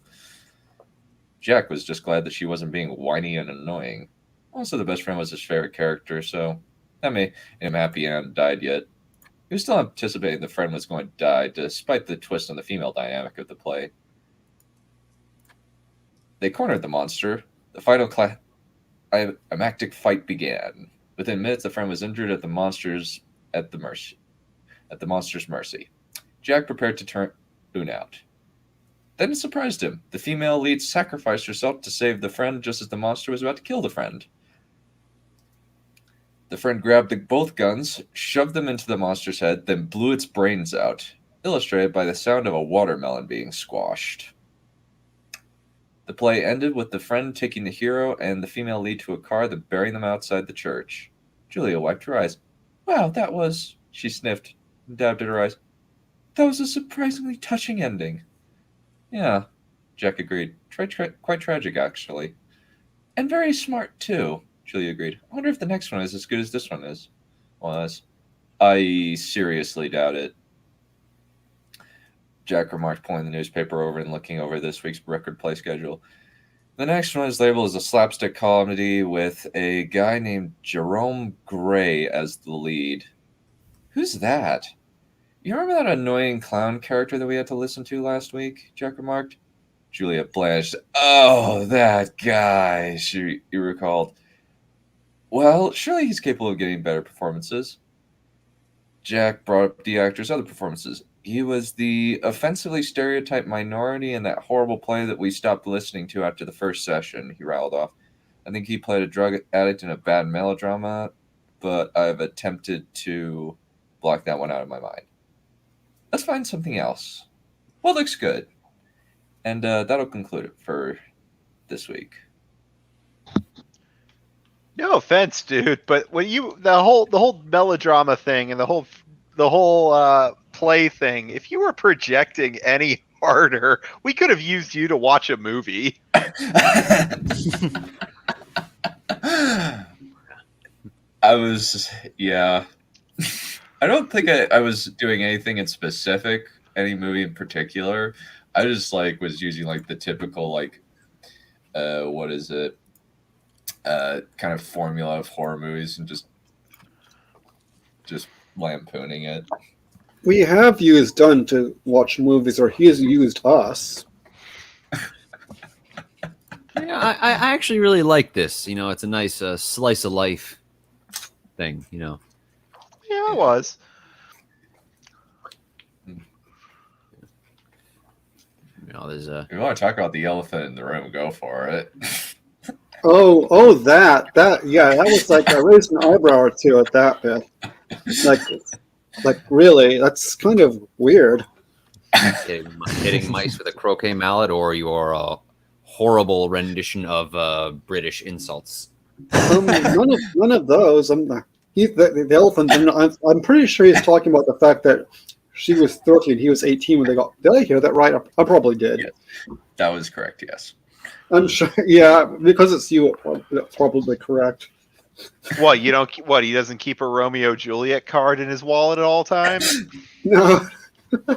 Jack was just glad that she wasn't being whiny and annoying. Also, the best friend was his favorite character, so that made him happy and hadn't died yet. He was still anticipating the friend was going to die, despite the twist on the female dynamic of the play. They cornered the monster. The final climactic fight began. Within minutes, the friend was injured at the monster's mercy. Jack prepared to turn Boone out. Then it surprised him. The female lead sacrificed herself to save the friend just as the monster was about to kill the friend. The friend grabbed both guns, shoved them into the monster's head, then blew its brains out, illustrated by the sound of a watermelon being squashed. The play ended with the friend taking the hero and the female lead to a car, then burying them outside the church. Julia wiped her eyes. Wow, that was... She sniffed and dabbed at her eyes. That was a surprisingly touching ending. Yeah, Jack agreed. Quite tragic, actually. And very smart, too, Julia agreed. I wonder if the next one is as good as this one was. I seriously doubt it. Jack remarked, pulling the newspaper over and looking over this week's record play schedule. The next one is labeled as a slapstick comedy with a guy named Jerome Gray as the lead. Who's that? You remember that annoying clown character that we had to listen to last week? Jack remarked. Julia blanched. Oh, that guy, she recalled. Well, surely he's capable of getting better performances. Jack brought up the actor's other performances. He was the offensively stereotyped minority in that horrible play that we stopped listening to after the first session, he rattled off. I think he played a drug addict in a bad melodrama, but I've attempted to block that one out of my mind. Let's find something else. What looks good? And that'll conclude it for this week. No offense, dude, but when the whole melodrama thing and the whole play thing, if you were projecting any harder, we could have used you to watch a movie. Yeah. I don't think I was doing anything in specific, any movie in particular. I just was using the typical what is it? Kind of formula of horror movies and just lampooning it. We have used Dunn to watch movies, or he has used us. Yeah, I actually really like this. You know, it's a nice slice of life thing. You know, Yeah, it was. there's a If you want to talk about the elephant in the room, go for it. That yeah, that was like I raised an eyebrow or two at that bit. Like really, that's kind of weird. hitting mice with a croquet mallet, or your horrible rendition of British insults. None of those. The elephant. I'm pretty sure he's talking about the fact that she was 13, he was 18 when they got. Did I hear that right? I probably did. Yes. That was correct. Yes. I'm sure. Yeah, because it's you. That's probably correct. What, you don't? What, he doesn't keep a Romeo Juliet card in his wallet at all times? No. I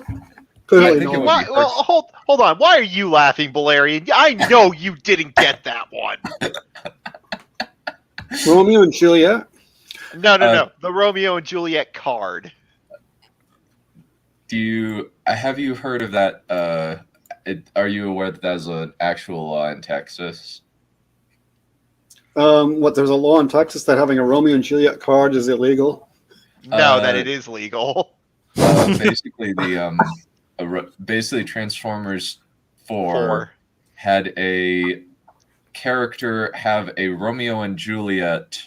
Clearly think it not. would Why, be well, hold on. Why are you laughing, Balerion? I know you didn't get that one. Romeo and Juliet. No. The Romeo and Juliet card. Have you heard of that? Are you aware that that's an actual law in Texas? There's a law in Texas that having a Romeo and Juliet card is illegal. No, that it is legal. Basically, basically Transformers 4 had a character have a Romeo and Juliet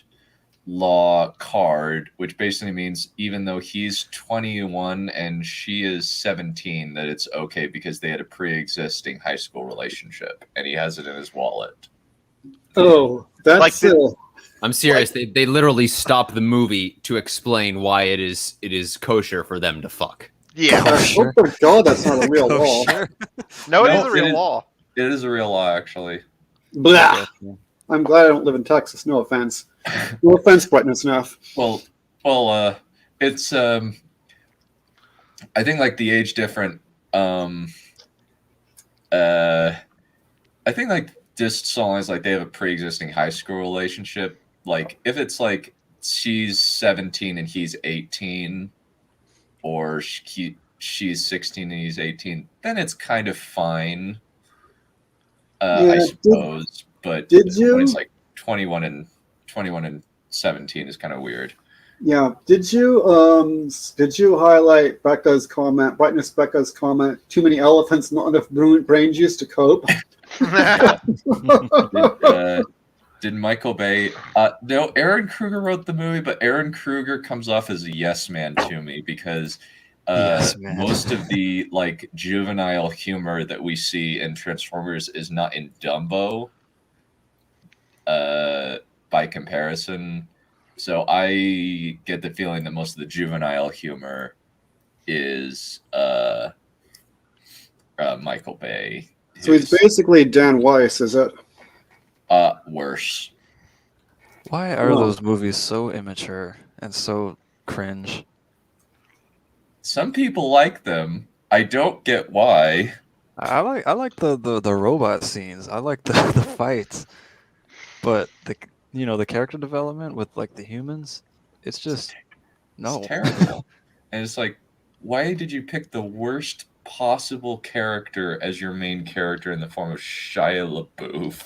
law card, which basically means even though he's 21 and she is 17, that it's okay because they had a pre-existing high school relationship, and he has it in his wallet. Oh, that's I'm serious. They literally stop the movie to explain why it is kosher for them to fuck. Yeah. Oh my god, that's not a real law. No, it is a real law. It is a real law, actually. Blah. I'm glad I don't live in Texas. No offense. No offense, Brightness enough. Well, it's I think like the age different. I think like this song is like they have a pre-existing high school relationship. Like if it's like she's 17 and he's 18, or she's 16 and he's 18, then it's kind of fine. I suppose. But when it's like 21 and 17 is kind of weird. Yeah. Did you highlight Becca's comment, Brightness Becca's comment, too many elephants, not enough brain juice to cope? Did Michael Bay no, Aaron Kruger wrote the movie, but Aaron Kruger comes off as a yes man to me because most of the like juvenile humor that we see in Transformers is not in Dumbo. By comparison, so I get the feeling that most of the juvenile humor is Michael Bay. So he's basically Dan Weiss, is it? Worse. Why are those movies so immature and so cringe? Some people like them. I don't get why. I like the robot scenes. I like the fights. But the character development with like the humans, it's just no. It's terrible. And it's like, why did you pick the worst possible character as your main character in the form of Shia LaBeouf?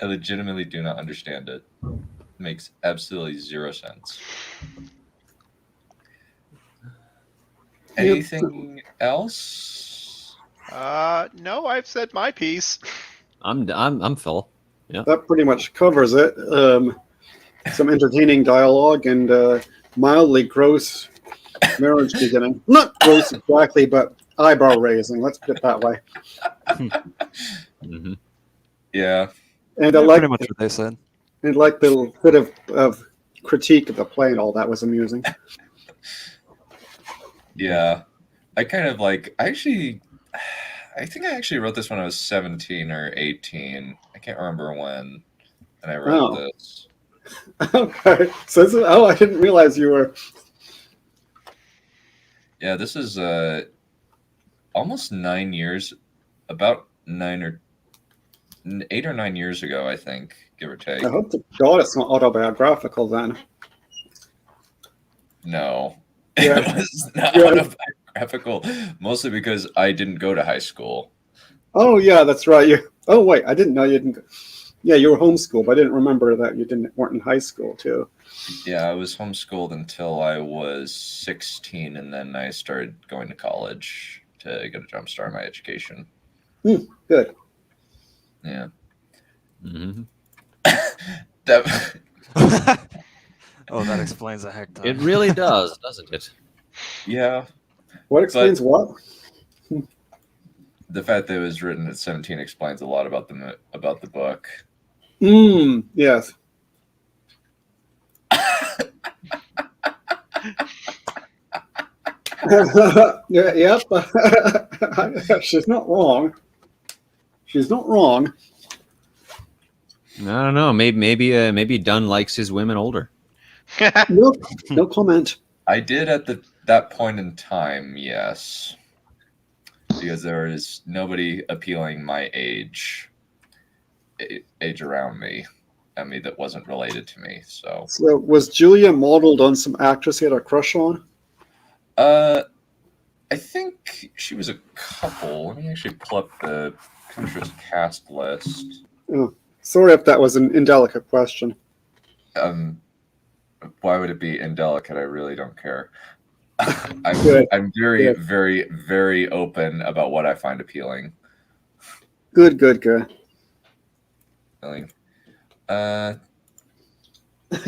I legitimately do not understand it. It makes absolutely zero sense. Anything else? No, I've said my piece. I'm Phil. Yeah. That pretty much covers it. Some entertaining dialogue and mildly gross marriage beginning. Not gross exactly, but eyebrow raising. Let's put it that way. Mm-hmm. Yeah. And I Pretty much what they said. And like the bit of critique of the play and all that was amusing. Yeah. I kind of like, I think I actually wrote this when I was 17 or 18. I can't remember when. And I wrote this. Okay. So I didn't realize you were. Yeah, this is almost 9 years, about 8 or 9 years ago, I think, give or take. I hope to God it's not autobiographical then. No. Yeah. It was not Yeah. autobiographical, mostly because I didn't go to high school. Oh yeah, that's right. Oh wait, I didn't know you didn't. Yeah, you were homeschooled, but I didn't remember that you weren't in high school too. Yeah, I was homeschooled until I was 16, and then I started going to college to get a jump start in my education. Good. Yeah. Mm-hmm. Oh, that explains a heck ton. It really does, doesn't it? Yeah. What explains what? The fact that it was written at 17 explains a lot about the book. Yes. Yep. She's not wrong. She's not wrong. I don't know. Maybe Dunn likes his women older. No comment. I did at that point in time, yes, because there is nobody appealing my age around me. I mean, that wasn't related to me. So was Julia modeled on some actress he had a crush on? I think she was a couple. Let me actually pull up the Pinterest cast list. Oh, sorry if that was an indelicate question. Why would it be indelicate? I really don't care. Good. I'm very, Good. very, very open about what I find appealing. Good.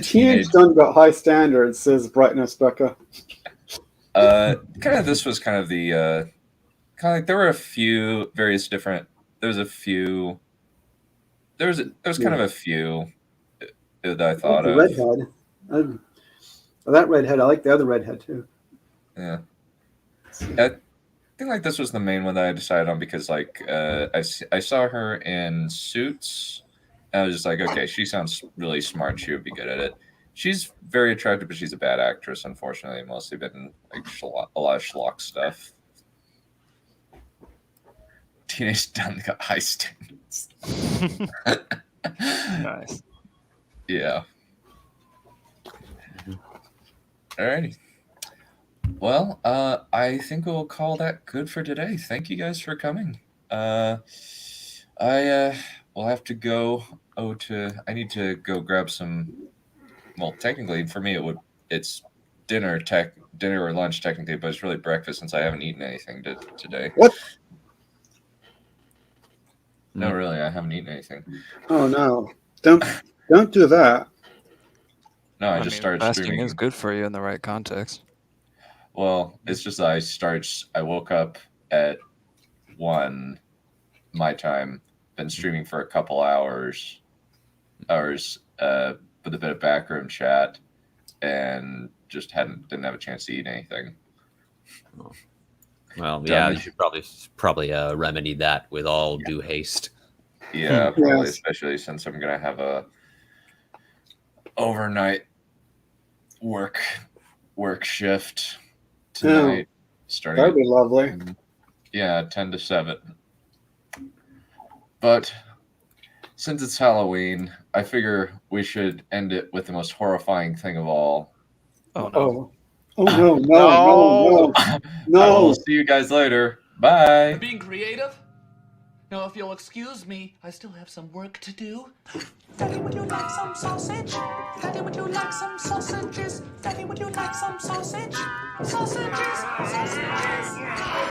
Teenage Dunn got high standards, says Brightness Becca. Kind of this was kind of the kind of like there were a few various different. There was kind of a few that I thought the of. Redhead. That redhead. I like the other redhead too. Yeah. I think like this was the main one that I decided on because like I saw her in Suits. And I was just like, okay, she sounds really smart. She would be good at it. She's very attractive, but she's a bad actress, unfortunately. Mostly been like a lot of schlock stuff. Teenage Dunn got high standards. Nice. Yeah. Alrighty. Well, I think we'll call that good for today. Thank you guys for coming. I will have to go. I need to go grab some. Well, technically, for me, it's dinner or lunch technically, but it's really breakfast since I haven't eaten anything today. What? No, really, I haven't eaten anything. Oh no! Don't do that. No, I just started fasting streaming. is good for you in the right context. Well, it's just that I woke up at 1 my time, been streaming for a couple hours with a bit of backroom chat, and just didn't have a chance to eat anything. Well, yeah, you should probably remedy that with all due haste. Yeah, probably, Yes. especially since I'm gonna have a overnight work shift tonight, starting. That'd be lovely. Yeah, 10 to 7. But since it's Halloween, I figure we should end it with the most horrifying thing of all. Oh no. Oh no! I will see you guys later. Bye. Being creative? Now, if you'll excuse me, I still have some work to do. Daddy, would you like some sausage? Daddy, would you like some sausages? Daddy, would you like some sausage? Sausages!